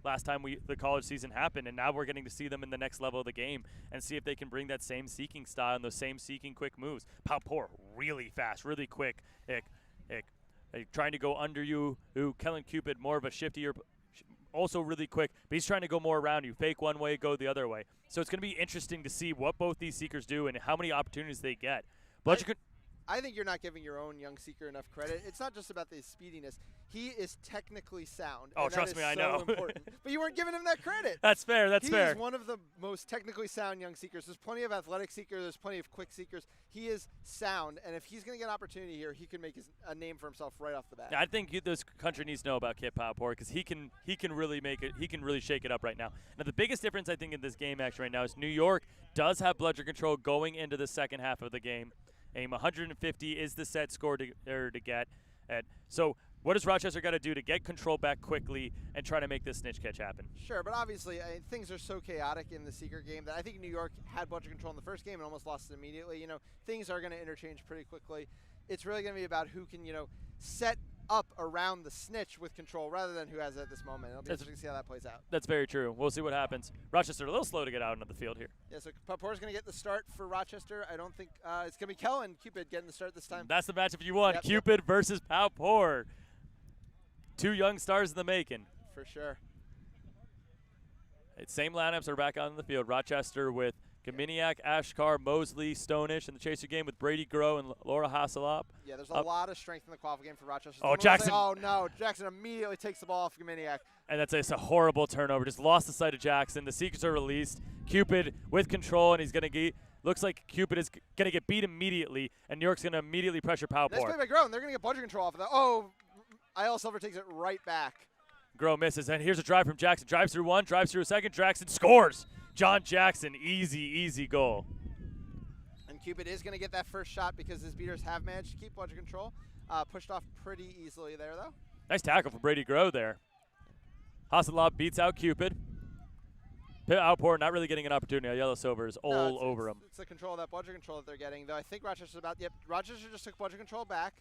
last time the college season happened, and now we're getting to see them in the next level of the game and see if they can bring that same seeking style and those same seeking quick moves. Pauport really fast, really quick. Trying to go under you. Kellen Cupid more of a shiftier, also really quick, but he's trying to go more around you. Fake one way, go the other way. So it's going to be interesting to see what both these seekers do and how many opportunities they get. I think you're not giving your own young seeker enough credit. It's not just about the speediness. He is technically sound. Oh, trust me, I know. Important. But you weren't giving him that credit. That's fair. That's fair. He is one of the most technically sound young seekers. There's plenty of athletic seekers. There's plenty of quick seekers. He is sound, and if he's going to get an opportunity here, he can make a name for himself right off the bat. I think this country needs to know about Kip Pauport because he can really make it. He can really shake it up right now. Now, the biggest difference I think in this game action right now is New York does have bludger control going into the second half of the game. Aim 150 is the set score to get. So what does Rochester got to do to get control back quickly and try to make this snitch catch happen? Sure, but obviously things are so chaotic in the seeker game that I think New York had bludger control in the first game and almost lost it immediately. You know, things are going to interchange pretty quickly. It's really going to be about who can, you know, set up around the snitch with control rather than who has it at this moment. It'll be interesting to see how that plays out. That's very true. We'll see what happens. Rochester a little slow to get out into the field here. Yeah, so Pauport's going to get the start for Rochester. I don't think it's going to be Kellen Cupid getting the start this time. That's the matchup you want. Yep, Cupid versus Pauport. 2 young stars in the making. For sure. Same lineups are back out in the field. Rochester with Gaminiak, Ashkar, Mosley, Stonish in the chaser game with Brady Groh and Laura Hasselop. Yeah, there's a lot of strength in the qualifier game for Rochester. Oh, Jackson. Oh, no. Jackson immediately takes the ball off Gaminiak. And it's a horrible turnover. Just lost the sight of Jackson. The Seekers are released. Cupid with control, and he's going to get – looks like Cupid is going to get beat immediately, and New York's going to immediately pressure Pauport. Nice play by Groh, and they're going to get bludger control off of that. Oh, IL Silver takes it right back. Groh misses, and here's a drive from Jackson. Drives through one, drives through a second. Jackson scores. John Jackson, easy goal. And Cupid is going to get that first shot because his beaters have managed to keep bludger control. Pushed off pretty easily there, though. Nice tackle from Brady Groh there. Hasselop beats out Cupid. Pauport not really getting an opportunity. Yellow Silver is all over him. It's the control of that bludger control that they're getting, though. I think Rochester's Rochester just took bludger control back.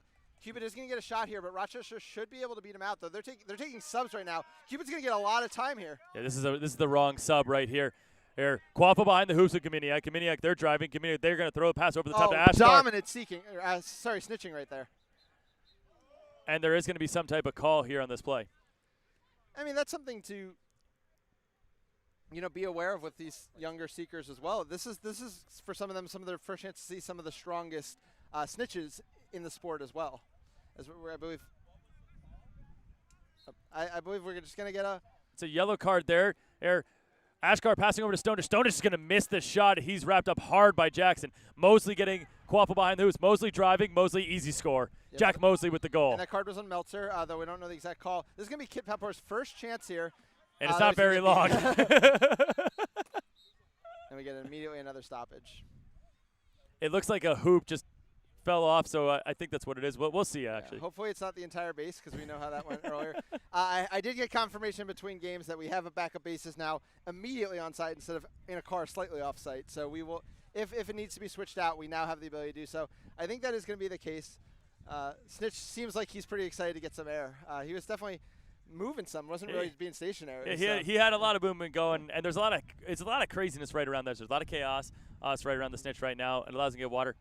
Cupid is going to get a shot here, but Rochester should be able to beat him out, though. They're taking subs right now. Cupid's going to get a lot of time here. Yeah, this is the wrong sub right here. Here, Quaffle behind the hoops with Gaminiak. Gaminiak, they're driving. Gaminiak, they're going to throw a pass over the top to Ashkar. Dominant snitching right there. And there is going to be some type of call here on this play. I mean, that's something to, you know, be aware of with these younger seekers as well. This is for some of them some of their first chance to see some of the strongest snitches in the sport as well. As I believe. I believe we're just going to get a... It's a yellow card there. Ashkar passing over to Stonish. Stonish is going to miss the shot. He's wrapped up hard by Jackson. Mosley getting Quaffle behind the hoops. Mosley driving. Mosley easy score. Yep. Jack Mosley with the goal. And that card was on Meltzer, though we don't know the exact call. This is going to be Kip Papor's first chance here. And it's not very long. And we get immediately another stoppage. It looks like a hoop just fell off, so I think that's what it is. We'll see, actually. Yeah, hopefully it's not the entire base because we know how that went earlier. I did get confirmation between games that we have a backup bases now immediately on site instead of in a car slightly off site. So we will, if it needs to be switched out, we now have the ability to do so. I think that is going to be the case. Snitch seems like he's pretty excited to get some air. He was definitely moving some, wasn't really being stationary. Yeah, he had a lot of movement going, and there's a lot of craziness right around there. There's a lot of chaos right around the Snitch right now. It allows him to get water.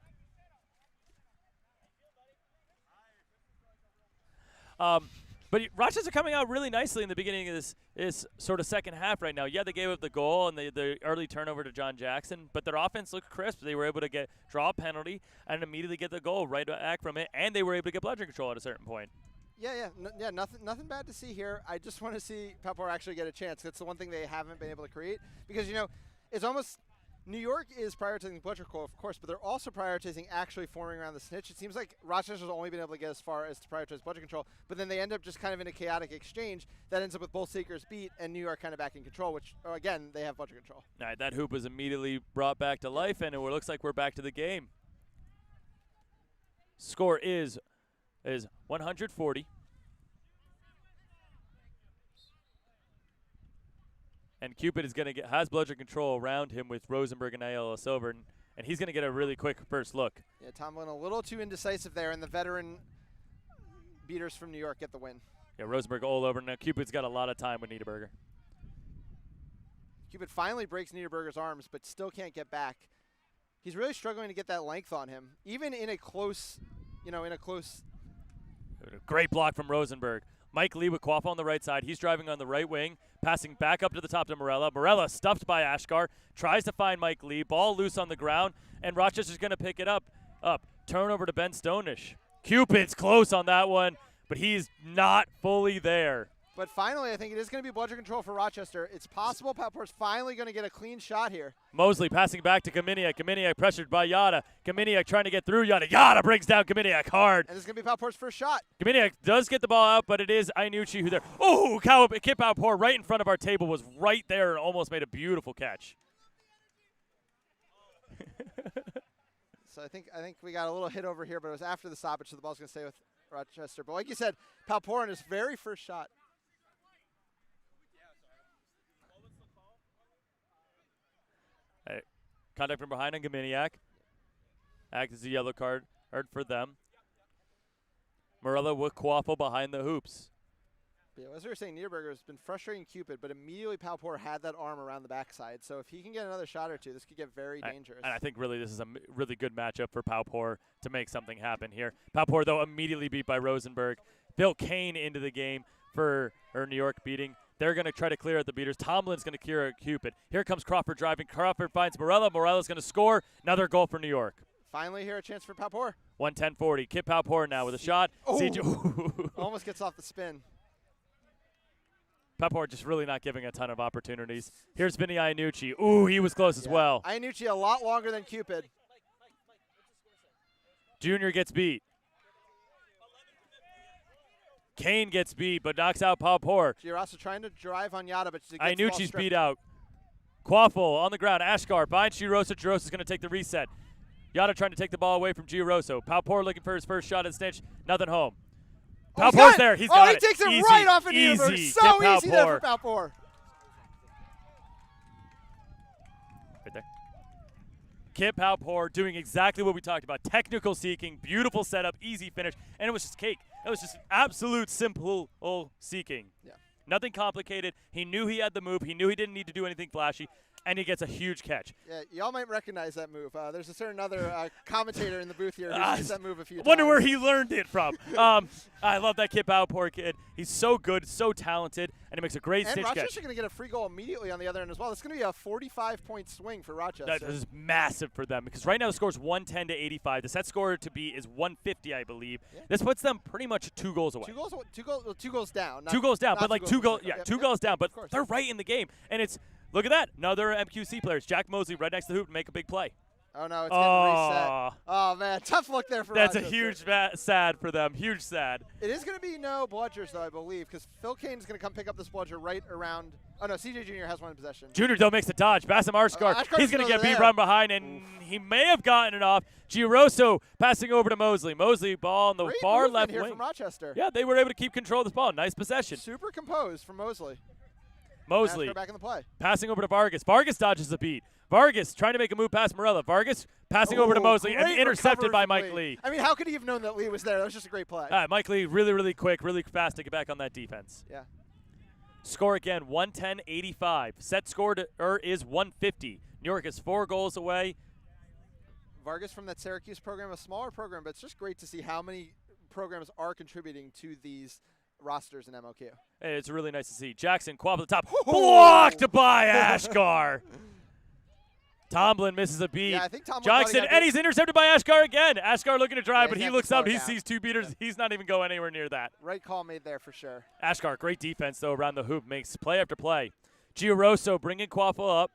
But Rochester coming out really nicely in the beginning of this sort of second half right now. Yeah, they gave up the goal and the early turnover to John Jackson, but their offense looked crisp. They were able to draw a penalty and immediately get the goal right back from it, and they were able to get bludgeon control at a certain point. Yeah, nothing bad to see here. I just want to see Papor actually get a chance. That's the one thing they haven't been able to create because, it's almost – New York is prioritizing bludgeon control, of course, but they're also prioritizing actually forming around the Snitch. It seems like Rochester's only been able to get as far as to prioritize bludgeon control, but then they end up just kind of in a chaotic exchange that ends up with both Seekers beat and New York kind of back in control, which, again, they have bludgeon control. All right, that hoop was immediately brought back to life, and it looks like we're back to the game. Score is 140. And Cupid is has bludgeon control around him with Rosenberg and Ayala Silver, and he's going to get a really quick first look. Yeah, Tomlin a little too indecisive there, and the veteran beaters from New York get the win. Yeah, Rosenberg all over. Now Cupid's got a lot of time with Niederberger. Cupid finally breaks Niederberger's arms, but still can't get back. He's really struggling to get that length on him, even in a close, Great block from Rosenberg. Mike Lee with Quaffle on the right side. He's driving on the right wing, passing back up to the top to Morella. Morella stuffed by Ashkar, tries to find Mike Lee. Ball loose on the ground, and Rochester's going to pick it up. Turnover to Ben Stonish. Cupid's close on that one, but he's not fully there. But finally, I think it is going to be bludgeon control for Rochester. It's possible Papor's finally going to get a clean shot here. Mosley passing back to Kaminiak. Kaminiak pressured by Yada. Kaminiak trying to get through Yada. Yada brings down Kaminiak hard. And this is going to be Papor's first shot. Kaminiak does get the ball out, but it is Ainucci who there. Oh, Kip Outpour right in front of our table was right there and almost made a beautiful catch. So I think we got a little hit over here, but it was after the stoppage, so the ball's going to stay with Rochester. But like you said, Paupor in his very first shot. Hey, contact from behind on Kaminiak. Acts as a yellow card for them. Morella with Quaffle behind the hoops. Yeah, as we were saying, Niederberger has been frustrating Cupid, but immediately Paupor had that arm around the backside. So if he can get another shot or two, this could get very dangerous. And I think really this is a really good matchup for Paupor to make something happen here. Paupor, though, immediately beat by Rosenberg. Bill Kane into the game for New York beating. They're going to try to clear out the beaters. Tomlin's going to clear out Cupid. Here comes Crawford driving. Crawford finds Morella. Morella's going to score. Another goal for New York. Finally here, a chance for Paupor. 1:10:40. Kip Paupor now with a shot. Oh. Almost gets off the spin. Paupor just really not giving a ton of opportunities. Here's Vinny Iannucci. Ooh, he was close as well. Iannucci a lot longer than Cupid. Junior gets beat. Kane gets beat, but knocks out Paupor. Girosso trying to drive on Yada, but Iannucci's beat out. Quaffle on the ground. Ashkar finds Girosso. Giroso's going to take the reset. Yada trying to take the ball away from Girosso. Paupor looking for his first shot at Snitch. Nothing home. Paupor's there. He's got it. He takes it easy, right off of Niederberger. Easy. So easy there for Paupor. Right there. Kip Paupor doing exactly what we talked about. Technical seeking, beautiful setup, easy finish, and it was just cake. It was just absolute simple seeking. Yeah. Nothing complicated. He knew he had the move. He knew he didn't need to do anything flashy. and he gets a huge catch. Yeah, y'all might recognize that move. There's a certain other commentator in the booth here who sees that move a few times. Wonder where he learned it from. I love that kid Bower kid. He's so good, so talented, and he makes a great snitch catch. And Rochester's going to get a free goal immediately on the other end as well. It's going to be a 45-point swing for Rochester. That is massive for them because right now the score is 110 to 85. The set score to be is 150, I believe. Yeah. This puts them pretty much 2 goals away. Two goals down. Two goals down, but like two goals down. But course. they're right in the game, and it's look at that. Another MQC players. Jack Mosley right next to the hoop to make a big play. Oh no, it's getting reset. Oh man, tough look there for That's Rochester. a huge sad for them. Huge sad. It is going to be no bludgers though, I believe, because Phil Kane's going to come pick up this bludger right around. Oh no, CJ Jr. has one in possession. Junior though makes the dodge. Bassam Arskar. He's going to get beat run behind, and he may have gotten it off. Giroso passing over to Mosley. Mosley ball on the far left here wing. From Rochester. Yeah, they were able to keep control of this ball. Nice possession. Super composed from Mosley. Mosley back in the play. Passing over to Vargas. Vargas dodges the beat. Vargas trying to make a move past Morella. Vargas passing over to Mosley and intercepted by Mike Lee. I mean, how could he have known that Lee was there? That was just a great play. Mike Lee really quick, really fast to get back on that defense. Yeah. Score again, 110-85. Set score is 150. New York is 4 goals away. Vargas from that Syracuse program, a smaller program, but it's just great to see how many programs are contributing to these rosters in MLQ. Hey, it's really nice to see. Jackson, Quab at the top. Blocked by Ashkar. Tomlin misses a beat. Yeah, I think Tomlin Jackson, and he's intercepted by Ashkar again. Ashkar looking to drive, but he looks up. He sees 2 beaters. Yeah. He's not even going anywhere near that. Right call made there for sure. Ashkar, great defense, though, around the hoop. Makes play after play. Giroso bringing Quaffle up.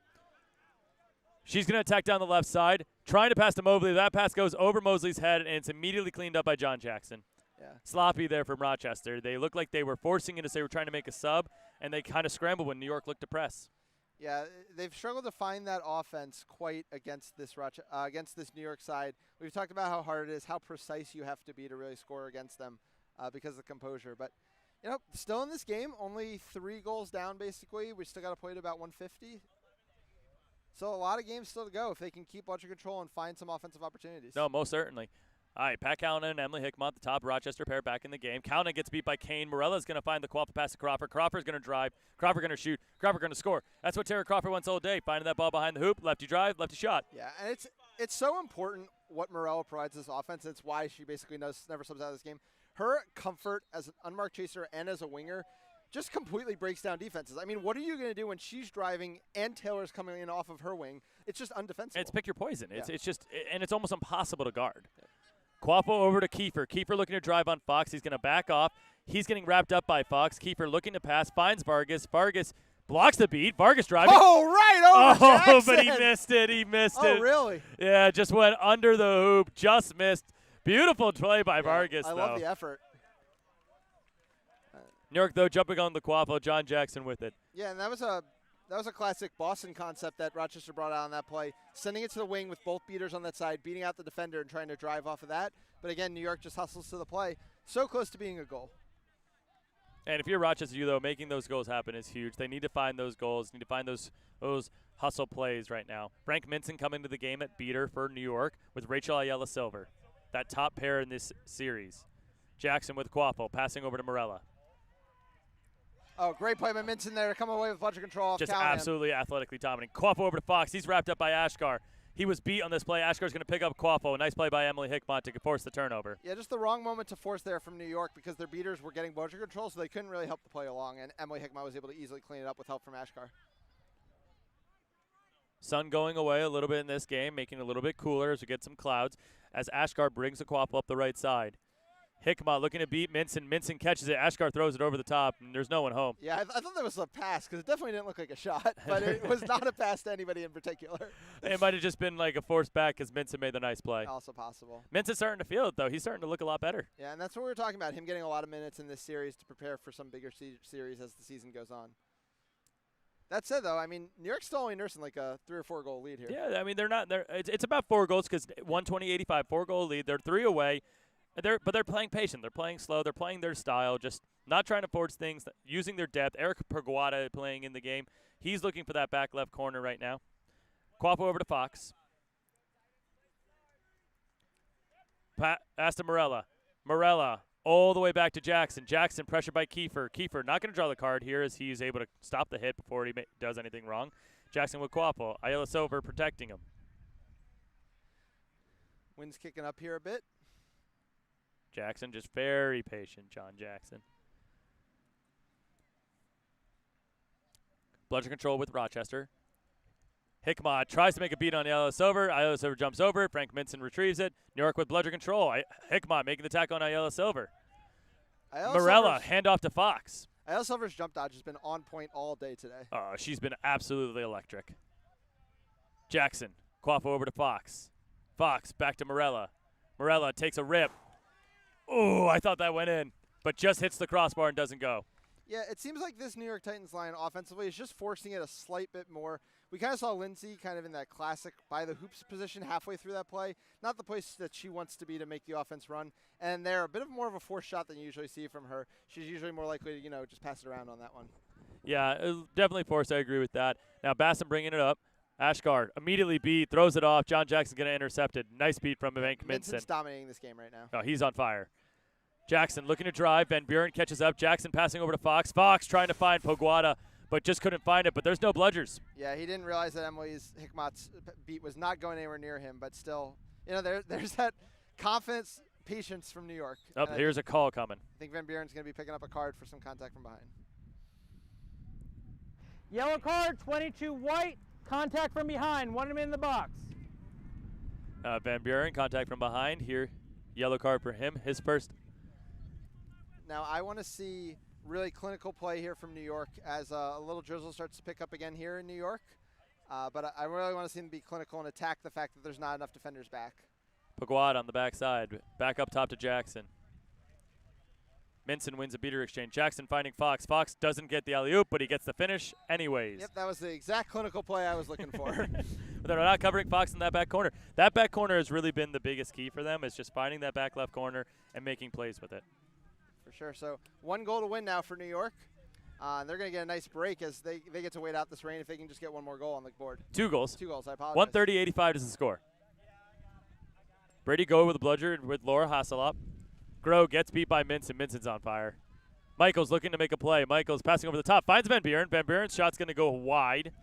She's going to attack down the left side. Trying to pass to Mobley. That pass goes over Mosley's head, and it's immediately cleaned up by John Jackson. Yeah. Sloppy there from Rochester. They looked like they were forcing it as they were trying to make a sub, and they kind of scrambled when New York looked to press. Yeah, they've struggled to find that offense quite against this New York side. We've talked about how hard it is, how precise you have to be to really score against them because of the composure. But, you know, still in this game, only 3 goals down basically. We still got to play to about 150. So a lot of games still to go if they can keep under control and find some offensive opportunities. No, most certainly. All right, Pat Callanan and Emily Hickmont, the top Rochester pair, back in the game. Callanan gets beat by Kane. Morella's going to find the Quaffle pass to Crawford. Crawford's going to drive. Crawford going to shoot. Crawford going to score. That's what Tara Crawford wants all day, finding that ball behind the hoop. Lefty drive, lefty shot. Yeah, and it's so important what Morella provides this offense. It's why she basically never subs out of this game. Her comfort as an unmarked chaser and as a winger just completely breaks down defenses. I mean, what are you going to do when she's driving and Taylor's coming in off of her wing? It's just undefensible. It's pick your poison. Yeah. It's just, and it's almost impossible to guard. Yeah. Quaffle over to Kiefer. Kiefer looking to drive on Fox. He's going to back off. He's getting wrapped up by Fox. Kiefer looking to pass, finds Vargas. Vargas blocks the beat. Vargas driving. Oh, right over Jackson. But he missed it. He missed it. Oh, really? Yeah, just went under the hoop. Just missed. Beautiful play by Vargas, I love the effort. New York, though, jumping on the Quaffle. John Jackson with it. Yeah, and that was a classic Boston concept that Rochester brought out on that play, sending it to the wing with both beaters on that side, beating out the defender and trying to drive off of that. But again, New York just hustles to the play. So close to being a goal. And if you're Rochester, though, making those goals happen is huge. They need to find those goals, need to find those hustle plays right now. Frank Minson coming to the game at beater for New York with Rachel Ayala Silver, that top pair in this series. Jackson with Quaffle, passing over to Morella. Oh, great play by Minson there to come away with budget control off Just Callahan. absolutely athletically dominant. Quaffle over to Fox. He's wrapped up by Ashkar. He was beat on this play. Ashkar's going to pick up Quaffle. A nice play by Emily Hickmont to force the turnover. Yeah, just the wrong moment to force there from New York because their beaters were getting budget control, so they couldn't really help the play along, and Emily Hickmont was able to easily clean it up with help from Ashkar. Sun going away a little bit in this game, making it a little bit cooler as we get some clouds, as Ashkar brings the Quaffle up the right side. Hickmont looking to beat Minson. Minson catches it. Ashkar throws it over the top, and there's no one home. Yeah, I thought that was a pass because it definitely didn't look like a shot, but it was not a pass to anybody in particular. It might have just been like a forced back because Minson made the nice play. Also possible. Minson's starting to feel it, though. He's starting to look a lot better. Yeah, and that's what we were talking about, him getting a lot of minutes in this series to prepare for some bigger series as the season goes on. That said, though, I mean, New York's still only nursing like a 3 or 4 goal lead here. Yeah, I mean, it's about 4 goals because 120-85, 4-goal lead. They're 3 away. But they're playing patient. They're playing slow. They're playing their style, just not trying to force things, using their depth. Eric Perguada playing in the game. He's looking for that back left corner right now. Quaffle over to Fox. Pass to Morella. Morella all the way back to Jackson. Jackson pressured by Kiefer. Kiefer not going to draw the card here as he's able to stop the hit before he does anything wrong. Jackson with Quaffle. Ayala Silver protecting him. Wind's kicking up here a bit. Jackson just very patient, John Jackson. Bludger control with Rochester. Hickmott tries to make a beat on Ayala Silver. Ayala Silver jumps over it. Frank Minson retrieves it. New York with bludger control. Hickmott making the tackle on Ayala Silver. Morella, handoff to Fox. Ayala Silver's jump dodge has been on point all day today. She's been absolutely electric. Jackson, Quaffo over to Fox. Fox back to Morella. Morella takes a rip. Ooh, I thought that went in, but just hits the crossbar and doesn't go. Yeah, it seems like this New York Titans line offensively is just forcing it a slight bit more. We kind of saw Lindsay kind of in that classic by the hoops position halfway through that play. Not the place that she wants to be to make the offense run. And they're a bit of more of a forced shot than you usually see from her. She's usually more likely to, just pass it around on that one. Yeah, definitely forced. I agree with that. Now Basson bringing it up. Ashgard immediately beat, throws it off. John Jackson's going to intercept it. Nice beat from Frank Minson. Minson's dominating this game right now. Oh, he's on fire. Jackson looking to drive. Van Buren catches up. Jackson passing over to Fox. Fox trying to find Poguada, but just couldn't find it. But there's no bludgers. Yeah, he didn't realize that Emily's Hickmott's beat was not going anywhere near him. But still, there's that confidence, patience from New York. Oh, here's a call coming. I think Van Buren's going to be picking up a card for some contact from behind. Yellow card, 22 white. Contact from behind. Want him in the box. Van Buren, contact from behind. Here, yellow card for him. His first. Now, I want to see really clinical play here from New York as a little drizzle starts to pick up again here in New York. But I really want to see them be clinical and attack the fact that there's not enough defenders back. Paguad on the backside. Back up top to Jackson. Minson wins a beater exchange. Jackson finding Fox. Fox doesn't get the alley-oop, but he gets the finish anyways. Yep, that was the exact clinical play I was looking for. But they're not covering Fox in that back corner. That back corner has really been the biggest key for them, is just finding that back left corner and making plays with it. For sure. So 1 goal to win now for New York. They're going to get a nice break as they get to wait out this rain if they can just get 1 more goal on the board. 2 goals. 2 goals, I apologize. 130-85 is the score. Brady go with the bludger with Laura Hasselop. Groh gets beat by Minson. Minson's on fire. Michael's looking to make a play. Michael's passing over the top. Finds Van Buren. Van Buren's shot's going to go wide.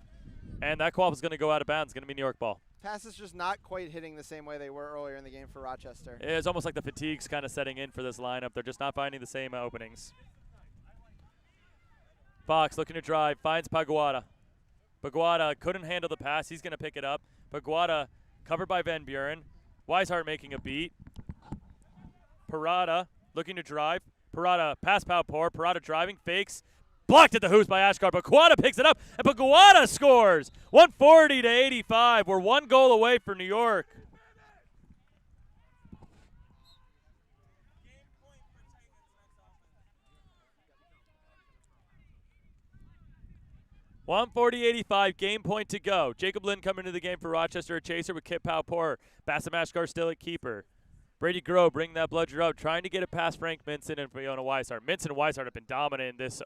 And that call is going to go out of bounds. It's going to be New York ball. Passes just not quite hitting the same way they were earlier in the game for Rochester. It's almost like the fatigue's kind of setting in for this lineup. They're just not finding the same openings. Fox looking to drive. Finds Paguada. Paguada couldn't handle the pass. He's going to pick it up. Paguada covered by Van Buren. Weishart making a beat. Parada looking to drive. Parada pass power. Parada driving. Fakes. Blocked at the hoops by Ashgard. Paguada picks it up, and Paguada scores. 140-85. We're 1 goal away for New York. $140-85, game point to go. Jacob Lynn coming into the game for Rochester, a chaser with Kip Powpour. Bassam Ashgar still at keeper. Brady Groh bringing that bludger out, trying to get it past Frank Minson and Fiona Weishart. Minson and Weishart have been dominant in this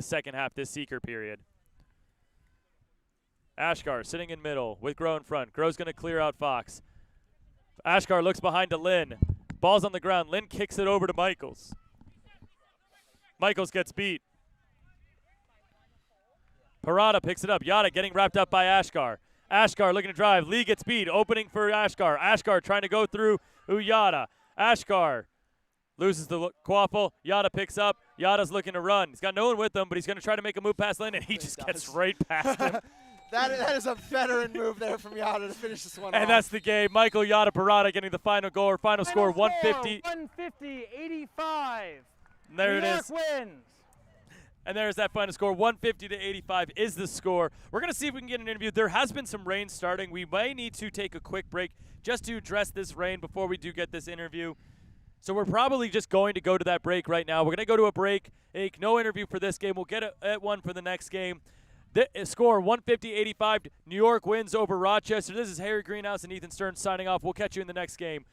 second half, this seeker period. Ashgar sitting in middle with Groh in front. Groh's going to clear out Fox. Ashgar looks behind to Lynn. Ball's on the ground. Lynn kicks it over to Michaels. Michaels gets beat. Parada picks it up. Yada getting wrapped up by Ashgar. Ashgar looking to drive. Lee gets beat. Opening for Ashgar. Ashgar trying to go through Yada. Ashgar loses the quaffle. Yada picks up. Yada's looking to run. He's got no one with him, but he's going to try to make a move past Lynn, and he just gets right past him. That is a veteran move there from Yada to finish this one off. And that's the game. Michael Yada Parada getting the final goal, or final score 150. 150-85. There it New is. York wins. And there's that final score. 150-85 is the score. We're going to see if we can get an interview. There has been some rain starting. We may need to take a quick break just to address this rain before we do get this interview. So we're probably just going to go to that break right now. We're going to go to a break. No interview for this game. We'll get one for the next game. The score 150-85. New York wins over Rochester. This is Harry Greenhouse and Ethan Stern signing off. We'll catch you in the next game.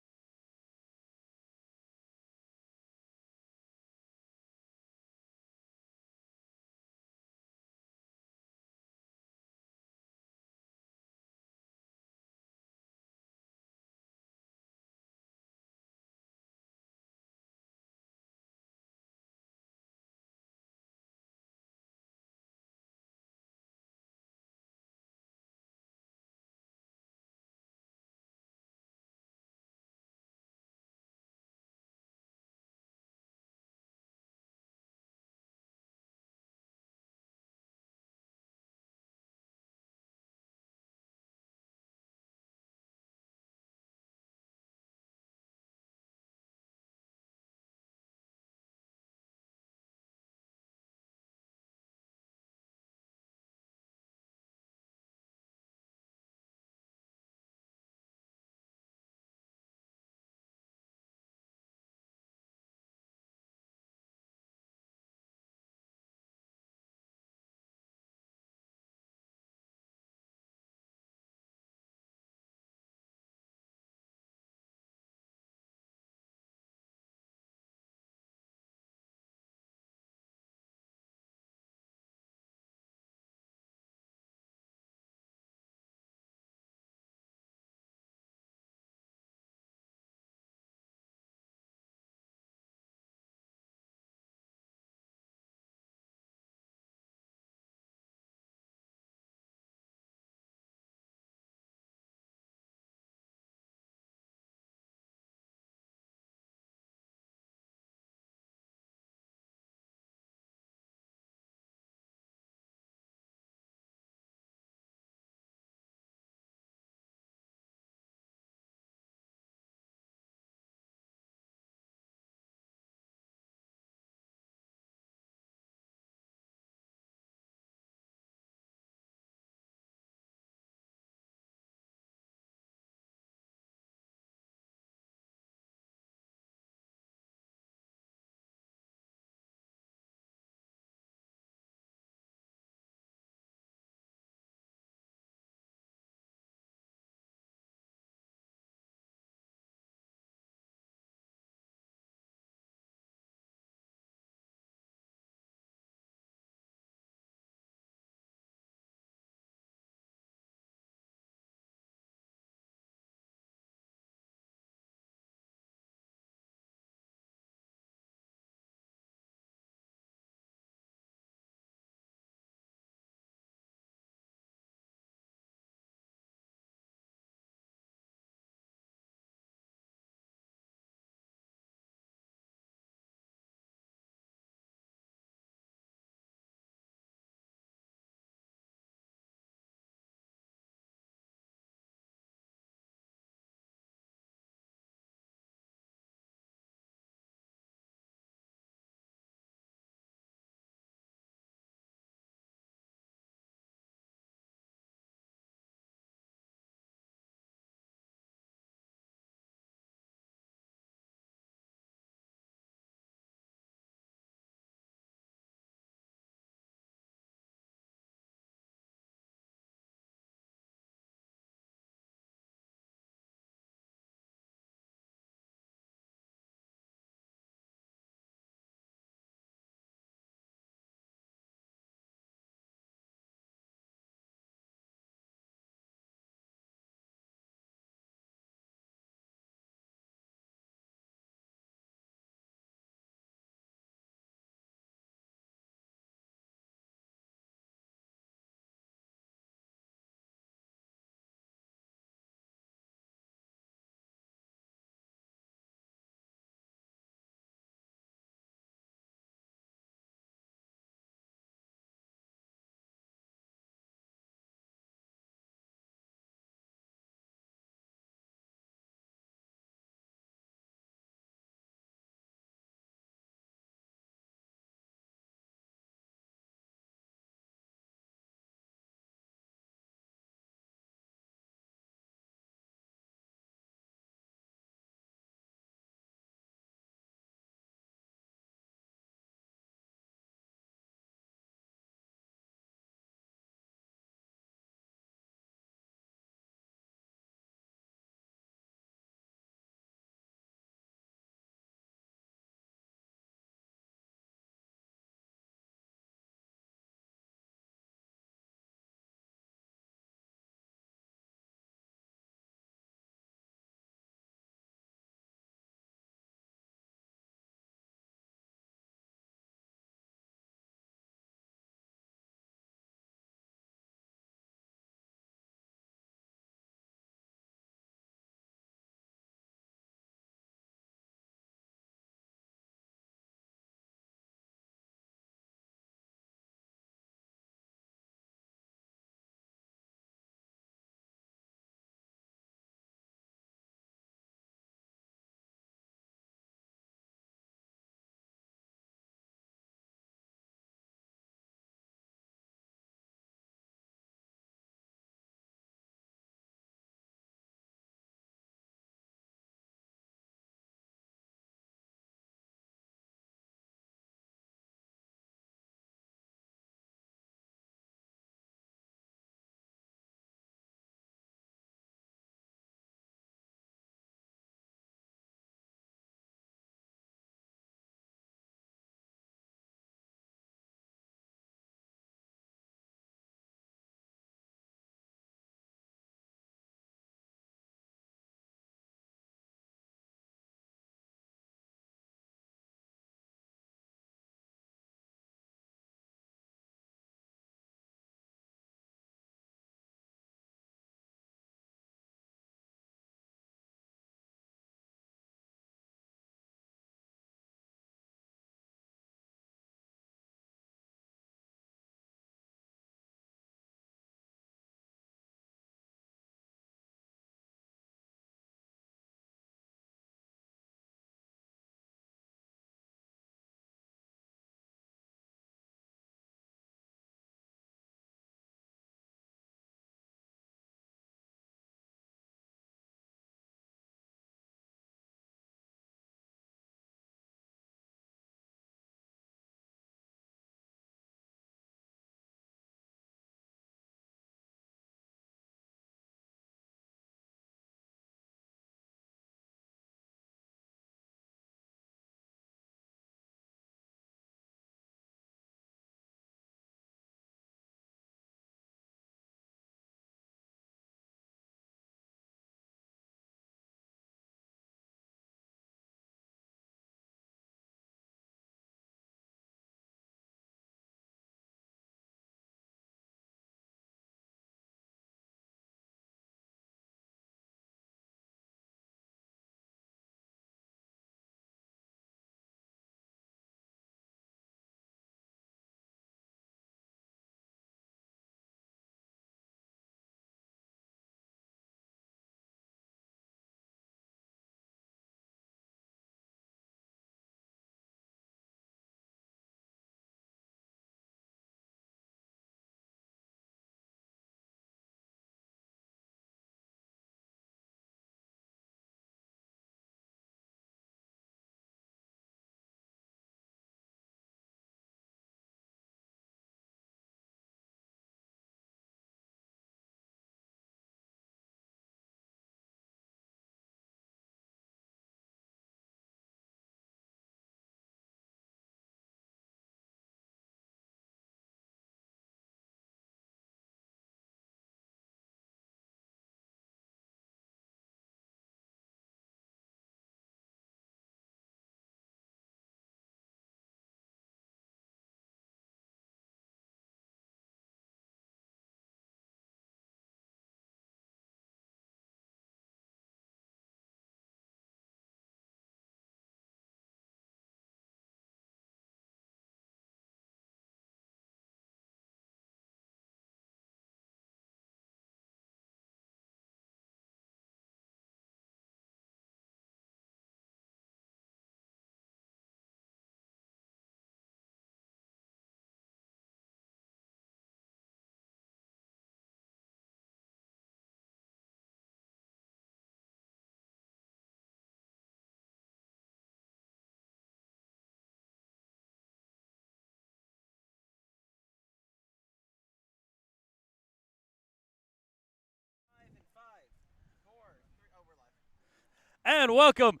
and welcome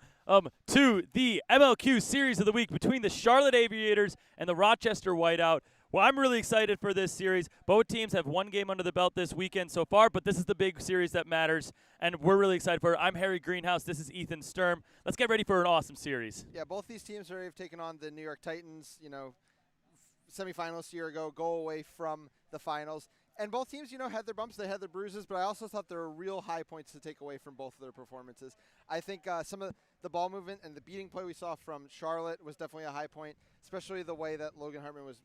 to the MLQ Series of the Week between the Charlotte Aviators and the Rochester Whiteout. Well, I'm really excited for this series. Both teams have one game under the belt this weekend so far, but this is the big series that matters, and we're really excited for it. I'm Harry Greenhouse. This is Ethan Sturm. Let's get ready for an awesome series. Yeah, both these teams have taken on the New York Titans, semifinalists a year ago, go away from the finals. And both teams, had their bumps, they had their bruises, but I also thought there were real high points to take away from both of their performances. I think some of the ball movement and the beating play we saw from Charlotte was definitely a high point, especially the way that Logan Hartman was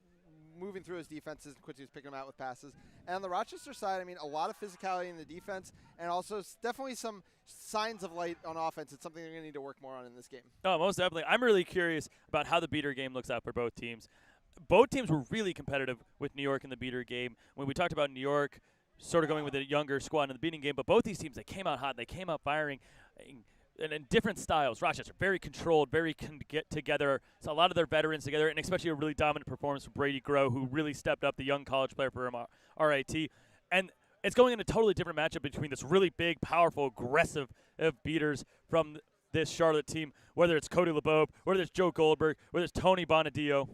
moving through his defenses and Quincy was picking them out with passes. And on the Rochester side, a lot of physicality in the defense and also definitely some signs of light on offense. It's something they're going to need to work more on in this game. Oh, most definitely. I'm really curious about how the beater game looks out for both teams. Both teams were really competitive with New York in the beater game. When we talked about New York sort of going with a younger squad in the beating game, but both these teams, they came out hot, they came out firing in different styles. Rochester, very controlled, very get together. So a lot of their veterans together, and especially a really dominant performance from Brady Groh, who really stepped up, the young college player for RIT. And it's going in a totally different matchup between this really big, powerful, aggressive beaters from this Charlotte team, whether it's Cody LeBeau, whether it's Joe Goldberg, whether it's Tony Bonadio.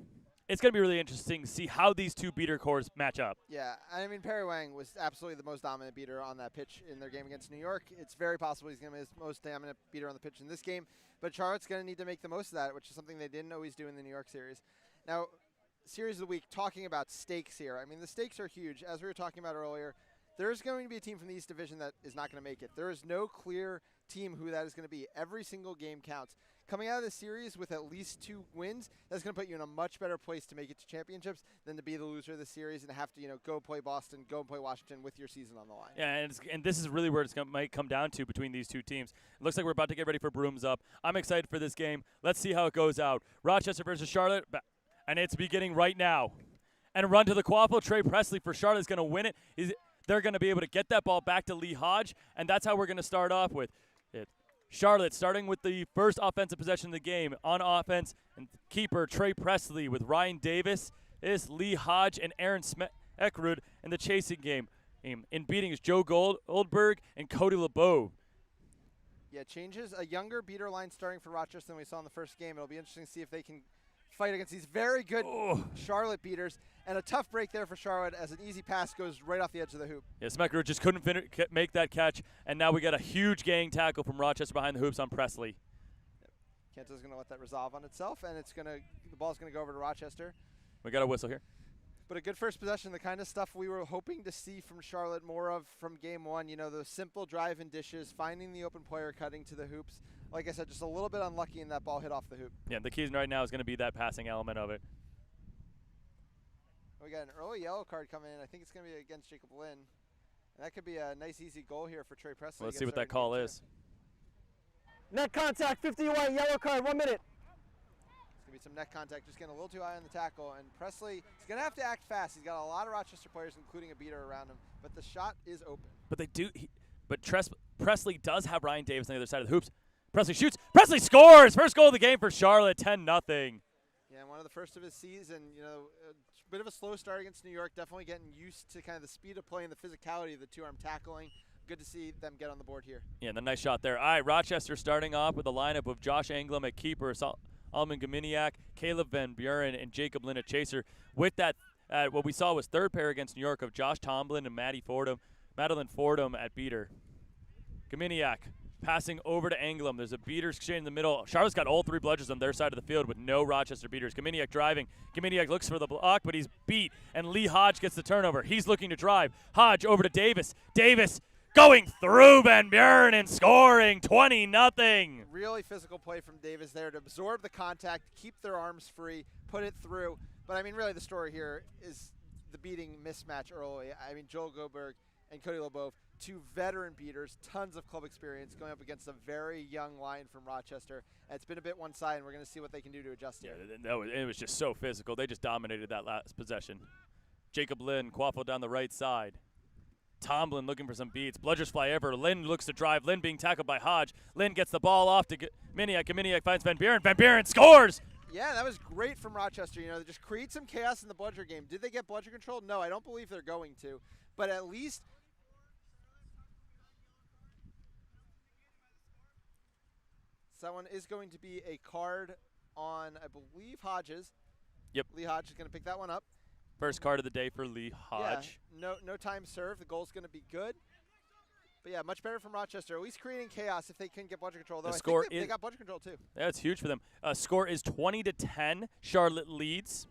It's going to be really interesting to see how these two beater cores match up. Yeah, Perry Wang was absolutely the most dominant beater on that pitch in their game against New York. It's very possible he's going to be the most dominant beater on the pitch in this game, but Charlotte's going to need to make the most of that, which is something they didn't always do in the New York series. Now, Series of the Week, talking about stakes here. The stakes are huge. As we were talking about earlier, there's going to be a team from the East Division that is not going to make it. There is no clear team who that is going to be. Every single game counts. Coming out of the series with at least 2 wins, that's going to put you in a much better place to make it to championships than to be the loser of the series and have to, go play Boston, go play Washington with your season on the line. Yeah, and this is really where might come down to between these two teams. It looks like we're about to get ready for brooms up. I'm excited for this game. Let's see how it goes out. Rochester versus Charlotte, and it's beginning right now. And a run to the quaffle. Trey Presley for Charlotte is going to win it. They're going to be able to get that ball back to Lee Hodge, and that's how we're going to start off with it. Charlotte starting with the first offensive possession of the game. On offense, and keeper Trey Presley with Ryan Davis, Lee Hodge, and Aaron Ekrud in the chasing game. In beating is Joe Goldberg and Cody LeBeau. Yeah, changes. A younger beater line starting for Rochester than we saw in the first game. It'll be interesting to see if they can fight against these very good Charlotte beaters. And a tough break there for Charlotte as an easy pass goes right off the edge of the hoop. Yeah, Smecker just couldn't make that catch, and now we got a huge gang tackle from Rochester behind the hoops on Presley. Yep. Kento's going to let that resolve on itself, and the ball's going to go over to Rochester. We got a whistle here. But a good first possession, the kind of stuff we were hoping to see from Charlotte more of from game one. Those simple drive and dishes, finding the open player, cutting to the hoops. Like I said, just a little bit unlucky and that ball hit off the hoop. Yeah, the key right now is going to be that passing element of it. We got an early yellow card coming in. I think it's going to be against Jacob Lynn. And that could be a nice, easy goal here for Trey Presley. Let's see what that call is. Net contact, 50 white, yellow card, 1 minute. It's going to be some net contact, just getting a little too high on the tackle. And Presley is going to have to act fast. He's got a lot of Rochester players, including a beater around him. But the shot is open. But Presley does have Ryan Davis on the other side of the hoops. Presley shoots. Presley scores! First goal of the game for Charlotte, 10-0. Yeah, one of the first of his season. A bit of a slow start against New York. Definitely getting used to kind of the speed of play and the physicality of the two-arm tackling. Good to see them get on the board here. Yeah, and a nice shot there. All right, Rochester starting off with a lineup of Josh Anglum at keeper, Alman Gominiak, Caleb Van Buren, and Jacob Lynn at chaser. With that, what we saw was third pair against New York of Josh Tomlin and Madeline Fordham at beater. Gominiak passing over to Anglum. There's a beater exchange in the middle. Charlotte's got all 3 bludgers on their side of the field with no Rochester beaters. Gominiak driving. Gominiak looks for the block, but he's beat, and Lee Hodge gets the turnover. He's looking to drive. Hodge over to Davis. Davis going through Van Buren and scoring 20-0. Really physical play from Davis there to absorb the contact, keep their arms free, put it through. But, really the story here is the beating mismatch early. Joel Goldberg and Cody LeBeau, 2 veteran beaters, tons of club experience going up against a very young line from Rochester. And it's been a bit one-sided, and we're going to see what they can do to adjust here. Yeah, it was just so physical. They just dominated that last possession. Jacob Lynn, Quaffle down the right side. Tomlin looking for some beats. Bludgers fly ever. Lynn looks to drive. Lynn being tackled by Hodge. Lynn gets the ball off to Gominiak. Gominiak finds Van Buren. Van Buren scores! Yeah, that was great from Rochester. They just create some chaos in the bludger game. Did they get bludger control? No, I don't believe they're going to. But at least So that one is going to be a card on, I believe, Hodges. Yep. Lee Hodge is going to pick that one up. First card of the day for Lee Hodge. Yeah, no time served. The goal's going to be good. But yeah, much better from Rochester. At least creating chaos if they couldn't get budget control. Though The I score think they got budget control too. That's huge for them. Score is 20-10. Charlotte leads.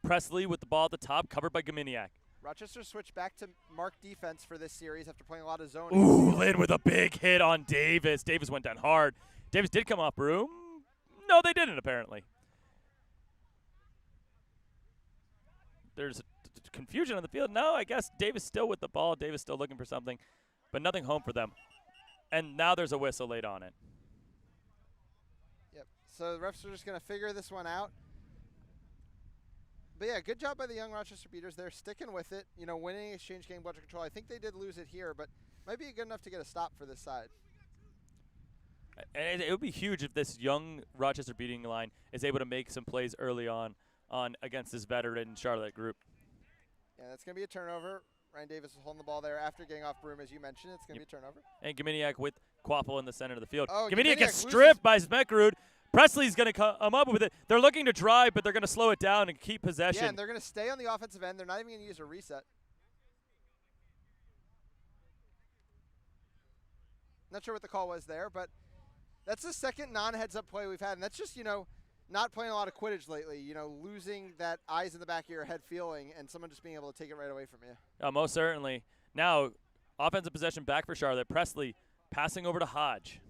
Presley with the ball at the top, covered by Gominiak. Rochester switched back to mark defense for this series after playing a lot of zone. Ooh, Lynn with a big hit on Davis. Davis went down hard. Davis did come off broom. No, they didn't, apparently. There's confusion on the field. No, I guess Davis still with the ball. Davis still looking for something, but nothing home for them. And now there's a whistle laid on it. Yep. So the refs are just going to figure this one out. But yeah, good job by the young Rochester Beaters. They're sticking with it, you know, winning exchange game budget control. I think they did lose it here, but might be good enough to get a stop for this side. And it would be huge if this young Rochester beating line is able to make some plays early on against this veteran Charlotte group. Yeah, that's going to be a turnover. Ryan Davis is holding the ball there after getting off broom, as you mentioned. It's going to be a turnover. And Gominiak with Quaffle in the center of the field. Oh, Gominiak gets loses. stripped by Smekrud. Presley's going to come up with it. They're looking to drive, but they're going to slow it down and keep possession. Yeah, and they're going to stay on the offensive end. They're not even going to use a reset. Not sure what the call was there, but that's the second non-heads-up play we've had, and that's just, you know, not playing a lot of Quidditch lately, you know, losing that eyes in the back of your head feeling and someone just being able to take it right away from you. Most certainly. Now, offensive possession back for Charlotte. Presley passing over to Hodge.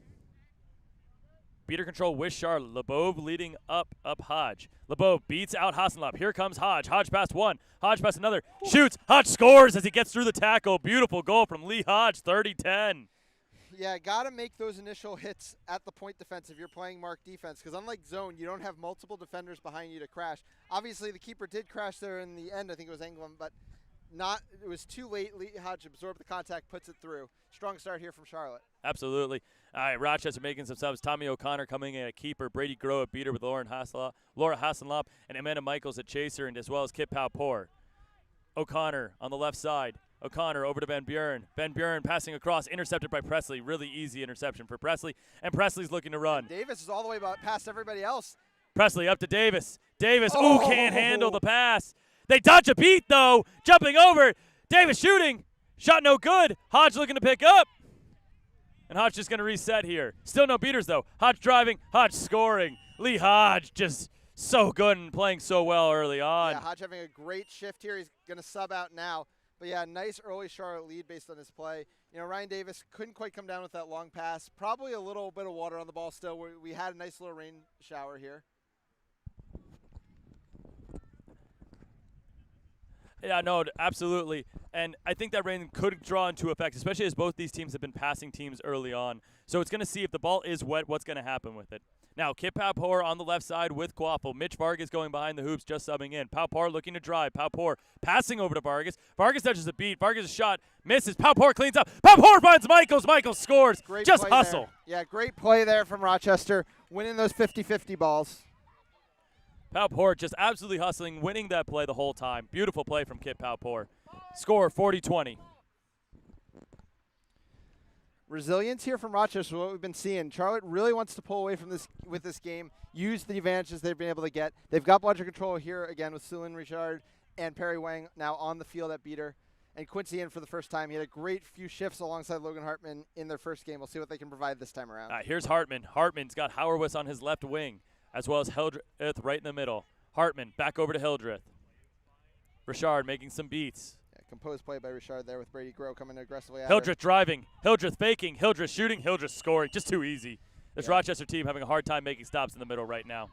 Beater control with Charlotte. Lebov leading up Hodge. Lebov beats out Hasselhoff. Here comes Hodge. Hodge past one. Hodge past another. Shoots. Hodge scores as he gets through the tackle. Beautiful goal from Lee Hodge, 30-10. Yeah, got to make those initial hits at the point defense if you're playing mark defense, because unlike zone, you don't have multiple defenders behind you to crash. Obviously, the keeper did crash there in the end. I think it was England, but it was too late. Lee Hodge absorbed the contact, puts it through. Strong start here from Charlotte. Absolutely. All right, Rochester making some subs. Tommy O'Connor coming in at keeper. Brady Groh at beater with Laura Hasselhoff, and Amanda Michaels at chaser, and as well as Kip Powpour. O'Connor on the left side. O'Connor over to Van Buren. Van Buren passing across, intercepted by Presley. Really easy interception for Presley, and Presley's looking to run. Davis is all the way past everybody else. Presley up to Davis. Davis, can't handle the pass. They dodge a beat, though. Jumping over. Davis shooting. Shot no good. Hodge looking to pick up. And Hodge just going to reset here. Still no beaters, though. Hodge driving. Hodge scoring. Lee Hodge just so good and playing so well early on. Yeah, Hodge having a great shift here. He's going to sub out now. But, yeah, nice early Charlotte lead based on his play. You know, Ryan Davis couldn't quite come down with that long pass. Probably a little bit of water on the ball still. We had a nice little rain shower here. Yeah, no, absolutely. And I think that rain could draw into effect, especially as both these teams have been passing teams early on. So it's going to see if the ball is wet, what's going to happen with it. Now, Kip Powpour on the left side with Quaffle. Mitch Vargas going behind the hoops, just subbing in. Powpour looking to drive. Powpour passing over to Vargas. Vargas touches the beat. Vargas' shot misses. Powpour cleans up. Powpour finds Michaels. Michaels scores. Great just play hustle. There. Yeah, great play there from Rochester, winning those 50-50 balls. Powpour just absolutely hustling, winning that play the whole time. Beautiful play from Kip Powpour. Score 40-20. Resilience here from Rochester, what we've been seeing. Charlotte really wants to pull away from this with this game, use the advantages they've been able to get. They've got budget control here again with Sulin Richard and Perry Wang now on the field at beater. And Quincy in for the first time. He had a great few shifts alongside Logan Hartman in their first game. We'll see what they can provide this time around. Here's Hartman. Hartman's got Howarwitz on his left wing, as well as Hildreth right in the middle. Hartman back over to Hildreth. Richard making some beats. Composed play by Richard there with Brady Groh coming aggressively at Hildreth driving, Hildreth faking, Hildreth shooting, Hildreth scoring. Just too easy. This Rochester team having a hard time making stops in the middle right now.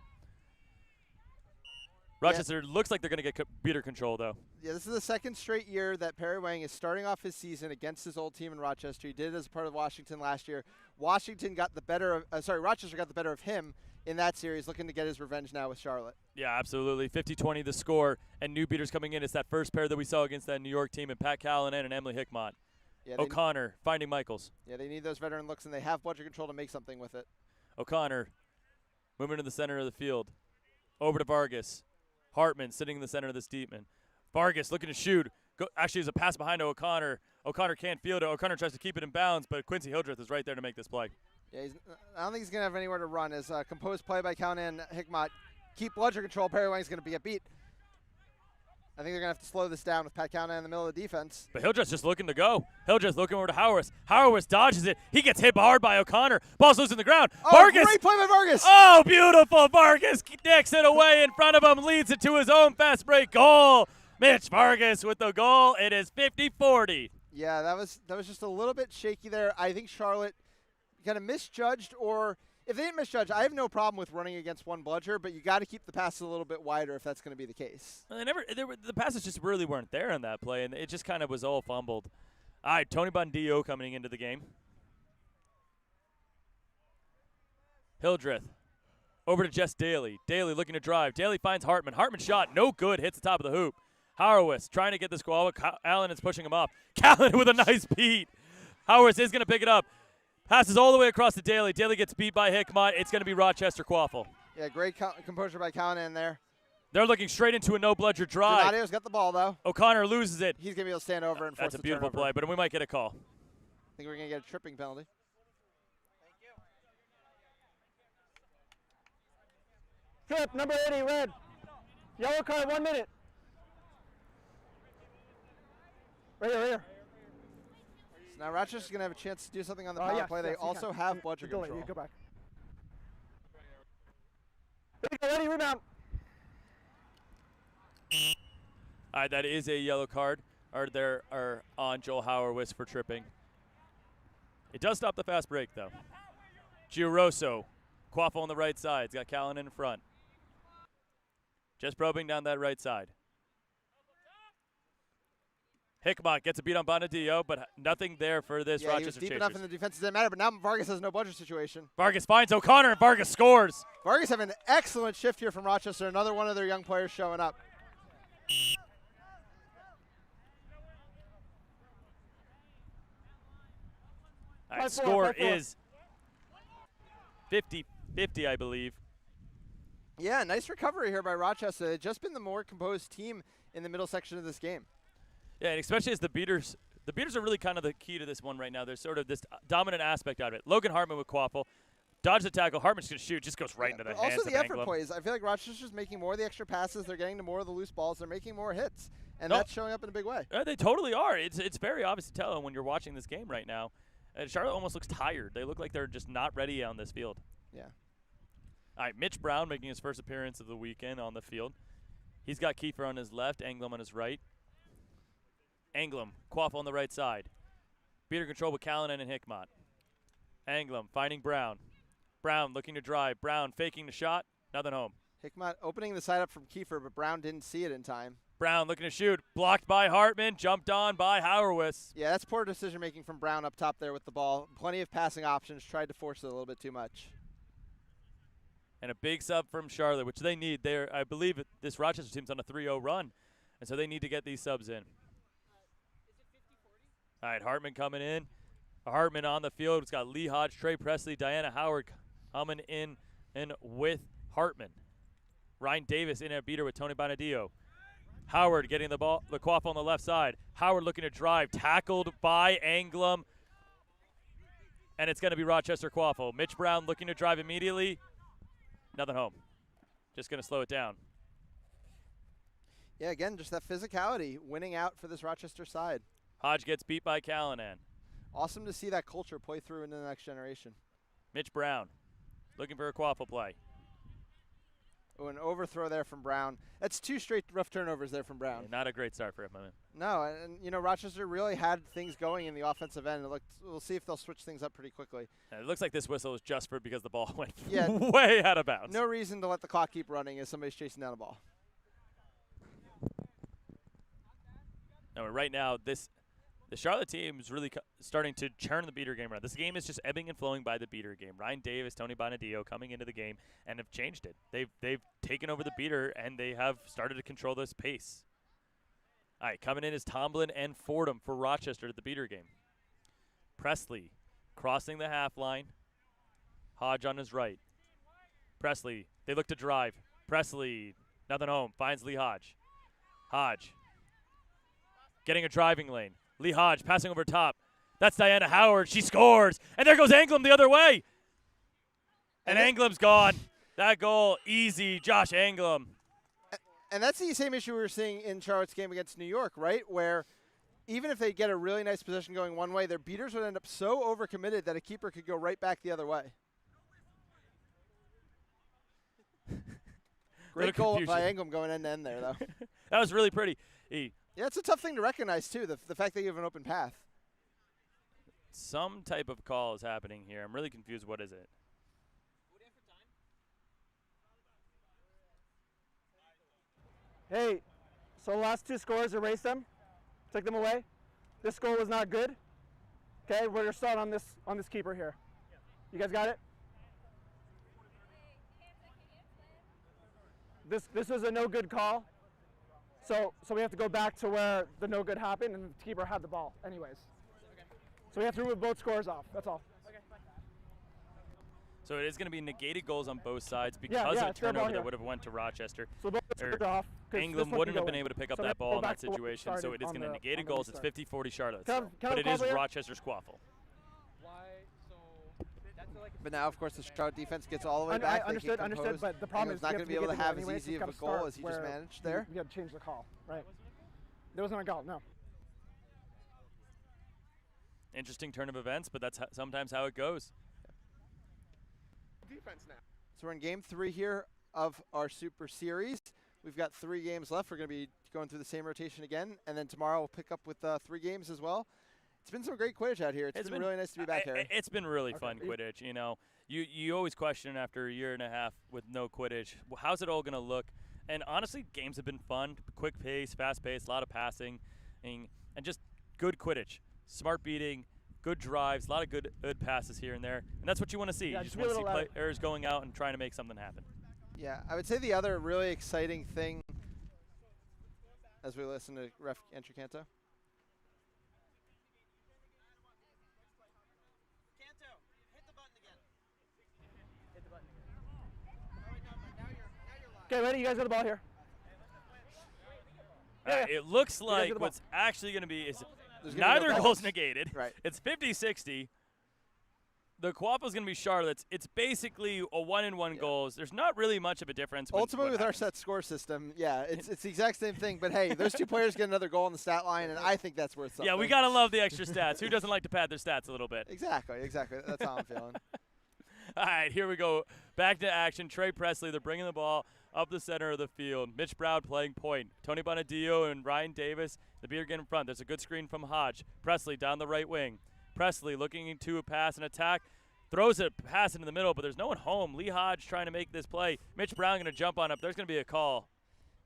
Rochester looks like they're going to get beater control, though. Yeah, this is the second straight year that Perry Wang is starting off his season against his old team in Rochester. He did it as a part of Washington last year. Rochester got the better of him in that series, looking to get his revenge now with Charlotte. Yeah, absolutely. 50-20 the score, and new beaters coming in. It's that first pair that we saw against that New York team, and Pat Callanan and Emily Hickmott. Yeah, O'Connor finding Michaels. Yeah, they need those veteran looks, and they have budget control to make something with it. O'Connor moving to the center of the field. Over to Vargas. Hartman sitting in the center of this deep man. Vargas looking to shoot. Actually, there's a pass behind to O'Connor. O'Connor can't field it. O'Connor tries to keep it in bounds, but Quincy Hildreth is right there to make this play. Yeah, I don't think he's going to have anywhere to run. As composed play by Callanan and Hickmott keep bludger control. Perry Wang's going to get beat. I think they're going to have to slow this down with Pat Callanan in the middle of the defense. But Hildreth's just looking to go. Hildreth's looking over to Howarth. Howarth dodges it. He gets hit hard by O'Connor. Ball's loose in the ground. Oh, Vargas. great play by Vargas. Oh, beautiful. Vargas nicks it away in front of him, leads it to his own fast break goal. Mitch Vargas with the goal. It is 50-40. Yeah, that was just a little bit shaky there. I think Charlotte kind of misjudged, or if they didn't misjudge, I have no problem with running against one bludger, but you got to keep the passes a little bit wider if that's going to be the case. Well, the passes just really weren't there on that play, and it just kind of was all fumbled. All right, Tony Bondio coming into the game. Hildreth over to Jess Daly. Daly looking to drive. Daly finds Hartman. Hartman shot, no good, hits the top of the hoop. Horowitz trying to get this goal. Allen is pushing him off. Callan with a nice beat. Horowitz is going to pick it up. Passes all the way across to Daly. Daly gets beat by Hickmott. It's going to be Rochester Quaffle. Yeah, great composure by Callanan there. They're looking straight into a no-bludger drive. Donadio's got the ball, though. O'Connor loses it. He's going to be able to stand over and force That's a beautiful turnover. play, but we might get a call. I think we're going to get a tripping penalty. Trip, number 80, red. Yellow card, 1 minute. Right here. So now Rochester's going to have a chance to do something on the power play. They also have bludger control. You go back. Ready, rebound. All right, that is a yellow card. Are on Joel Howarwitz for tripping. It does stop the fast break, though. Giroso, Quaffle on the right side. He's got Callan in front. Just probing down that right side. Hickmott gets a beat on Bonadillo, but nothing there for this Rochester he was deep Chasers. enough in the defense. It didn't matter, but now Vargas has no bludger situation. Vargas finds O'Connor, and Vargas scores. Vargas having an excellent shift here from Rochester. Another one of their young players showing up. All right, score is 50-50, I believe. Yeah, nice recovery here by Rochester. They've just been the more composed team in the middle section of this game. Yeah, and especially as the beaters are really kind of the key to this one right now. There's sort of this dominant aspect of it. Logan Hartman with Quaffle. Dodge the tackle. Hartman's going to shoot. Just goes right into the hands of Also the effort Anglum. plays. I feel like Rochester's making more of the extra passes. They're getting to more of the loose balls. They're making more hits. And that's showing up in a big way. They totally are. It's very obvious to tell when you're watching this game right now. Charlotte almost looks tired. They look like they're just not ready on this field. Yeah. All right, Mitch Brown making his first appearance of the weekend on the field. He's got Kiefer on his left, Anglum on his right. Anglum, Quaffle on the right side. Beater control with Callanan and Hickmott. Anglum finding Brown. Brown looking to drive. Brown faking the shot. Nothing home. Hickmott opening the side up from Kiefer, but Brown didn't see it in time. Brown looking to shoot. Blocked by Hartman. Jumped on by Howarwitz. Yeah, that's poor decision making from Brown up top there with the ball. Plenty of passing options. Tried to force it a little bit too much. And a big sub from Charlotte, which they need. I believe this Rochester team's on a 3-0 run, and so they need to get these subs in. All right, Hartman coming in. Hartman on the field. It's got Lee Hodge, Trey Presley, Diana Howard coming in and with Hartman. Ryan Davis in at beater with Tony Bonadillo. Howard getting the ball, the Quaffle on the left side. Howard looking to drive, tackled by Anglum. And it's going to be Rochester Quaffle. Mitch Brown looking to drive immediately. Nothing home. Just going to slow it down. Yeah, again, just that physicality winning out for this Rochester side. Hodge gets beat by Callanan. Awesome to see that culture play through into the next generation. Mitch Brown looking for a Quaffle play. Oh, an overthrow there from Brown. That's 2 straight rough turnovers there from Brown. Yeah, not a great start for him, my man. No, and you know, Rochester really had things going in the offensive end. We'll see if they'll switch things up pretty quickly. And it looks like this whistle is just for because the ball went Yeah, way out of bounds. No reason to let the clock keep running as somebody's chasing down the ball. No, right now, the Charlotte team is really starting to turn the beater game around. This game is just ebbing and flowing by the beater game. Ryan Davis, Tony Bonadillo coming into the game and have changed it. They've taken over the beater, and they have started to control this pace. All right, coming in is Tomlin and Fordham for Rochester to the beater game. Presley crossing the half line. Hodge on his right. Presley, they look to drive. Presley, nothing home, finds Lee Hodge. Hodge getting a driving lane. Lee Hodge passing over top. That's Diana Howard. She scores. And there goes Anglum the other way. And Anglem's gone. That goal, easy, Josh Anglem. And that's the same issue we were seeing in Charlotte's game against New York, right? Where even if they get a really nice possession going one way, their beaters would end up so overcommitted that a keeper could go right back the other way. Great goal by Anglem going end to end there, though. That was really pretty. Yeah, it's a tough thing to recognize, too, the fact that you have an open path. Some type of call is happening here. I'm really confused. What is it? Hey, so the last 2 scores, erase them, take them away. This score was not good. Okay, we're gonna start on this keeper here. You guys got it? This was a no good call. So we have to go back to where the no good happened and the keeper had the ball anyways. So we have to remove both scores off. That's all. So it is going to be negated goals on both sides because of a turnover that would have went to Rochester. So both scores are off. England wouldn't have been able to pick up that ball in that situation, so it is going to negate goals. It's 50-40 Charlotte. But it is Rochester's quaffle. But now, of course, the Charlotte defense gets all the way back. I understood, but the problem is not going to be able to have as easy of a goal as he just managed there. We got to change the call, right? There wasn't a goal, no. Interesting turn of events, but that's sometimes how it goes. Defense now. So we're in game 3 here of our Super Series. We've got 3 games left. We're going to be going through the same rotation again, and then tomorrow we'll pick up with 3 games as well. It's been some great Quidditch out here. It's been really nice to be back here. It's been really fun Quidditch. You know, you always question after a year and a half with no Quidditch, well, how's it all going to look? And honestly, games have been fun, quick pace, fast pace, a lot of passing, and just good Quidditch, smart beating. Good drives, a lot of good passes here and there. And that's what you want to see. You just want to see players going out and trying to make something happen. Yeah, I would say the other really exciting thing as we listen to Ref Entry Canto. Canto, hit the button again. Hit the button again. Oh, wait, no, but now you're live. Okay, ready? You guys got the ball here. It looks like what's actually going to be is neither goal's negated. Right. It's 50-60. The quaffle's going to be Charlotte's. It's basically a 1-1 goals. There's not really much of a difference. Ultimately, with our set score system, it's the exact same thing. But, hey, those 2 players get another goal on the stat line, and I think that's worth something. Yeah, we got to love the extra stats. Who doesn't like to pad their stats a little bit? Exactly. That's how I'm feeling. All right, here we go. Back to action. Trey Presley, they're bringing the ball up the center of the field. Mitch Brown playing point. Tony Bonadillo and Ryan Davis, the beater get in front. There's a good screen from Hodge. Presley down the right wing. Presley looking into a pass and attack. Throws a pass into the middle, but there's no one home. Lee Hodge trying to make this play. Mitch Brown going to jump on up. There's going to be a call.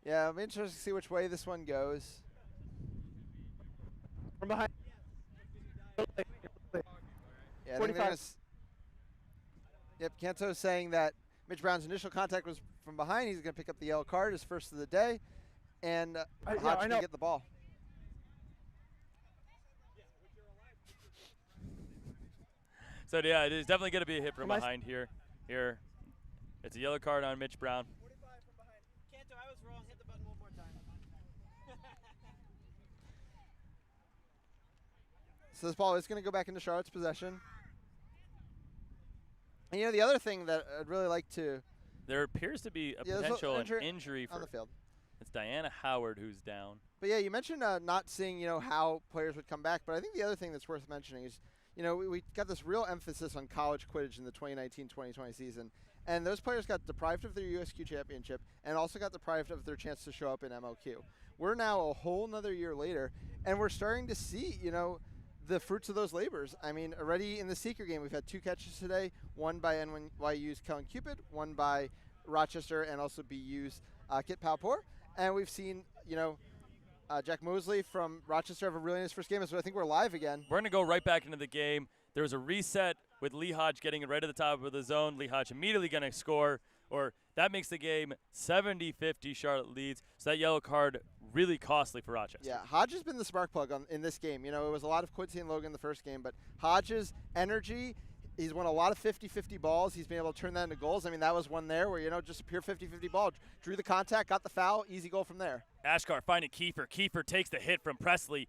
Yeah, I'm interested to see which way this one goes. From behind. Yeah, I think they're Yep, Canto's saying that Mitch Brown's initial contact was from behind. He's going to pick up the yellow card, his first of the day, and Hodge can get the ball. So, yeah, it is definitely going to be a hit from behind here. It's a yellow card on Mitch Brown. 45 from behind. Canto, I was wrong. Hit the button one more time. So this ball is going to go back into Charlotte's possession. And, you know, the other thing that I'd really like to – there appears to be a potential injury on the field. It's Diana Howard who's down. But, yeah, you mentioned not seeing, how players would come back. But I think the other thing that's worth mentioning is, we got this real emphasis on college Quidditch in the 2019-2020 season. And those players got deprived of their USQ championship and also got deprived of their chance to show up in MLQ. We're now a whole nother year later, and we're starting to see, the fruits of those labors. I mean, already in the Seeker game, we've had 2 catches today, one by NYU's Kellen Cupid, one by Rochester and also BU's Kit Palpour. And we've seen, Jack Mosley from Rochester have a really nice first game, so I think we're live again. We're going to go right back into the game. There was a reset with Lee Hodge getting it right at the top of the zone. Lee Hodge immediately going to score, or that makes the game 70-50. Charlotte leads. So that yellow card really costly for Rochester. Yeah, Hodge has been the spark plug in this game. It was a lot of Quincy and Logan the first game, but Hodge's energy, he's won a lot of 50-50 balls. He's been able to turn that into goals. I mean, that was one there where, just a pure 50-50 ball. Drew the contact, got the foul, easy goal from there. Ashkar finding Kiefer. Kiefer takes the hit from Presley.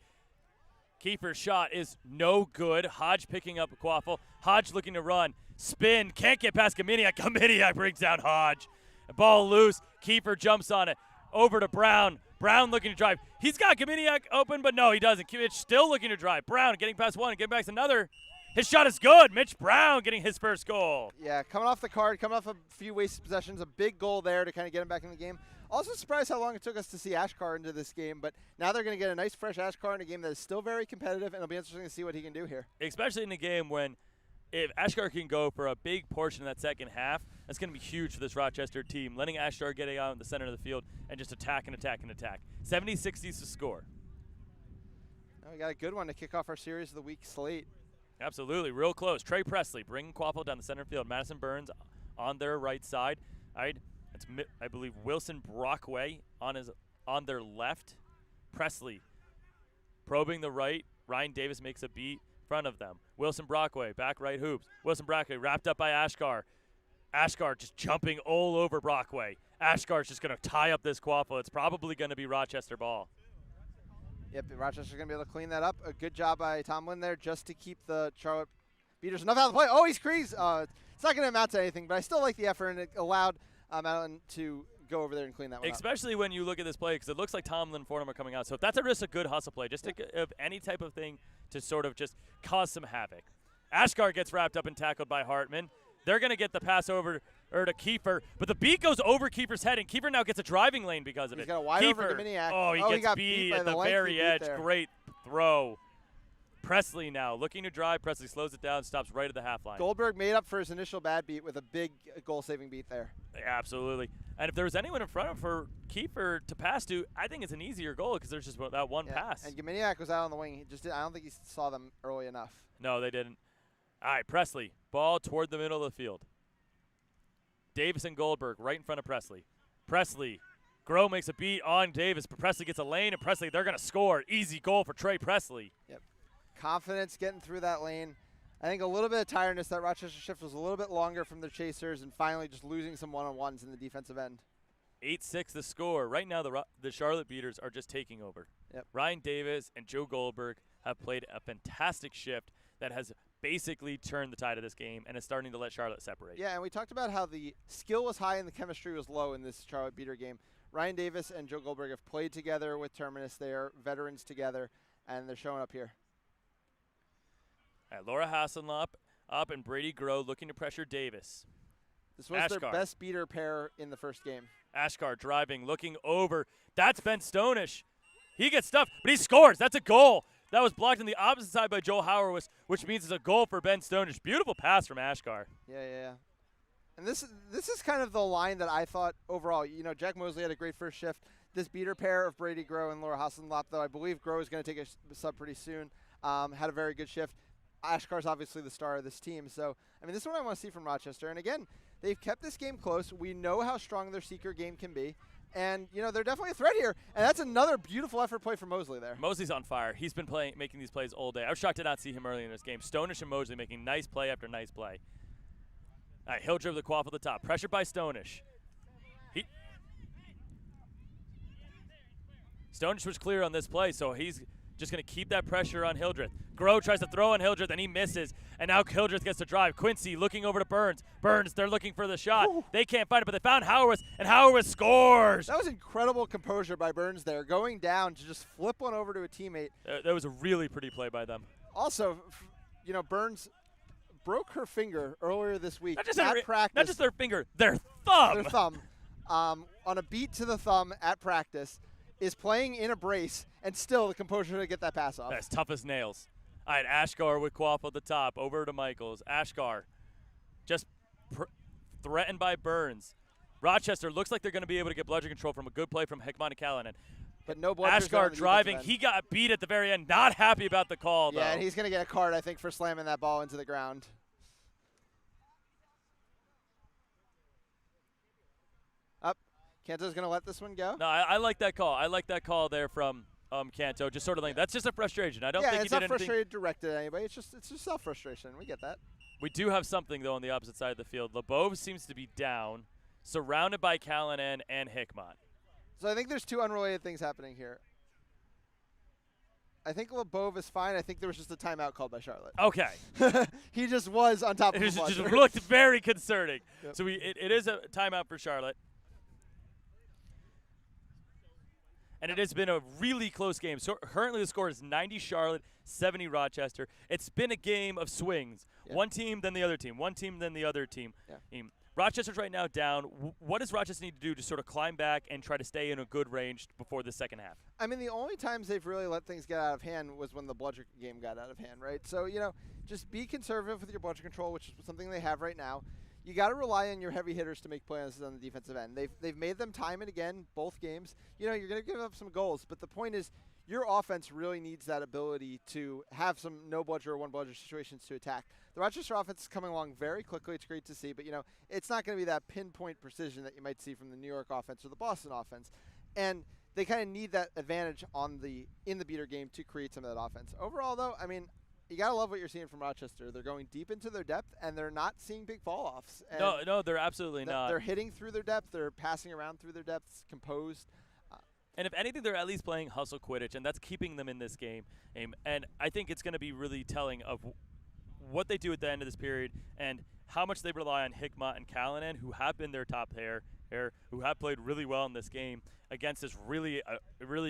Kiefer's shot is no good. Hodge picking up Quaffle. Hodge looking to run. Spin. Can't get past Gaminiak. Gaminiak brings down Hodge. Ball loose. Kiefer jumps on it. Over to Brown. Brown looking to drive. He's got Gaminiak open, but no, he doesn't. Mitch still looking to drive. Brown getting past one and getting back to another. His shot is good. Mitch Brown getting his first goal. Yeah, coming off the card, coming off a few wasted possessions, a big goal there to kind of get him back in the game. Also surprised how long it took us to see Ashkar into this game, but now they're going to get a nice fresh Ashkar in a game that is still very competitive, and it'll be interesting to see what he can do here. Especially in a game when if Ashkar can go for a big portion of that second half, that's going to be huge for this Rochester team, letting Ashkar get out in the center of the field and just attack and attack and attack. 70-60s to score. Now we got a good one to kick off our Series of the Week slate. Absolutely, real close. Trey Presley bringing Quaffle down the center field. Madison Burns on their right side. It's, I believe, Wilson Brockway on their left. Presley probing the right. Ryan Davis makes a beat in front of them. Wilson Brockway, back right hoops. Wilson Brockway wrapped up by Ashkar. Ashkar just jumping all over Brockway. Ashkar's just going to tie up this Quaffle. It's probably going to be Rochester ball. Yep, Rochester's going to be able to clean that up. A good job by Tomlin there just to keep the Charlotte Beaters enough out of the play. Oh, he's creased. It's not going to amount to anything, but I still like the effort, and it allowed Madeline to go over there and clean that one Especially when you look at this play, because it looks like Tomlin and Fordham are coming out. So if that's just a good hustle play, just of any type of thing to sort of just cause some havoc. Ashkar gets wrapped up and tackled by Hartman. They're going to get the pass over to Kiefer, but the beat goes over Kiefer's head, and Kiefer now gets a driving lane because of it. He's got a wide over Dominiak. Oh, he gets beat at the very edge. Great throw. Presley now looking to drive. Presley slows it down, stops right at the half line. Goldberg made up for his initial bad beat with a big goal-saving beat there. Yeah, absolutely. And if there was anyone in front of for Kiefer to pass to, I think it's an easier goal because there's just that one pass. And Gaminiak was out on the wing. I don't think he saw them early enough. No, they didn't. All right, Presley, ball toward the middle of the field. Davis and Goldberg right in front of Presley. Presley, Groh makes a beat on Davis, but Presley gets a lane, and Presley, they're going to score. Easy goal for Trey Presley. Yep. Confidence getting through that lane. I think a little bit of tiredness. That Rochester shift was a little bit longer from their chasers, and finally just losing some one-on-ones in the defensive end. 8-6 the score. Right now, the Charlotte Beaters are just taking over. Yep. Ryan Davis and Joe Goldberg have played a fantastic shift that has basically turned the tide of this game and is starting to let Charlotte separate. Yeah, and we talked about how the skill was high and the chemistry was low in this Charlotte Beater game. Ryan Davis and Joe Goldberg have played together with Terminus. They are veterans together, and they're showing up here. All right, Laura Hasselnop up and Brady Groh looking to pressure Davis. This was their best beater pair in the first game. Ashkar driving, looking over. That's Ben Stonish. He gets stuffed, but he scores. That's a goal. That was blocked on the opposite side by Joel Howard, which means it's a goal for Ben Stonish. Beautiful pass from Ashkar. Yeah. And this is kind of the line that I thought overall. You know, Jack Mosley had a great first shift. This beater pair of Brady Groh and Laura Hasselnop, though I believe Groh is going to take a sub pretty soon, had a very good shift. Ashkar's obviously the star of this team. So, I mean, this is what I want to see from Rochester. And again, they've kept this game close. We know how strong their seeker game can be. And, you know, they're definitely a threat here. And that's another beautiful effort play from Mosley there. Mosley's on fire. He's been making these plays all day. I was shocked to not see him early in this game. Stonish and Mosley making nice play after nice play. All right, he'll dribble the Quaff at the top. Pressured by Stonish. Stonish was clear on this play, so he's just going to keep that pressure on Hildreth. Groh tries to throw on Hildreth, and he misses. And now Hildreth gets to drive. Quincy looking over to Burns. Burns, they're looking for the shot. Ooh. They can't find it, but they found Howarth, and Howarth scores. That was incredible composure by Burns there, going down to just flip one over to a teammate. That was a really pretty play by them. Also, you know, Burns broke her finger earlier this week at practice. Not just their finger, their thumb. Their thumb. On a beat to the thumb at practice. Is playing in a brace, and still the composure to get that pass off. That's tough as nails. All right, Ashkar with Quaff at the top, over to Michaels. Ashkar just threatened by Burns. Rochester looks like they're going to be able to get bludgeon control from a good play from Hickman and Callanan. But no blood. Ashkar driving. He got beat at the very end. Not happy about the call, though. Yeah, and he's going to get a card, I think, for slamming that ball into the ground. Canto's going to let this one go? No, I like that call. I like that call there from Canto. Just sort of like, that's just a frustration. I don't think he did anything. Yeah, it's not frustrated directed at anybody. It's just self-frustration. We get that. We do have something, though, on the opposite side of the field. LeBeau seems to be down, surrounded by Callanan and Hickman. So I think there's two unrelated things happening here. I think LeBove is fine. I think there was just a timeout called by Charlotte. Okay. He just was on top of It the just bludger. looked very concerning. Yep. So it is a timeout for Charlotte. And it has been a really close game. So currently the score is 90 Charlotte, 70 Rochester. It's been a game of swings. Yeah. One team, then the other team. One team, then the other team. Yeah. Rochester's right now down. What does Rochester need to do to sort of climb back and try to stay in a good range before the second half? I mean, the only times they've really let things get out of hand was when the bludger game got out of hand, right? So, you know, just be conservative with your bludger control, which is something they have right now. You got to rely on your heavy hitters to make plays on the defensive end. They've made them time and again, both games. You know, you're going to give up some goals, but the point is your offense really needs that ability to have some no bludger or one bludger situations to attack. The Rochester offense is coming along very quickly. It's great to see, but, you know, it's not going to be that pinpoint precision that you might see from the New York offense or the Boston offense. And they kind of need that advantage in the beater game to create some of that offense. Overall, though, I mean, you got to love what you're seeing from Rochester. They're going deep into their depth, and they're not seeing big fall-offs. And No, they're absolutely not. They're hitting through their depth. They're passing around through their depths, composed. And if anything, they're at least playing hustle Quidditch, and that's keeping them in this game. And I think it's going to be really telling of what they do at the end of this period and how much they rely on Hickmott and Callanan, who have been their top pair, who have played really well in this game against this really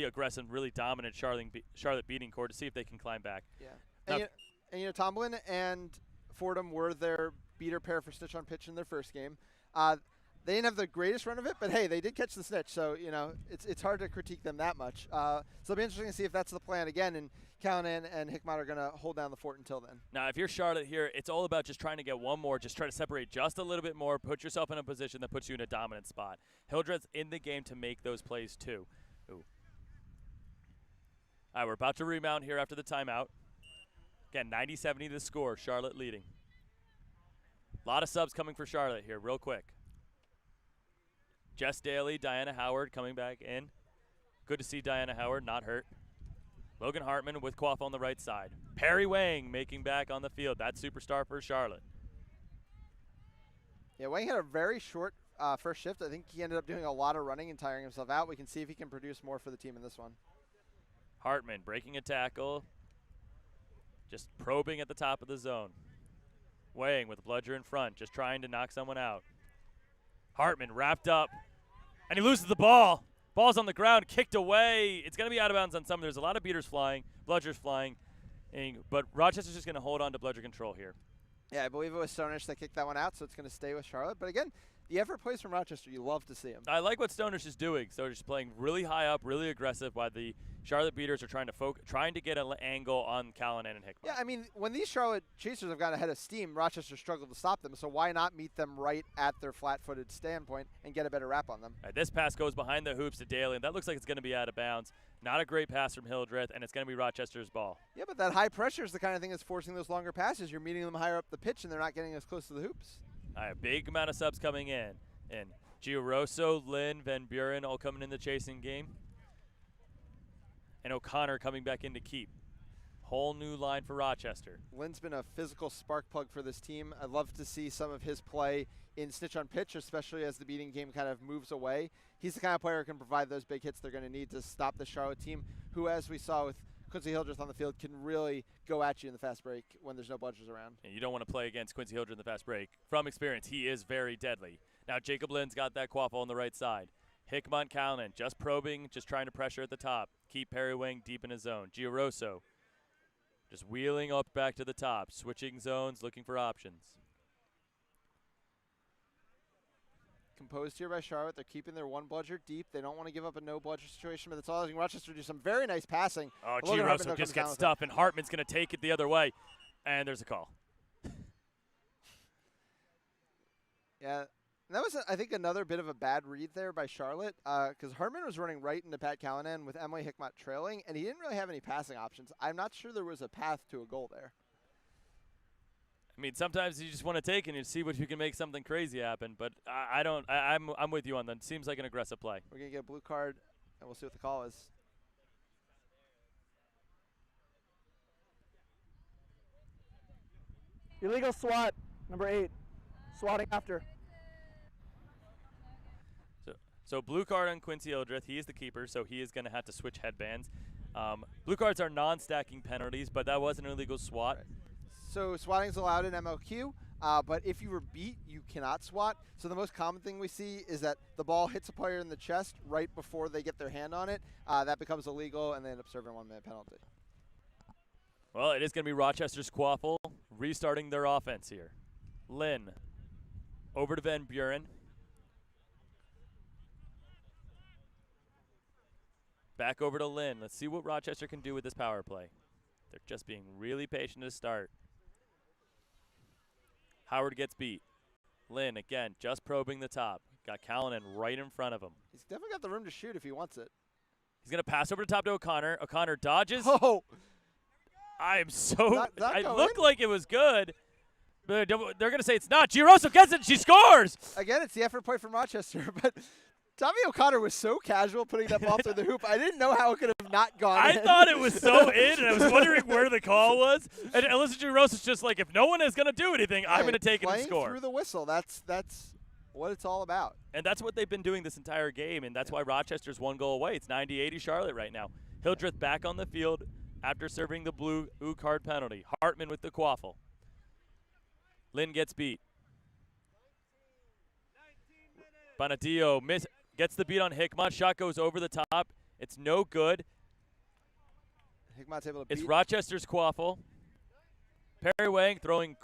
aggressive, really dominant Charlotte beating core to see if they can climb back. Yeah. And you know, Tomlin and Fordham were their beater pair for Snitch on pitch in their first game. They didn't have the greatest run of it, but hey, they did catch the snitch, so you know it's hard to critique them that much. So it'll be interesting to see if that's the plan again, and Callanan and Hickmott are going to hold down the fort until then. Now, if you're Charlotte here, it's all about just trying to get one more, just try to separate just a little bit more, put yourself in a position that puts you in a dominant spot. Hildreth's in the game to make those plays too. Ooh. All right, we're about to remount here after the timeout. Again, 90-70 the score, Charlotte leading. A lot of subs coming for Charlotte here, real quick. Jess Daly, Diana Howard coming back in. Good to see Diana Howard, not hurt. Logan Hartman with Quaff on the right side. Perry Wang making back on the field. That's superstar for Charlotte. Yeah, Wang had a very short first shift. I think he ended up doing a lot of running and tiring himself out. We can see if he can produce more for the team in this one. Hartman breaking a tackle. Just probing at the top of the zone. Wang with bludger in front, just trying to knock someone out. Hartman wrapped up, and he loses the ball. Ball's on the ground, kicked away. It's going to be out of bounds on some. There's a lot of beaters flying, bludgers flying, but Rochester's just going to hold on to bludger control here. Yeah, I believe it was Stoners that kicked that one out, so it's going to stay with Charlotte. But again, the effort plays from Rochester. You love to see him. I like what Stoners is doing. Stoners is playing really high up, really aggressive, while the Charlotte beaters are trying to get an angle on Callanan and Hickmott. Yeah, I mean, when these Charlotte Chasers have gotten ahead of steam, Rochester struggled to stop them. So why not meet them right at their flat-footed standpoint and get a better wrap on them? All right, this pass goes behind the hoops to Daly, and that looks like it's going to be out of bounds. Not a great pass from Hildreth, and it's going to be Rochester's ball. Yeah, but that high pressure is the kind of thing that's forcing those longer passes. You're meeting them higher up the pitch, and they're not getting as close to the hoops. All right, big amount of subs coming in. And Gioroso, Lynn, Van Buren all coming in the chasing game. And O'Connor coming back in to keep. Whole new line for Rochester. Lynn's been a physical spark plug for this team. I'd love to see some of his play in Snitch on pitch, especially as the beating game kind of moves away. He's the kind of player who can provide those big hits they're going to need to stop the Charlotte team, who, as we saw with Quincy Hildreth on the field, can really go at you in the fast break when there's no bludgers around. And you don't want to play against Quincy Hildreth in the fast break. From experience, he is very deadly. Now Jacob Lynn's got that quaffle on the right side. Hickmott Callanan just probing, just trying to pressure at the top. Keep Perry Wang deep in his zone. Gioroso just wheeling up back to the top, switching zones, looking for options. Composed here by Charlotte. They're keeping their one bludger deep. They don't want to give up a no bludger situation, but that's all. Rochester do some very nice passing. Oh, Gioroso just gets stuffed, and Hartman's going to take it the other way. And there's a call. Yeah. That was, I think, another bit of a bad read there by Charlotte because Hartman was running right into Pat Callanan with Emily Hickmott trailing, and he didn't really have any passing options. I'm not sure there was a path to a goal there. I mean, sometimes you just want to take and you see what you can make something crazy happen, but I'm with you on that. It seems like an aggressive play. We're going to get a blue card, and we'll see what the call is. Illegal SWAT, number 8. Swatting after. So blue card on Quincy Hildreth. He is the keeper, so he is going to have to switch headbands. Blue cards are non-stacking penalties, but that was an illegal swat. Right. So swatting is allowed in MLQ, but if you were beat, you cannot swat. So the most common thing we see is that the ball hits a player in the chest right before they get their hand on it. That becomes illegal, and they end up serving a 1-minute penalty. Well, it is going to be Rochester's Quaffle restarting their offense here. Lynn over to Van Buren. Back over to Lynn. Let's see what Rochester can do with this power play. They're just being really patient to start. Howard gets beat. Lynn, again, just probing the top. Got Callanan right in front of him. He's definitely got the room to shoot if he wants it. He's going to pass over the top to O'Connor. O'Connor dodges. Oh! I am so. That It go looked in? like it was good. But they're going to say it's not. Giroso gets it. She scores. Again, it's the effort point from Rochester, but Tommy O'Connor was so casual putting that ball through the hoop. I didn't know how it could have not gone I in. thought it was so in, and I was wondering where the call was. And Alyssa Girosa's just like, if no one is going to do anything, I'm going to take it and Playing score. through the whistle, that's what it's all about. And that's what they've been doing this entire game, and that's why Rochester's 1 goal away. It's 90-80 Charlotte right now. Hildreth back on the field after serving the blue card penalty. Hartman with the quaffle. Lynn gets beat. Bonadillo gets the beat on Hickmott. Shot goes over the top. It's no good. Hickmott's able to It's beat. Rochester's quaffle. Perry Wang throwing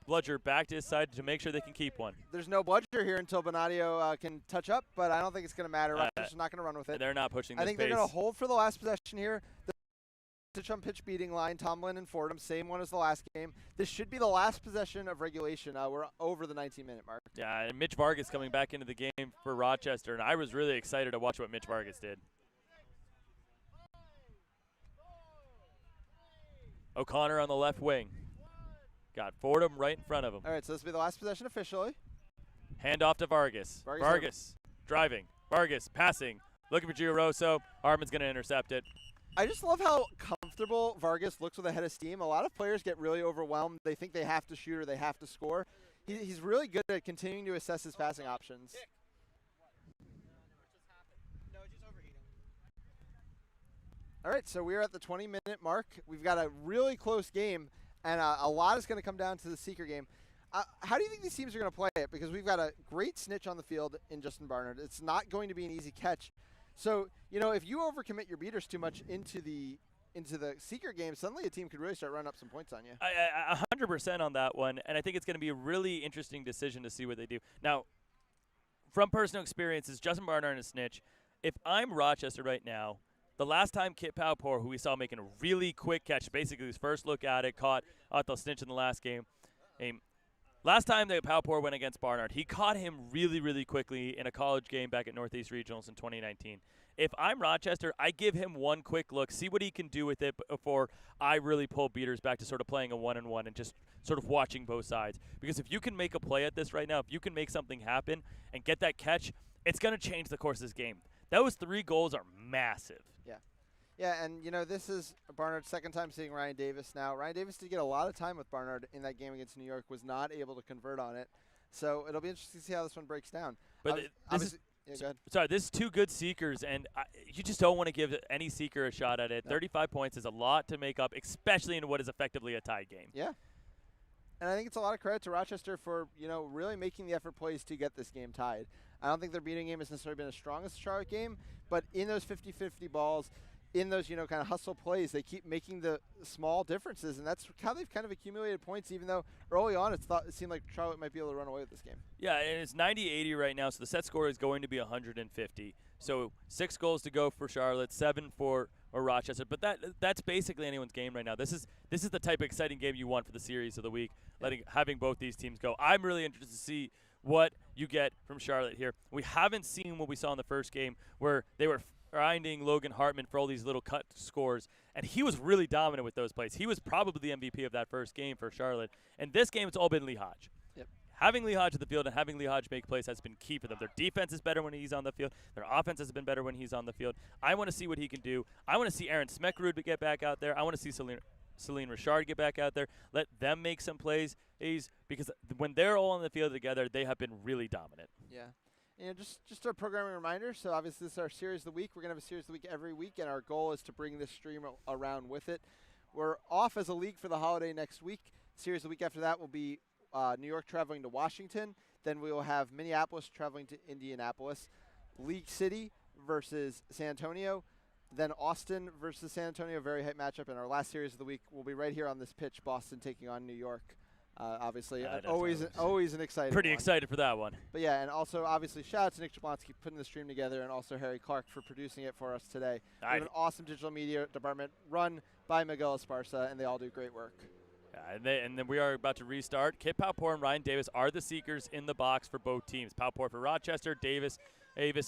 Bludger back to his side to make sure they can keep one. There's no bludger here until Bonadio can touch up, but I don't think it's going to matter. Rochester's not going to run with it. They're not pushing this I think pace. they're going to hold for the last possession here. The pitch on pitch beating line, Tomlin and Fordham, same one as the last game. This should be the last possession of regulation. We're over the 19-minute mark. Yeah, and Mitch Vargas coming back into the game for Rochester, and I was really excited to watch what Mitch Vargas did. O'Connor on the left wing. Got Fordham right in front of him. All right, so this will be the last possession officially. Hand off to Vargas. Vargas driving. Vargas passing. Looking for Giroso. Hartman's going to intercept it. I just love how comfortable Vargas looks with a head of steam. A lot of players get really overwhelmed. They think they have to shoot or they have to score. He's really good at continuing to assess his passing options. All right, so we're at the 20-minute mark. We've got a really close game, and a lot is going to come down to the Seeker game. How do you think these teams are going to play it? Because we've got a great snitch on the field in Justin Barnard. It's not going to be an easy catch. So, you know, if you overcommit your beaters too much into the Seeker game, suddenly a team could really start running up some points on you. 100% on that one, and I think it's going to be a really interesting decision to see what they do. Now, from personal experiences, Justin Barnard and Snitch, if I'm Rochester right now, the last time Kit Palpour, who we saw making a really quick catch, basically his first look at it, caught the Snitch in the last game. Last time that Palpour went against Barnard, he caught him really, really quickly in a college game back at Northeast Regionals in 2019. If I'm Rochester, I give him one quick look, see what he can do with it before I really pull beaters back to sort of playing a one-on-one and just sort of watching both sides. Because if you can make a play at this right now, if you can make something happen and get that catch, it's going to change the course of this game. Those 3 goals are massive. Yeah, and, you know, this is Barnard's second time seeing Ryan Davis now. Ryan Davis did get a lot of time with Barnard in that game against New York, was not able to convert on it. So it'll be interesting to see how this one breaks down. But this is 2 good Seekers, and you just don't want to give any Seeker a shot at it. No. 35 points is a lot to make up, especially in what is effectively a tied game. Yeah. And I think it's a lot of credit to Rochester for, you know, really making the effort plays to get this game tied. I don't think their beating game has necessarily been as strong as the Charlotte game, but in those 50-50 balls, in those, you know, kind of hustle plays, they keep making the small differences, and that's how they've kind of accumulated points, even though early on it seemed like Charlotte might be able to run away with this game. Yeah, and it's 90-80 right now, so the set score is going to be 150. So 6 goals to go for Charlotte, 7 for Rochester, but that's basically anyone's game right now. This is the type of exciting game you want for the series of the week, having both these teams go. I'm really interested to see what you get from Charlotte here. We haven't seen what we saw in the first game where they were finding Logan Hartman for all these little cut scores, and he was really dominant with those plays. He was probably the MVP of that first game for Charlotte. And this game, it's all been Lee Hodge. Yep. Having Lee Hodge at the field and having Lee Hodge make plays has been key for them. Their defense is better when he's on the field. Their offense has been better when he's on the field. I want to see what he can do. I want to see Aaron Smeckrud get back out there. I want to see Celine Richard get back out there. Let them make some plays, because when they're all on the field together, they have been really dominant. Yeah. Just a programming reminder. So obviously this is our series of the week. We're gonna have a series of the week every week, and our goal is to bring this stream around with it. We're off as a league for the holiday next week. Series of the week after that will be New York traveling to Washington. Then we will have Minneapolis traveling to Indianapolis. League City versus San Antonio. Then Austin versus San Antonio, very hype matchup. And our last series of the week will be right here on this pitch, Boston taking on New York. Obviously, always an exciting Pretty one. excited for that one. But yeah, and also obviously shout out to Nick Jablonski putting the stream together, and also Harry Clark for producing it for us today. We have an awesome digital media department run by Miguel Esparza, and they all do great work. And then we are about to restart. Kit Palpour and Ryan Davis are the seekers in the box for both teams. Palpour for Rochester, Davis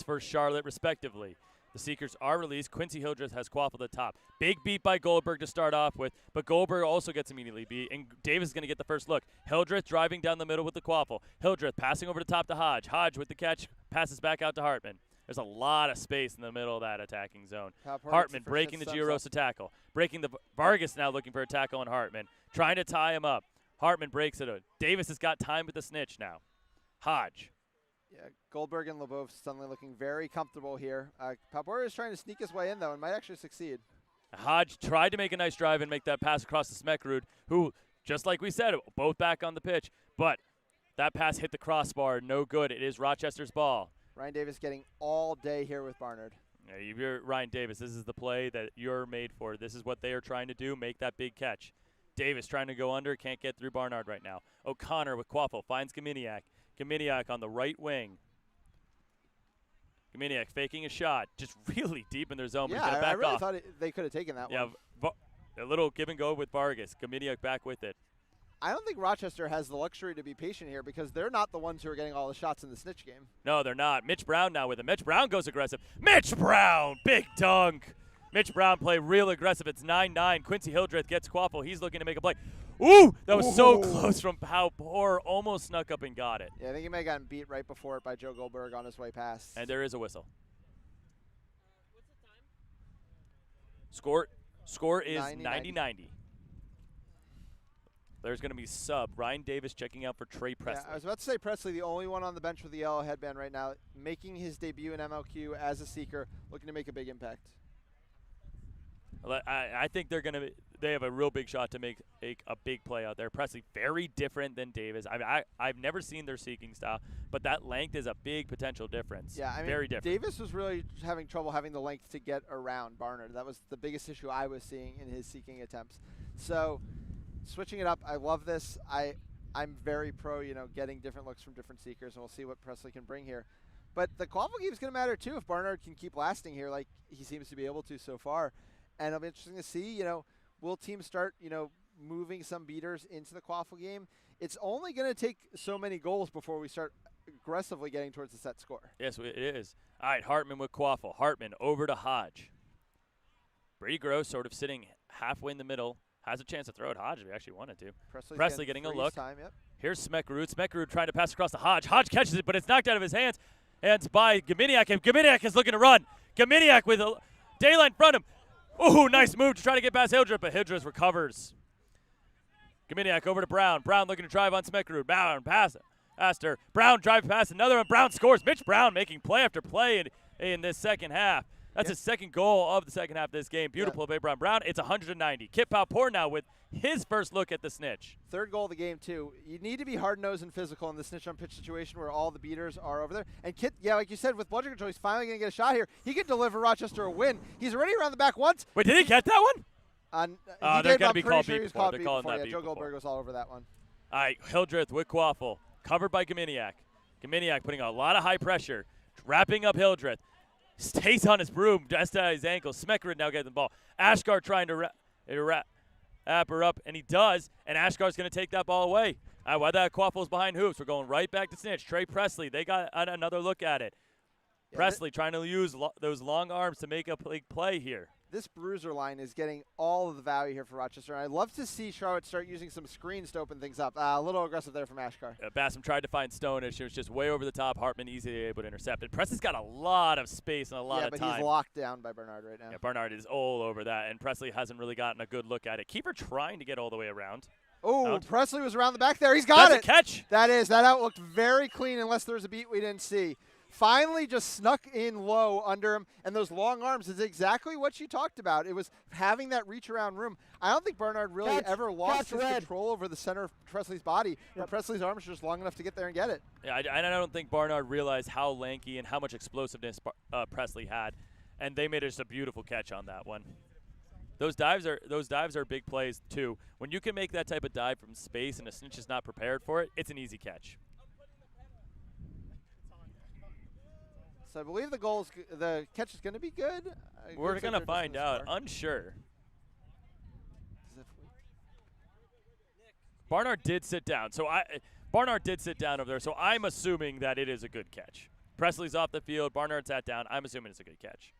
for Charlotte, respectively. The seekers are released. Quincy Hildreth has quaffled the top. Big beat by Goldberg to start off with, but Goldberg also gets immediately beat, and Davis is going to get the first look. Hildreth driving down the middle with the quaffle. Hildreth passing over the top to Hodge. Hodge with the catch, passes back out to Hartman. There's a lot of space in the middle of that attacking zone. Hartman breaking the Giarosa tackle. Breaking the Vargas now looking for a tackle on Hartman. Trying to tie him up. Hartman breaks it. Davis has got time with the snitch now. Hodge. Yeah, Goldberg and LeBeau suddenly looking very comfortable here. Palpour is trying to sneak his way in, though, and might actually succeed. Hodge tried to make a nice drive and make that pass across to Smekrud, who, just like we said, both back on the pitch. But that pass hit the crossbar. No good. It is Rochester's ball. Ryan Davis getting all day here with Barnard. Yeah, you're Ryan Davis. This is the play that you're made for. This is what they are trying to do, make that big catch. Davis trying to go under, can't get through Barnard right now. O'Connor with Quaffle finds Gominiak. Gominiak on the right wing. Gominiak faking a shot, just really deep in their zone. Yeah, I really thought they could have taken that one. Yeah, a little give and go with Vargas. Gominiak back with it. I don't think Rochester has the luxury to be patient here because they're not the ones who are getting all the shots in the snitch game. No, they're not. Mitch Brown now with it. Mitch Brown goes aggressive. Mitch Brown, big dunk. Mitch Brown play real aggressive. It's 9-9. Quincy Hildreth gets Quaffle. He's looking to make a play. Ooh, that was so close from Palpour. Almost snuck up and got it. Yeah, I think he may have gotten beat right before it by Joe Goldberg on his way past. And there is a whistle. What's the time? Score is 90-90. There's going to be sub. Ryan Davis checking out for Trey Presley. Yeah, I was about to say Presley, the only one on the bench with the yellow headband right now, making his debut in MLQ as a seeker, looking to make a big impact. I think they have a real big shot to make a big play out there. Presley, very different than Davis. I've never seen their seeking style, but that length is a big potential difference. Yeah, I mean, very different. Davis was really having trouble having the length to get around Barnard. That was the biggest issue I was seeing in his seeking attempts. So switching it up, I love this. I'm very pro, getting different looks from different seekers, and we'll see what Presley can bring here. But the quaffle game is going to matter too if Barnard can keep lasting here like he seems to be able to so far. And it'll be interesting to see, will teams start, moving some beaters into the quaffle game? It's only going to take so many goals before we start aggressively getting towards the set score. Yes, it is. All right, Hartman with Quaffle. Hartman over to Hodge. Brady Gross sort of sitting halfway in the middle. Has a chance to throw at Hodge if he actually wanted to. Presley getting a look. Time, yep. Here's Smekrud. Smekrud trying to pass across to Hodge. Hodge catches it, but it's knocked out of his hands. And by Gominiak, and Gominiak is looking to run. Gominiak with a daylight in front of him. Ooh, nice move to try to get past Hildreth, but Hildreth recovers. Gominiak over to Brown. Brown looking to drive on Smekrud. Brown pass it. Aster. Brown drive past another one. Brown scores. Mitch Brown making play after play in this second half. That's his second goal of the second half of this game. Beautiful by Brown. Brown, it's 190. Kit Palpour now with his first look at the snitch. Third goal of the game, too. You need to be hard-nosed and physical in the snitch on pitch situation where all the beaters are over there. And Kit, like you said, with bludger control, he's finally going to get a shot here. He could deliver Rochester a win. He's already around the back once. Wait, did he get that one? They're going to be called beat beat before. They're calling that beat Joe Goldberg was all over that one. All right, Hildreth with Quaffle. Covered by Gominiak. Gominiak putting a lot of high pressure. Wrapping up Hildreth. Stays on his broom, just at his ankle. Smekrud now getting the ball. Ashgar trying to wrap her up, and he does, and Ashgar's going to take that ball away. While that Quaffle's behind hoops, we're going right back to snitch. Trey Presley, they got another look at it. Yeah, Presley trying to use those long arms to make a play here. This bruiser line is getting all of the value here for Rochester, and I'd love to see Charlotte start using some screens to open things up. A little aggressive there from Ashgar. Bassam tried to find Stonish. It was just way over the top. Hartman easily able to intercept it. Presley's got a lot of space and a lot of time. Yeah, but he's locked down by Barnard right now. Yeah, Barnard is all over that, and Presley hasn't really gotten a good look at it. Keeper trying to get all the way around. Oh, Presley was around the back there. He's got it. That's a catch. That out looked very clean unless there was a beat we didn't see. finally just snuck in low under him, and those long arms is exactly what you talked about. It was having that reach around room. I don't think Barnard really ever lost his control over the center of Presley's body, but Presley's arms are just long enough to get there and get it. Yeah, I don't think Barnard realized how lanky and how much explosiveness Presley had, and they made just a beautiful catch on that one. Those dives are big plays too. When you can make that type of dive from space and a snitch is not prepared for it, it's an easy catch. So I believe the catch is going to be good. We're going to find out. Unsure. Barnard did sit down. Barnard did sit down over there, so I'm assuming that it is a good catch. Presley's off the field. Barnard sat down. I'm assuming it's a good catch.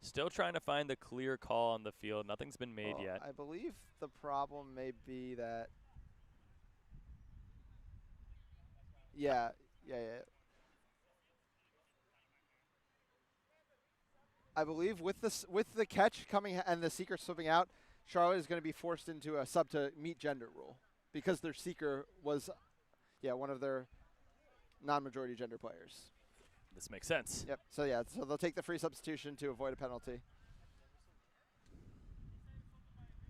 Still trying to find the clear call on the field. Nothing's been made yet. I believe the problem may be that. Yeah. I believe with the catch coming and the seeker slipping out, Charlotte is going to be forced into a sub to meet gender rule because their seeker was, one of their non-majority gender players. This makes sense. Yep. So they'll take the free substitution to avoid a penalty.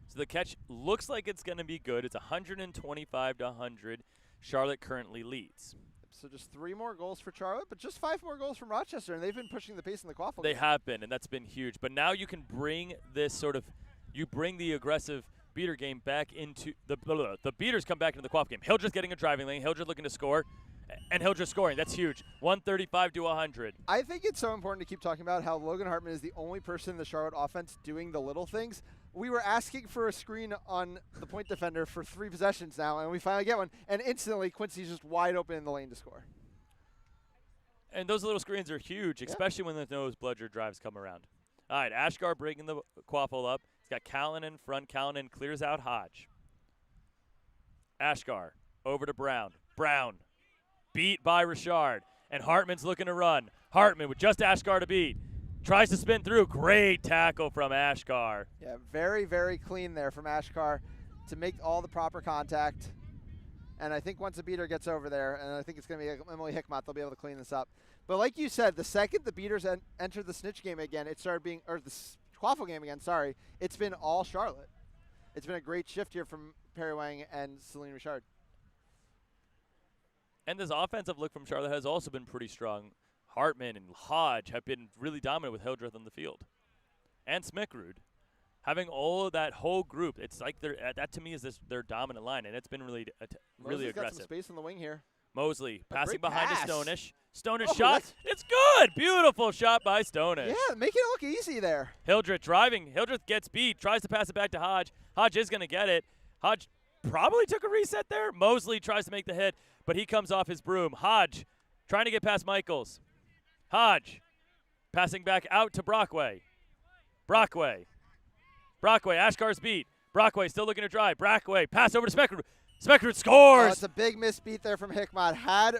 So the catch looks like it's going to be good. It's 125 to 100. Charlotte currently leads. So just 3 more goals for Charlotte, but just 5 more goals from Rochester, and they've been pushing the pace in the quaffle. They have been, and that's been huge. But now you can bring this you bring the aggressive beater game back into the beaters come back into the quaff game. Hildreth getting a driving lane. Hildreth looking to score. And Hildreth scoring. That's huge. 135 to 100. I think it's so important to keep talking about how Logan Hartman is the only person in the Charlotte offense doing the little things. We were asking for a screen on the point defender for 3 possessions now, and we finally get one. And instantly, Quincy's just wide open in the lane to score. And those little screens are huge, especially when those bludger drives come around. All right, Ashgar breaking the quaffle up. He's got Callan in front. Callan clears out Hodge. Ashgar over to Brown. Brown beat by Richard, and Hartman's looking to run. Hartman with just Ashgar to beat. Tries to spin through. Great tackle from Ashgar. Yeah, very, very clean there from Ashgar to make all the proper contact. And I think once the beater gets over there, and I think it's going to be Emily Hickmott, they'll be able to clean this up. But like you said, the second the beaters entered the snitch game again, it started being, or the quaffle game again, sorry, it's been all Charlotte. It's been a great shift here from Perry Wang and Celine Richard. And this offensive look from Charlotte has also been pretty strong. Hartman and Hodge have been really dominant with Hildreth on the field. And Smickrud. Having all of that whole group, it's like that to me is their dominant line, and it's been really Mosley's aggressive. got some space on the wing here. Mosley passing behind to Stonish. Stonish Oh, shot. It's good. Beautiful shot by Stonish. Yeah, make it look easy there. Hildreth driving. Hildreth gets beat. Tries to pass it back to Hodge. Hodge is going to get it. Hodge probably took a reset there. Mosley tries to make the hit, but he comes off his broom. Hodge trying to get past Michaels. Hodge passing back out to Brockway. Brockway, Ashgar's beat. Brockway still looking to drive. Brockway, pass over to Smeckrud. Smeckrud scores! Oh, it's a big misbeat there from Hickmott. Had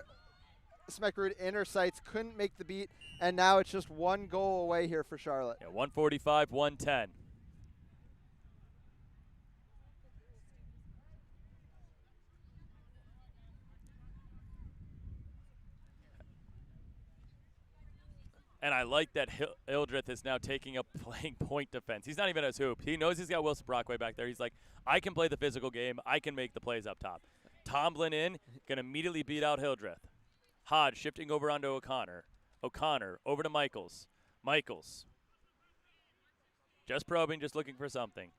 Smeckrud in her sights, couldn't make the beat, and now it's just 1 goal away here for Charlotte. Yeah, 145, 110. And I like that Hildreth is now taking up playing point defense. He's not even at his hoop. He knows he's got Wilson Brockway back there. He's like, I can play the physical game. I can make the plays up top. Tomlin in, going to immediately beat out Hildreth. Hodge shifting over onto O'Connor. O'Connor over to Michaels. Michaels. Just probing, just looking for something.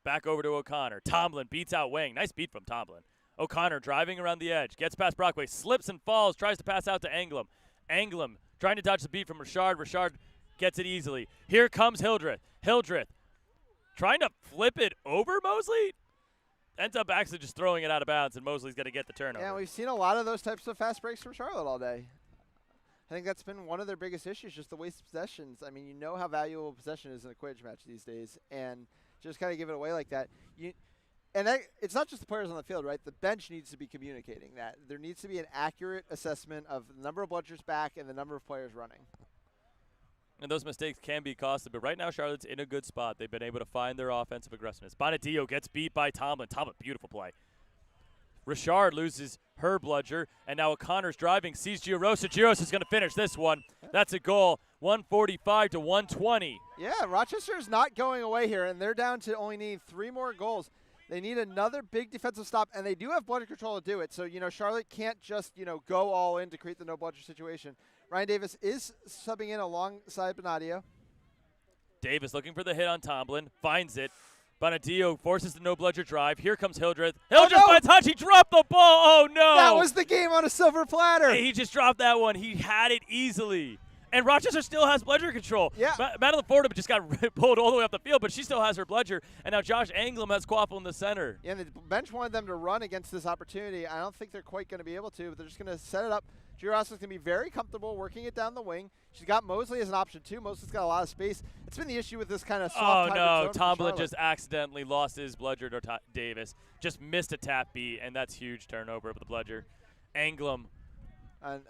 Back over to O'Connor. Tomlin beats out Wang. Nice beat from Tomlin. O'Connor driving around the edge. Gets past Brockway. Slips and falls. Tries to pass out to Anglem. Anglem trying to dodge the beat from Richard. Richard gets it easily. Here comes Hildreth. Hildreth trying to flip it over Mosley. Ends up actually just throwing it out of bounds, and Mosley's going to get the turnover. Yeah, we've seen a lot of those types of fast breaks from Charlotte all day. I think that's been one of their biggest issues, just the waste of possessions. I mean, you know how valuable possession is in a Quidditch match these days, and just kind of give it away like that. It's not just the players on the field, right? The bench needs to be communicating that. There needs to be an accurate assessment of the number of bludgers back and the number of players running. And those mistakes can be costly, but right now Charlotte's in a good spot. They've been able to find their offensive aggressiveness. Bonadillo gets beat by Tomlin. Tomlin, beautiful play. Richard loses her bludger, and now O'Connor's driving, sees Girosa. Girosa is going to finish this one. That's a goal, 145 to 120. Yeah, Rochester's not going away here, and they're down to only need 3 more goals. They need another big defensive stop, and they do have bludger control to do it. So, Charlotte can't just, go all in to create the no bludger situation. Ryan Davis is subbing in alongside Bonadio. Davis looking for the hit on Tomlin, finds it. Bonadillo forces the no bludger drive. Here comes Hildreth. Hildreth finds Hutch. He dropped the ball. Oh, no. That was the game on a silver platter. He just dropped that one. He had it easily. And Rochester still has bludger control. Yeah. Madeline Fordham just got pulled all the way up the field, but she still has her bludger. And now Josh Anglem has Quaffle in the center. Yeah, and the bench wanted them to run against this opportunity. I don't think they're quite going to be able to, but they're just going to set it up. Girosa's going to be very comfortable working it down the wing. She's got Mosley as an option, too. Mosley's got a lot of space. It's been the issue with this kind of soft hybrid zone for Tomlin Charlotte. just accidentally lost his bludger to Davis. Just missed a tap beat, and that's huge turnover with the bludger. Anglem.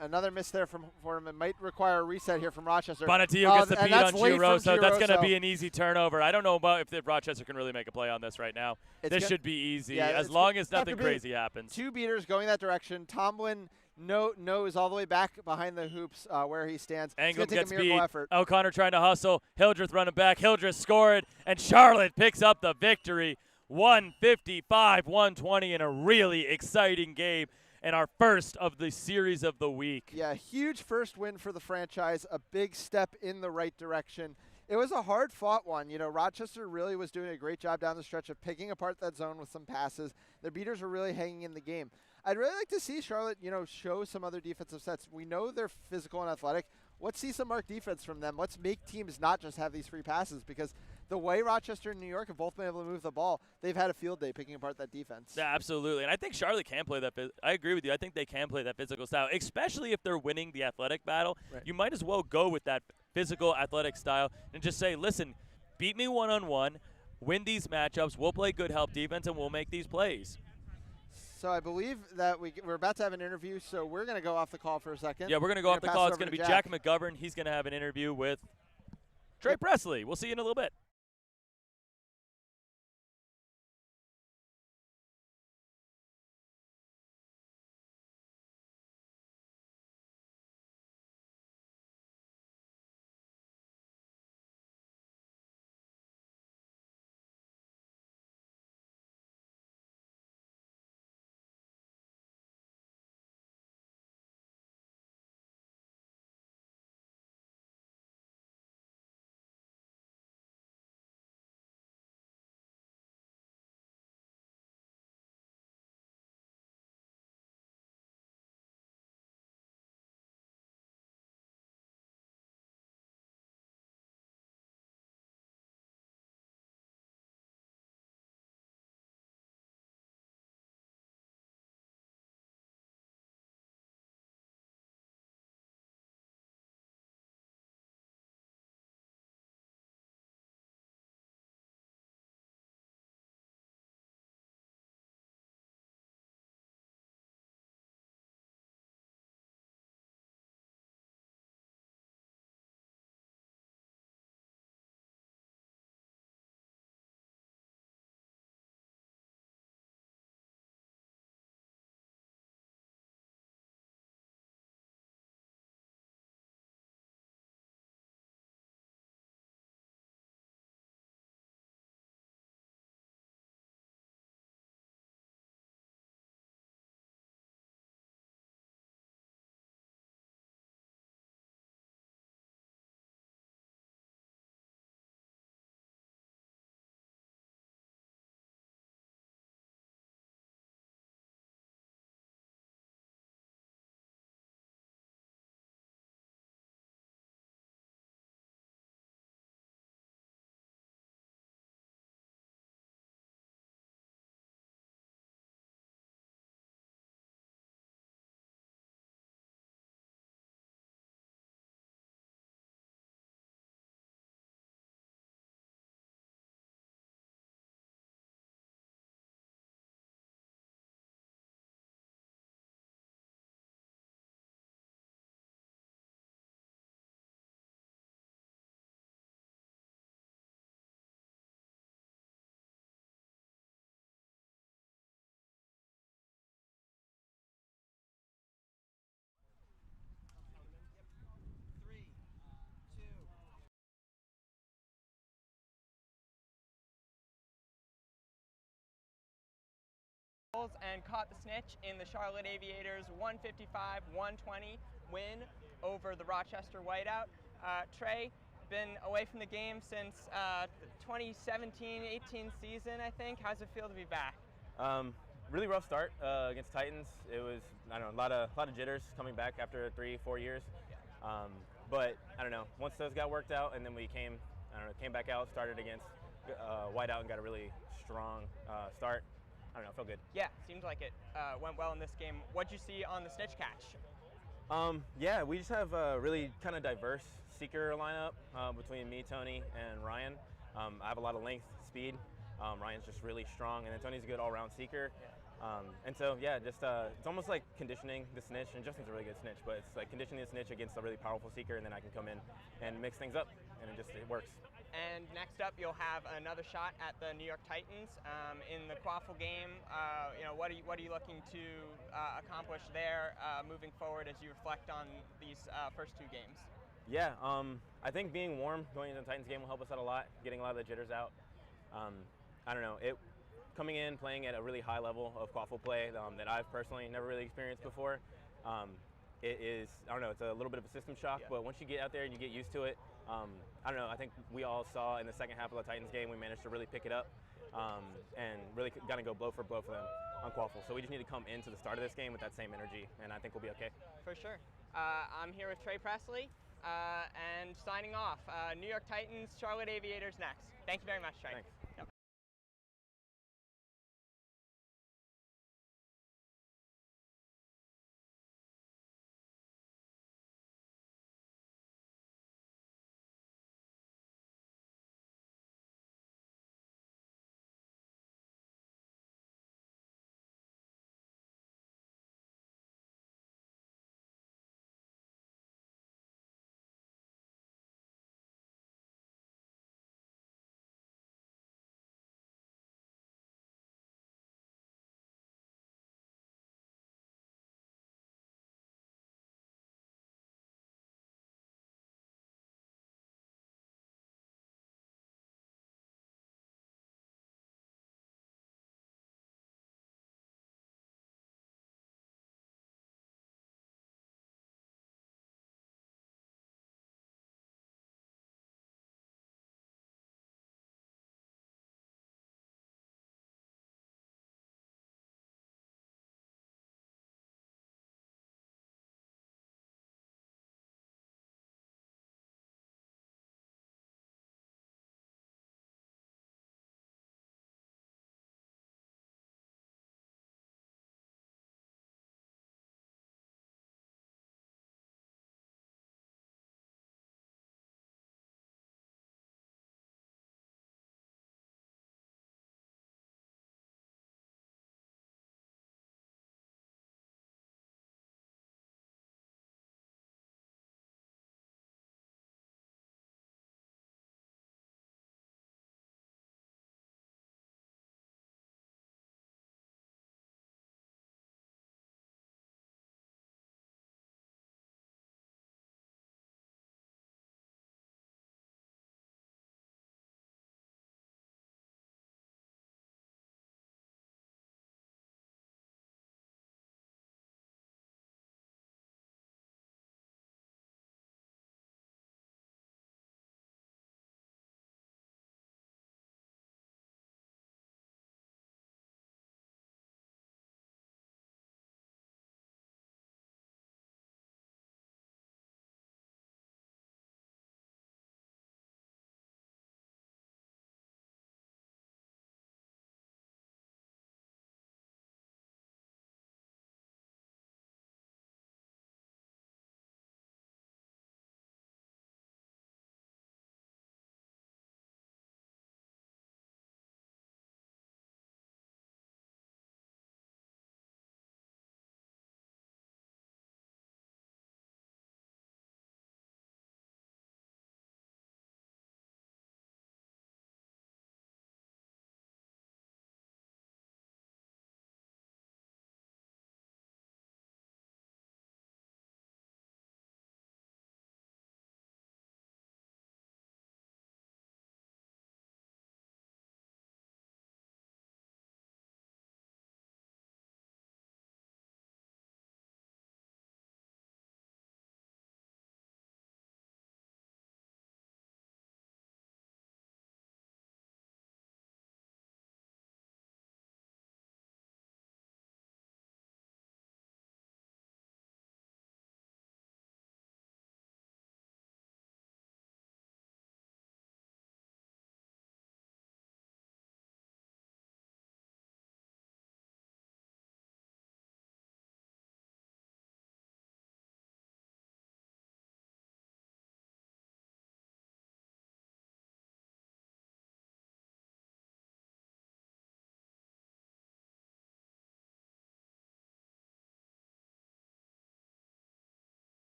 Another miss there for him. It might require a reset here from Rochester. Bonadillo gets the beat on Girosa. That's going to be an easy turnover. I don't know about if Rochester can really make a play on this right now. This should be easy, as long as nothing crazy happens. 2 beaters going that direction. Tomlin knows all the way back behind the hoops where he stands. Anglem gets beat. Effort. O'Connor trying to hustle. Hildreth running back. Hildreth scored, and Charlotte picks up the victory. 155-120 in a really exciting game. And our first of the series of the week. Yeah, huge first win for the franchise, a big step in the right direction. It was a hard-fought one. Rochester really was doing a great job down the stretch of picking apart that zone with some passes. Their beaters were really hanging in the game. I'd really like to see Charlotte, show some other defensive sets. We know they're physical and athletic. Let's see some marked defense from them. Let's make teams not just have these free passes, because the way Rochester and New York have both been able to move the ball, they've had a field day picking apart that defense. Yeah, absolutely. And I think Charlotte can play that. I agree with you. I think they can play that physical style, especially if they're winning the athletic battle. Right. You might as well go with that physical athletic style and just say, listen, beat me one-on-one, win these matchups, we'll play good help defense, and we'll make these plays. So I believe that we're about to have an interview, so we're going to go off the call for a second. Yeah, we're going to go off the call. It's going to be Jack McGovern. He's going to have an interview with Trey Presley. We'll see you in a little bit. and caught the snitch in the Charlotte Aviators 155-120 win over the Rochester Whiteout. Trey, been away from the game since 2017-18 season, I think. How's it feel to be back? Really rough start against Titans. It was, I don't know, a lot of jitters coming back after 3-4 years. But I don't know, once those got worked out and then we came back out, started against Whiteout and got a really strong start. I don't know, it felt good. Yeah, seems like it went well in this game. What'd you see on the snitch catch? Yeah, we just have a really kind of diverse seeker lineup between me, Tony, and Ryan. I have a lot of length, speed. Ryan's just really strong, and then Tony's a good all-around seeker. And so, yeah, just it's almost like conditioning the snitch, and Justin's a really good snitch, but it's like conditioning the snitch against a really powerful seeker, and then I can come in and mix things up, and it works. And next up, you'll have another shot at the New York Titans in the Quaffle game. What are you looking to accomplish there moving forward as you reflect on these first two games? Yeah, I think being warm going into the Titans game will help us out a lot, getting a lot of the jitters out. I don't know, coming in, playing at a really high level of quaffle play that I've personally never really experienced before. It is, I don't know, it's a little bit of a system shock, but once you get out there and you get used to it, I don't know, I think we all saw in the second half of the Titans game, we managed to really pick it up and really kind of go blow for blow for them on quaffle. So we just need to come into the start of this game with that same energy, and I think we'll be okay. For sure. I'm here with Trey Presley and signing off. New York Titans, Charlotte Aviators next. Thank you very much, Trey. Thanks.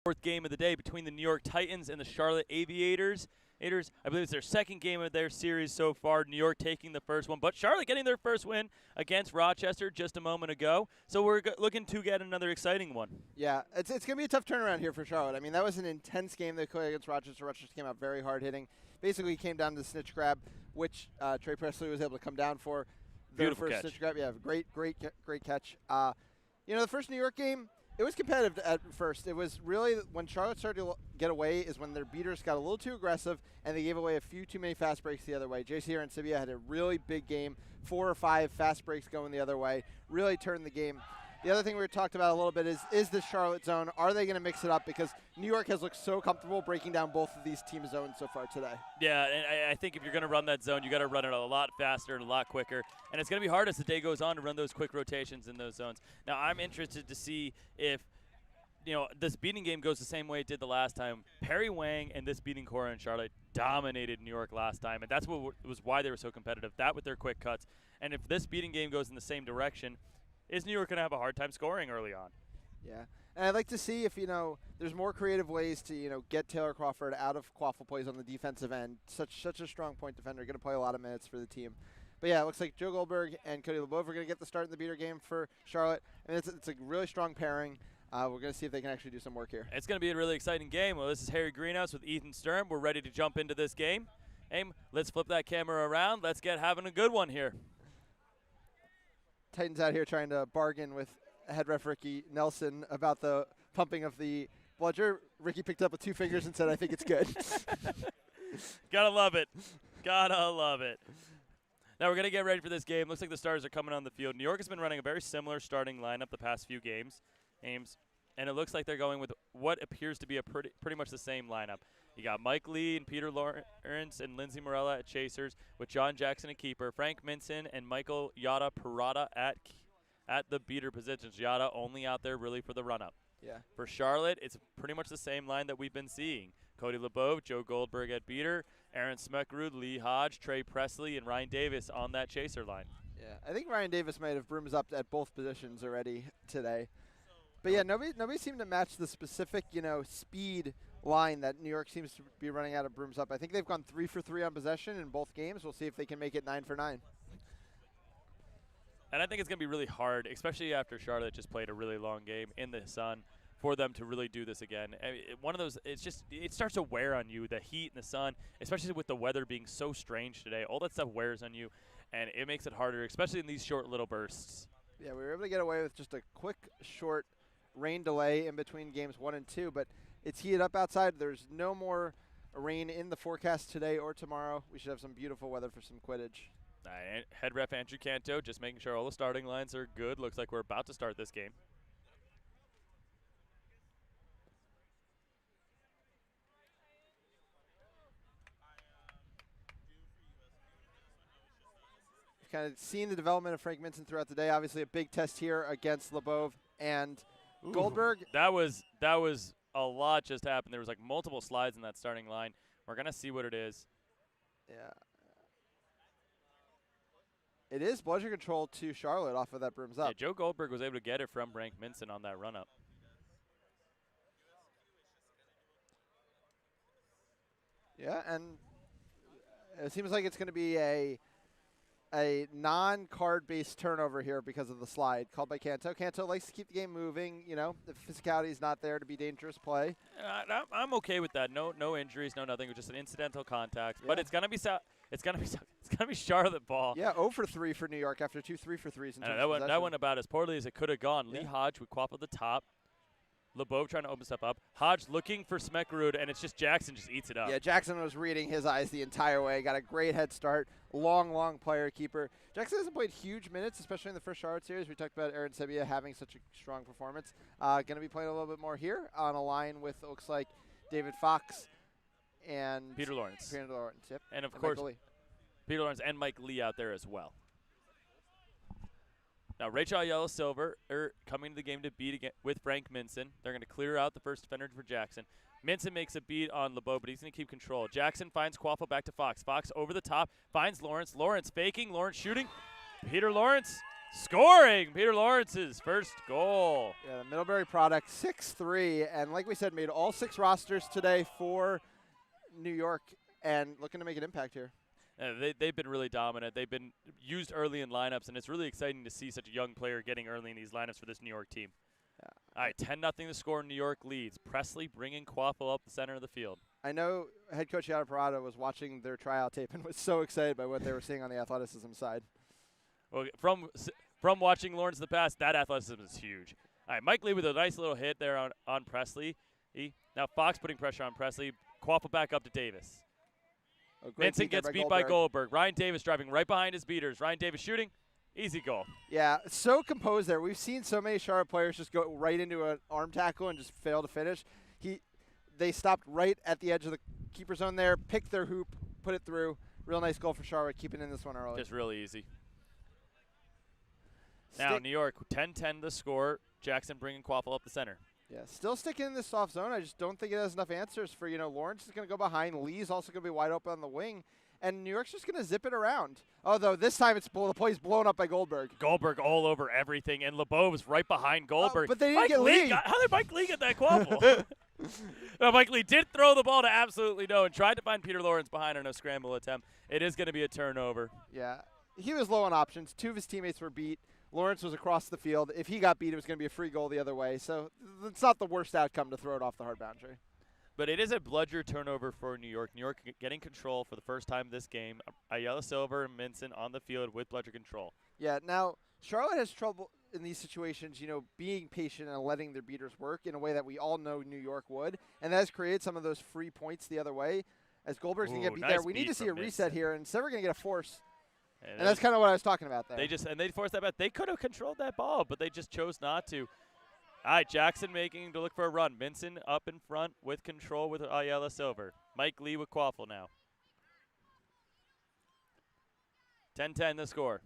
Fourth game of the day between the New York Titans and the Charlotte Aviators. I believe it's their second game of their series so far. New York taking the first one, but Charlotte getting their first win against Rochester just a moment ago. So we're looking to get another exciting one. Yeah, it's going to be a tough turnaround here for Charlotte. I mean, that was an intense game they played against Rochester. Rochester came out very hard hitting. Basically came down to the snitch grab, which Trey Presley was able to come down for. Beautiful first catch. Snitch grab. Yeah, great catch. The first New York game, it was competitive at first. It was really when Charlotte started to get away is when their beaters got a little too aggressive and they gave away a few too many fast breaks the other way. JC Arancibia had a really big game, 4 or 5 fast breaks going the other way, really turned the game. The other thing we talked about a little bit is the Charlotte zone. Are they going to mix it up? Because New York has looked so comfortable breaking down both of these team zones so far today. Yeah, and I think if you're going to run that zone, you got to run it a lot faster and a lot quicker. And it's going to be hard as the day goes on to run those quick rotations in those zones. Now, I'm interested to see if this beating game goes the same way it did the last time. Perry Wang and this beating core in Charlotte dominated New York last time, and that's what was why they were so competitive, that with their quick cuts. And if this beating game goes in the same direction, is New York going to have a hard time scoring early on? Yeah, and I'd like to see if, there's more creative ways to, get Taylor Crawford out of quaffle plays on the defensive end. Such a strong point defender, going to play a lot of minutes for the team. But yeah, it looks like Joe Goldberg and Cody LeBeau are going to get the start in the beater game for Charlotte. I mean, it's a really strong pairing. We're going to see if they can actually do some work here. It's going to be a really exciting game. Well, this is Harry Greenhouse with Ethan Sturm. We're ready to jump into this game. Aim, let's flip that camera around. Let's get having a good one here. Titans out here trying to bargain with head ref Ricky Nelson about the pumping of the bludger. Ricky picked up with 2 fingers and said, I think it's good. Gotta love it. Gotta love it. Now we're going to get ready for this game. Looks like the starters are coming on the field. New York has been running a very similar starting lineup the past few games. And it looks like they're going with what appears to be a pretty much the same lineup. You got Mike Lee and Peter Lawrence and Lindsey Morella at chasers, with John Jackson at keeper, Frank Minson and Michael Yada Parada at the beater positions. Yada only out there really for the run-up. Yeah. For Charlotte, it's pretty much the same line that we've been seeing. Cody LeBeau, Joe Goldberg at beater, Aaron Smeckrud, Lee Hodge, Trey Presley, and Ryan Davis on that chaser line. Yeah, I think Ryan Davis might have brooms up at both positions already today. But yeah, nobody seemed to match the specific, speed line that New York seems to be running out of brooms up. I think they've gone 3 for 3 on possession in both games. We'll see if they can make it 9 for 9. And I think it's going to be really hard, especially after Charlotte just played a really long game in the sun, for them to really do this again. I mean, one of those, it starts to wear on you, the heat and the sun, especially with the weather being so strange today. All that stuff wears on you, and it makes it harder, especially in these short little bursts. Yeah, we were able to get away with just a quick, short rain delay in between games 1 and 2, but it's heated up outside. There's no more rain in the forecast today or tomorrow. We should have some beautiful weather for some Quidditch. Head ref Andrew Canto just making sure all the starting lines are good. Looks like we're about to start this game. Kind of seeing the development of Frank Minson throughout the day. Obviously a big test here against LeBeau and Goldberg. That was a lot just happened. There was like multiple slides in that starting line. We're going to see what it is. Yeah. It is bludger control to Charlotte off of that brooms up. Yeah, Joe Goldberg was able to get it from Frank Minson on that run up. Yeah, and it seems like it's going to be a non-card-based turnover here because of the slide called by Canto. Canto likes to keep the game moving. The physicality is not there to be dangerous play. I'm okay with that. No injuries, no nothing. Just an incidental contact. Yeah. But it's gonna be Charlotte ball. Yeah, 0 for 3 for New York after 2 3 for 3s. That went about as poorly as it could have gone. Yeah. Lee Hodge would quaff at the top. LeBeau trying to open stuff up. Hodge looking for Smeckrud, and it's just Jackson just eats it up. Yeah, Jackson was reading his eyes the entire way. Got a great head start. Long player keeper. Jackson hasn't played huge minutes, especially in the first Charlotte series. We talked about Arancibia having such a strong performance. Going to be playing a little bit more here on a line with, it looks like, David Fox and Peter Lawrence. Yep. And, of course, Peter Lawrence and Mike Lee out there as well. Now, Rachel Yellow Silver coming to the game to beat again with Frank Minson. They're going to clear out the first defender for Jackson. Minson makes a beat on LeBeau, but he's going to keep control. Jackson finds Quaffle back to Fox. Fox over the top, finds Lawrence. Lawrence faking, Lawrence shooting. Peter Lawrence scoring Peter Lawrence's first goal. Yeah, the Middlebury product, 6-3, and like we said, made all 6 rosters today for New York, and looking to make an impact here. They've been really dominant. They've been used early in lineups, and it's really exciting to see such a young player getting early in these lineups for this New York team. Yeah. All right, 10-0 the score. New York leads. Presley bringing Quaffle up the center of the field. I know head coach Yada Parada was watching their tryout tape and was so excited by what they were seeing on the athleticism side. Well, from watching Lawrence in the past, that athleticism is huge. All right, Mike Lee with a nice little hit there on Presley. Now Fox putting pressure on Presley. Quaffle back up to Davis. Vincent gets beat by Goldberg. Ryan Davis driving right behind his beaters. Ryan Davis shooting. Easy goal. Yeah, so composed there. We've seen so many Charlotte players just go right into an arm tackle and just fail to finish. They stopped right at the edge of the keeper zone there, picked their hoop, put it through. Real nice goal for Charlotte, keeping in this one early. Just really easy. Now New York, 10-10 the score. Jackson bringing Quaffle up the center. Yeah, still sticking in this soft zone. I just don't think it has enough answers for, Lawrence is going to go behind. Lee's also going to be wide open on the wing. And New York's just going to zip it around. Although this time the play's blown up by Goldberg. Goldberg all over everything, and LeBeau was right behind Goldberg. But they didn't get Lee. How did Mike Lee get that Quaffle? No, Mike Lee did throw the ball to absolutely no and tried to find Peter Lawrence behind on a scramble attempt. It is going to be a turnover. Yeah, he was low on options. 2 of his teammates were beat. Lawrence was across the field. If he got beat, it was going to be a free goal the other way. So it's not the worst outcome to throw it off the hard boundary. But it is a bludger turnover for New York. New York getting control for the first time this game. Ayala Silver and Minson on the field with bludger control. Yeah, now Charlotte has trouble in these situations, being patient and letting their beaters work in a way that we all know New York would. And that has created some of those free points the other way. As Goldberg's going to get beat there, we need to see a reset here. And instead we're going to get a force. And that's kind of what I was talking about there. They forced that back. They could have controlled that ball, but they just chose not to. All right, Jackson making to look for a run. Minson up in front with control with Ayala Silver. Mike Lee with Quaffle now. 10-10 the score.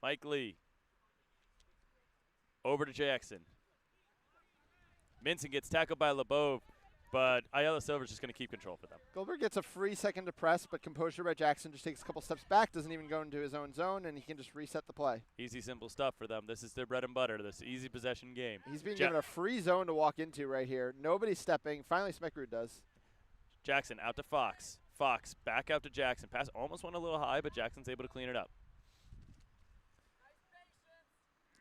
Mike Lee. Over to Jackson. Minson gets tackled by LeBeau, but Ayala Silver's just going to keep control for them. Goldberg gets a free second to press, but composure by Jackson just takes a couple steps back, doesn't even go into his own zone, and he can just reset the play. Easy, simple stuff for them. This is their bread and butter, this easy possession game. He's being given a free zone to walk into right here. Nobody's stepping. Finally, Smeckrud does. Jackson out to Fox. Fox back out to Jackson. Pass almost went a little high, but Jackson's able to clean it up.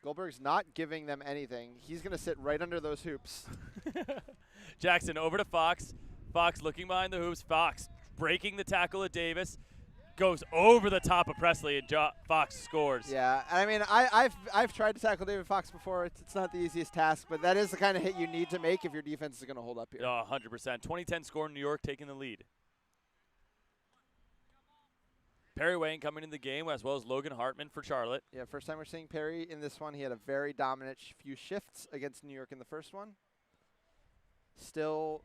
Goldberg's not giving them anything. He's going to sit right under those hoops. Jackson over to Fox. Fox looking behind the hoops. Fox breaking the tackle of Davis. Goes over the top of Presley, and Fox scores. Yeah, I mean, I've tried to tackle David Fox before. It's not the easiest task, but that is the kind of hit you need to make if your defense is going to hold up here. 100%. 2010 score, New York taking the lead. Perry Wayne coming in the game, as well as Logan Hartman for Charlotte. Yeah, first time we're seeing Perry in this one. He had a very dominant few shifts against New York in the first one. Still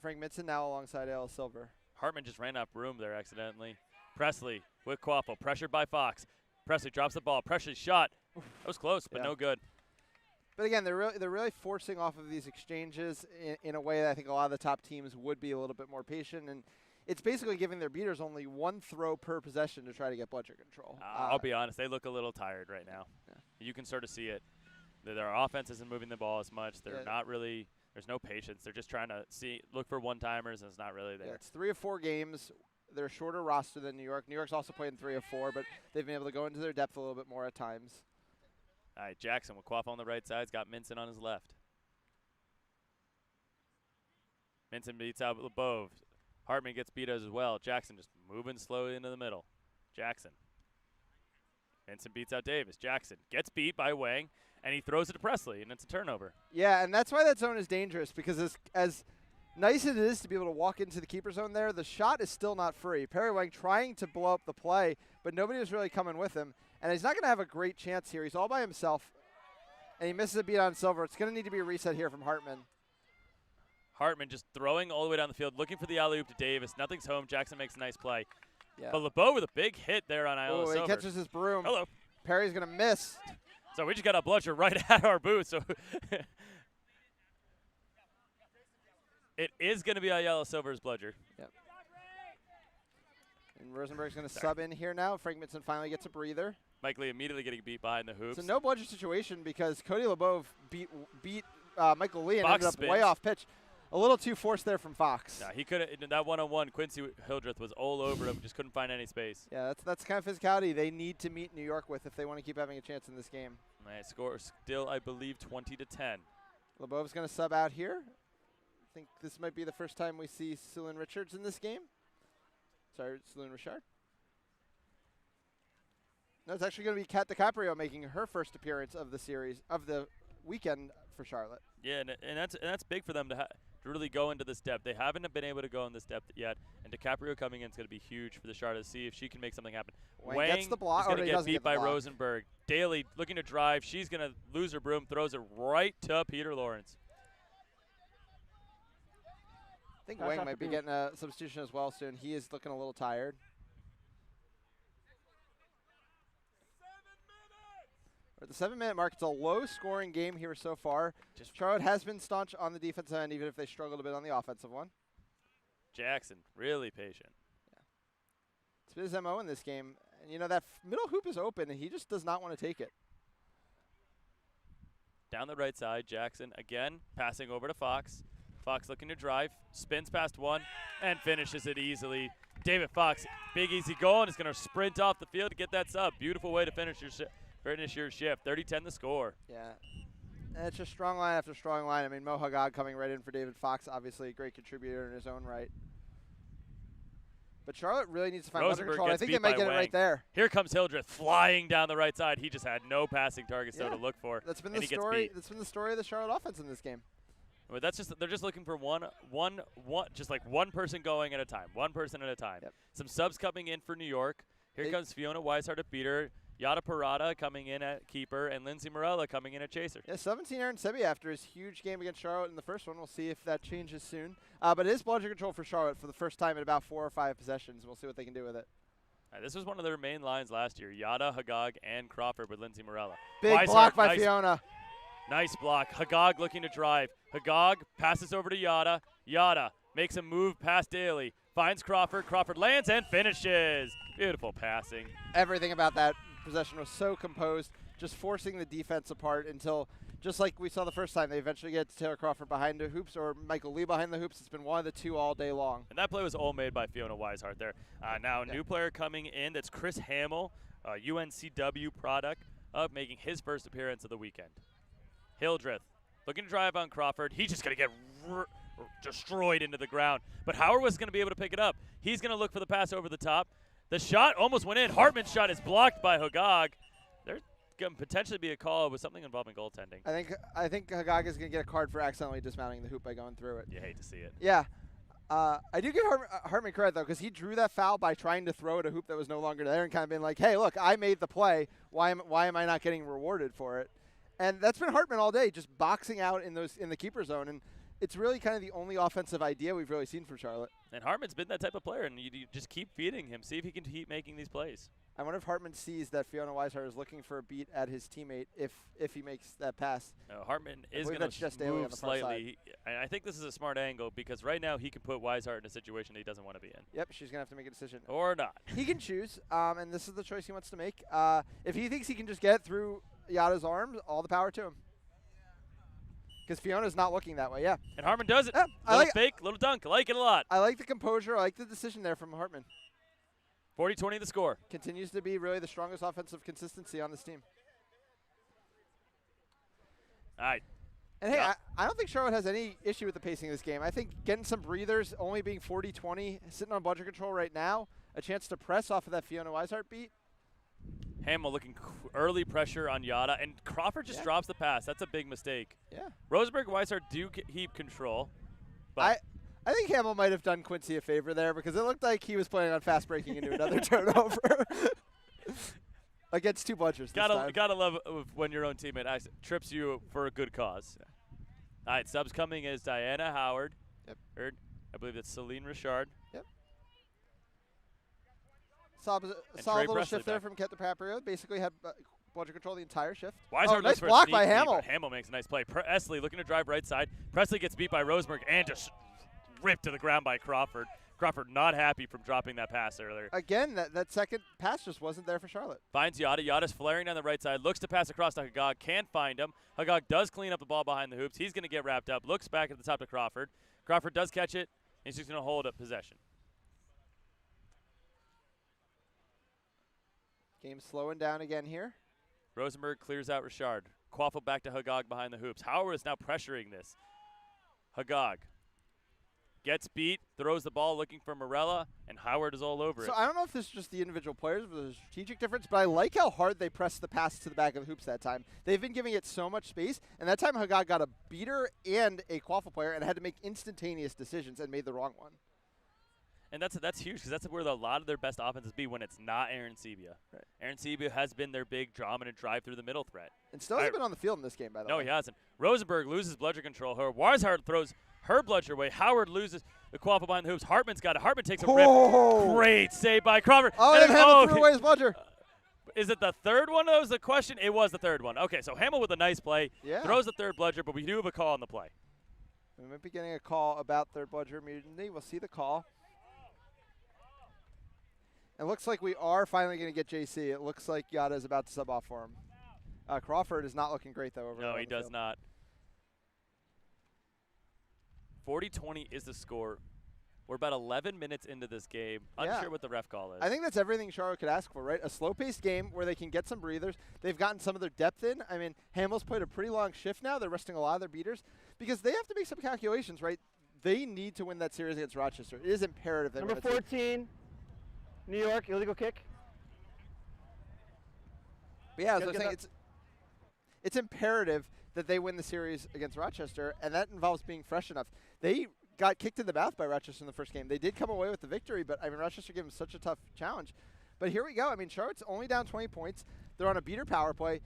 Frank Minson now alongside Al Silver. Hartman just ran out of room there accidentally. Presley with Quaffle, pressured by Fox. Presley drops the ball. Presley's shot. That was close, but no good. But again, they're really forcing off of these exchanges in a way that I think a lot of the top teams would be a little bit more patient, and it's basically giving their beaters only one throw per possession to try to get bludger control. I'll be honest, they look a little tired right now. Yeah. You can sort of see it. Their offense isn't moving the ball as much. They're not really. There's no patience. They're just trying to look for one-timers, and it's not really there. Yeah, it's 3 of 4 games. They're a shorter roster than New York. New York's also played in 3 of 4, but they've been able to go into their depth a little bit more at times. All right, Jackson with Quaffle on the right side. He's got Minson on his left. Minson beats out LeBeau. Hartman gets beat as well. Jackson just moving slowly into the middle. Jackson. Minson beats out Davis. Jackson gets beat by Wang, and he throws it to Presley, and it's a turnover. Yeah, and that's why that zone is dangerous, because as nice as it is to be able to walk into the keeper zone there, the shot is still not free. Perry Wang trying to blow up the play, but nobody was really coming with him. And he's not going to have a great chance here. He's all by himself, and he misses a beat on Silver. It's going to need to be a reset here from Hartman. Hartman just throwing all the way down the field, looking for the alley-oop to Davis. Nothing's home. Jackson makes a nice play. Yeah. But LeBeau with a big hit there on Ayala Silver. He catches his broom. Hello. Perry's going to miss. So we just got a bludger right at our booth. So it is going to be Ayala Silver's bludger. Yep. And Rosenberg's going to sub in here now. Frank Minson finally gets a breather. Mike Lee immediately getting beat behind the hoops. It's a no bludger situation because Cody LeBeau beat Michael Lee and Fox ended up spins. way off pitch. A little too forced there from Fox. Nah, he could have that one-on-one. Quincy Hildreth was all over him, just couldn't find any space. Yeah, that's the kind of physicality they need to meet New York with if they want to keep having a chance in this game. Nice score still, I believe, 20-10. LeBeau's going to sub out here. I think this might be the first time we see Celine Richards in this game. Sorry, Celine Richard. No, it's actually going to be Kat DiCaprio making her first appearance of the series, of the weekend for Charlotte. Yeah, and that's big for them to really go into this depth. They haven't been able to go in this depth yet, and DiCaprio coming in is going to be huge for the Charlotte to see if she can make something happen. Wang gets the block. is going to get doesn't beat get the by block. Rosenberg. Daly looking to drive. She's going to lose her broom, throws it right to Peter Lawrence. I think Wang might be getting a substitution as well soon. He is looking a little tired. At the 7-minute mark, it's a low-scoring game here so far. Charlotte has been staunch on the defensive end, even if they struggled a bit on the offensive one. Jackson, really patient. Yeah. It's been his MO in this game. And, you know, that middle hoop is open, and he just does not want to take it. Down the right side, Jackson again passing over to Fox. Fox looking to drive, spins past one, and finishes it easily. David Fox, big easy goal, and is going to sprint off the field to get that sub. Beautiful way to finish your shift. 30-10 the score. Yeah. And it's just strong line after strong line. I mean, Mo Haggad coming right in for David Fox, obviously a great contributor in his own right. But Charlotte really needs to find ball control. I think they might get it right there. Here comes Hildreth flying down the right side. He just had no passing targets though to look for. That's been the story. That's been the story of the Charlotte offense in this game. But they're just looking for one, just like one person going at a time, one person at a time. Yep. Some subs coming in for New York. Here comes Fiona Weishart at beater, Yada Parada coming in at keeper, and Lindsay Morella coming in at chaser. Yeah, 17 Aaron Sebi after his huge game against Charlotte in the first one. We'll see if that changes soon. But it is ball control for Charlotte for the first time in about 4 or 5 possessions. We'll see what they can do with it. This was one of their main lines last year. Yada, Haggad, and Crawford with Lindsay Morella. Big Weishart, block by Fiona. Nice block. Haggad looking to drive. Haggad passes over to Yada. Yada makes a move past Daly. Finds Crawford. Crawford lands and finishes. Beautiful passing. Everything about that possession was so composed, just forcing the defense apart until, just like we saw the first time, they eventually get Taylor Crawford behind the hoops or Michael Lee behind the hoops. It's been one of the two all day long. And that play was all made by Fiona Weishart there. Now a new player coming in. That's Chris Hamill, UNCW product, making his first appearance of the weekend. Hildreth looking to drive on Crawford. He's just going to get destroyed into the ground. But Howard was going to be able to pick it up. He's going to look for the pass over the top. The shot almost went in. Hartman's shot is blocked by Haggad. There's going to potentially be a call with something involving goaltending. I think Haggad is going to get a card for accidentally dismounting the hoop by going through it. You hate to see it. Yeah. I do give Hartman credit, though, because he drew that foul by trying to throw at a hoop that was no longer there and kind of been like, hey, look, I made the play. Why am I not getting rewarded for it? And that's been Hartman all day, just boxing out in the keeper zone. And it's really kind of the only offensive idea we've really seen from Charlotte. And Hartman's been that type of player, and you just keep feeding him. See if he can keep making these plays. I wonder if Hartman sees that Fiona Weishart is looking for a beat at his teammate if he makes that pass. Hartman is going to move slightly. And I think this is a smart angle because right now he can put Weishart in a situation that he doesn't want to be in. Yep, she's going to have to make a decision. Or not. He can choose, and this is the choice he wants to make. If he thinks he can just get through Yada's arms, all the power to him. Because Fiona's not looking that way, yeah. And Hartman does it. Yeah, little fake, little dunk. I like it a lot. I like the composure. I like the decision there from Hartman. 40-20 the score. Continues to be really the strongest offensive consistency on this team. All right. And, hey, I don't think Charlotte has any issue with the pacing of this game. I think getting some breathers, only being 40-20, sitting on budget control right now, a chance to press off of that Fiona Weishart beat. Hamill looking early pressure on Yada, and Crawford just drops the pass. That's a big mistake. Yeah. Rosenberg and Weishart do keep control. But I think Hamill might have done Quincy a favor there because it looked like he was planning on fast breaking into another turnover against two bunchers. Gotta love when your own teammate trips you for a good cause. Yeah. All right, subs coming is Diana Howard. Yep. I believe that's Celine Richard. Yep. Solid little shift there from Kat DiCaprio. Basically had budget control the entire shift. Nice block by Hamill. Hamill makes a nice play. Presley looking to drive right side. Presley gets beat by Rosenberg and just ripped to the ground by Crawford. Crawford not happy from dropping that pass earlier. Again, that second pass just wasn't there for Charlotte. Finds Yada. Yada's flaring down the right side. Looks to pass across to Hagag. Can't find him. Hagag does clean up the ball behind the hoops. He's going to get wrapped up. Looks back at the top to Crawford. Crawford does catch it. He's just going to hold up possession. Game slowing down again here. Rosenberg clears out Richard. Quaffle back to Hagag behind the hoops. Howard is now pressuring this. Hagag gets beat, throws the ball looking for Morella, and Howard is all over it. So I don't know if this is just the individual players with a strategic difference, but I like how hard they pressed the pass to the back of the hoops that time. They've been giving it so much space, and that time Hagag got a beater and a Quaffle player and had to make instantaneous decisions and made the wrong one. And that's huge because that's where a lot of their best offenses be when it's not Aaron Sebia. Right. Aaron Sebia has been their big dominant drive through the middle threat. And still hasn't been on the field in this game, by the way. No, he hasn't. Rosenberg loses bludger control. Wishart throws her bludger away. Howard loses the Quaffle behind the hoops. Hartman's got it. Hartman takes a rip. Great save by Crawford. Oh, and Hamill threw away his bludger. Is it the third one? That was the question. It was the third one. Okay, so Hamill with a nice play. Yeah. Throws the third bludger, but we do have a call on the play. We might be getting a call about third bludger immunity. We'll see the call. It looks like we are finally going to get JC. It looks like Yada is about to sub off for him. Crawford is not looking great, though. No, he does not. 40-20 is the score. We're about 11 minutes into this game. Unsure what the ref call is. I think that's everything Charlotte could ask for, right? A slow-paced game where they can get some breathers. They've gotten some of their depth in. I mean, Hamill's played a pretty long shift now. They're resting a lot of their beaters because they have to make some calculations, right? They need to win that series against Rochester. It is imperative. Number 14, New York, illegal kick. But yeah, as I was saying, it's imperative that they win the series against Rochester, and that involves being fresh enough. They got kicked in the mouth by Rochester in the first game. They did come away with the victory, but I mean, Rochester gave them such a tough challenge. But here we go. I mean, Charlotte's only down 20 points. They're on a beater power play.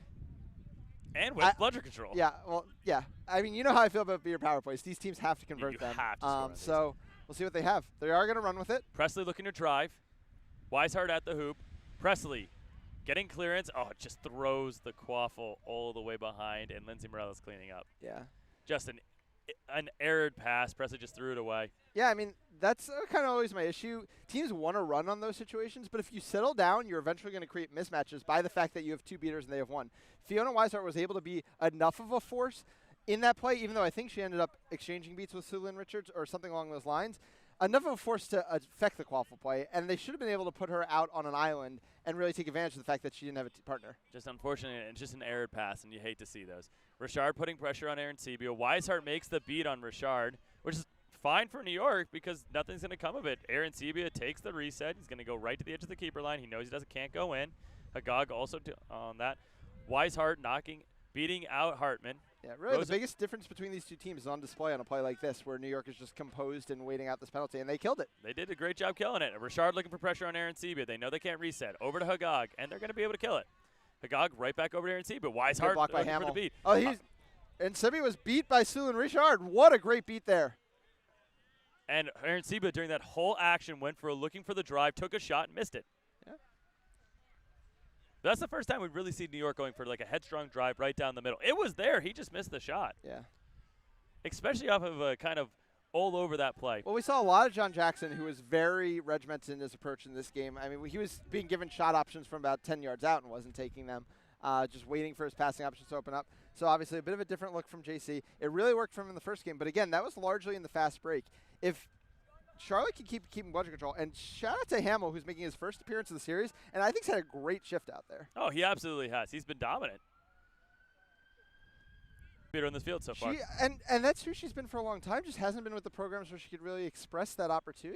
And with bludger control. Yeah, well, yeah. I mean, you know how I feel about beater power plays. These teams have to convert you them. Have to so we'll see what they have. They are going to run with it. Presley looking to drive. Wishart at the hoop. Presley getting clearance. Oh, it just throws the Quaffle all the way behind, and Lindsay Morella's cleaning up. Yeah. Just an errored pass. Presley just threw it away. Yeah, I mean, that's kind of always my issue. Teams want to run on those situations, but if you settle down, you're eventually going to create mismatches by the fact that you have two beaters and they have one. Fiona Wishart was able to be enough of a force in that play, even though I think she ended up exchanging beats with Sulin Richards or something along those lines. Enough of a force to affect the Quaffle play, and they should have been able to put her out on an island and really take advantage of the fact that she didn't have a partner. Just unfortunate, and just an errored pass, and you hate to see those. Richard putting pressure on Aaron Sebia. Wishart makes the beat on Richard, which is fine for New York because nothing's going to come of it. Aaron Sebia takes the reset. He's going to go right to the edge of the keeper line. He knows he can't go in. Hagag also on that. Wishart beating out Hartman. Yeah, really the biggest difference between these two teams is on display on a play like this where New York is just composed and waiting out this penalty, and they killed it. They did a great job killing it. Richard looking for pressure on Aaron Sebia. They know they can't reset. Over to Hagag, and they're going to be able to kill it. Hagag right back over to Aaron Sebia. Wishart blocked by looking Hamill. for the beat. Oh, and Sebia was beat by Sulin Richard. What a great beat there. And Aaron Sebia during that whole action went for looking for the drive, took a shot, and missed it. Yeah. That's the first time we've really seen New York going for like a headstrong drive right down the middle. It was there. He just missed the shot. Yeah. Especially off of a kind of all over that play. Well, we saw a lot of John Jackson, who was very regimented in his approach in this game. I mean, he was being given shot options from about 10 yards out and wasn't taking them, just waiting for his passing options to open up. So obviously a bit of a different look from JC. It really worked for him in the first game, but again, that was largely in the fast break. If Charlotte can keep bludger control, and shout out to Hamill, who's making his first appearance of the series, and I think he's had a great shift out there. Oh, he absolutely has. He's been dominant. Beater in this field so far. And that's who she's been for a long time, just hasn't been with the programs where she could really express that opportunity.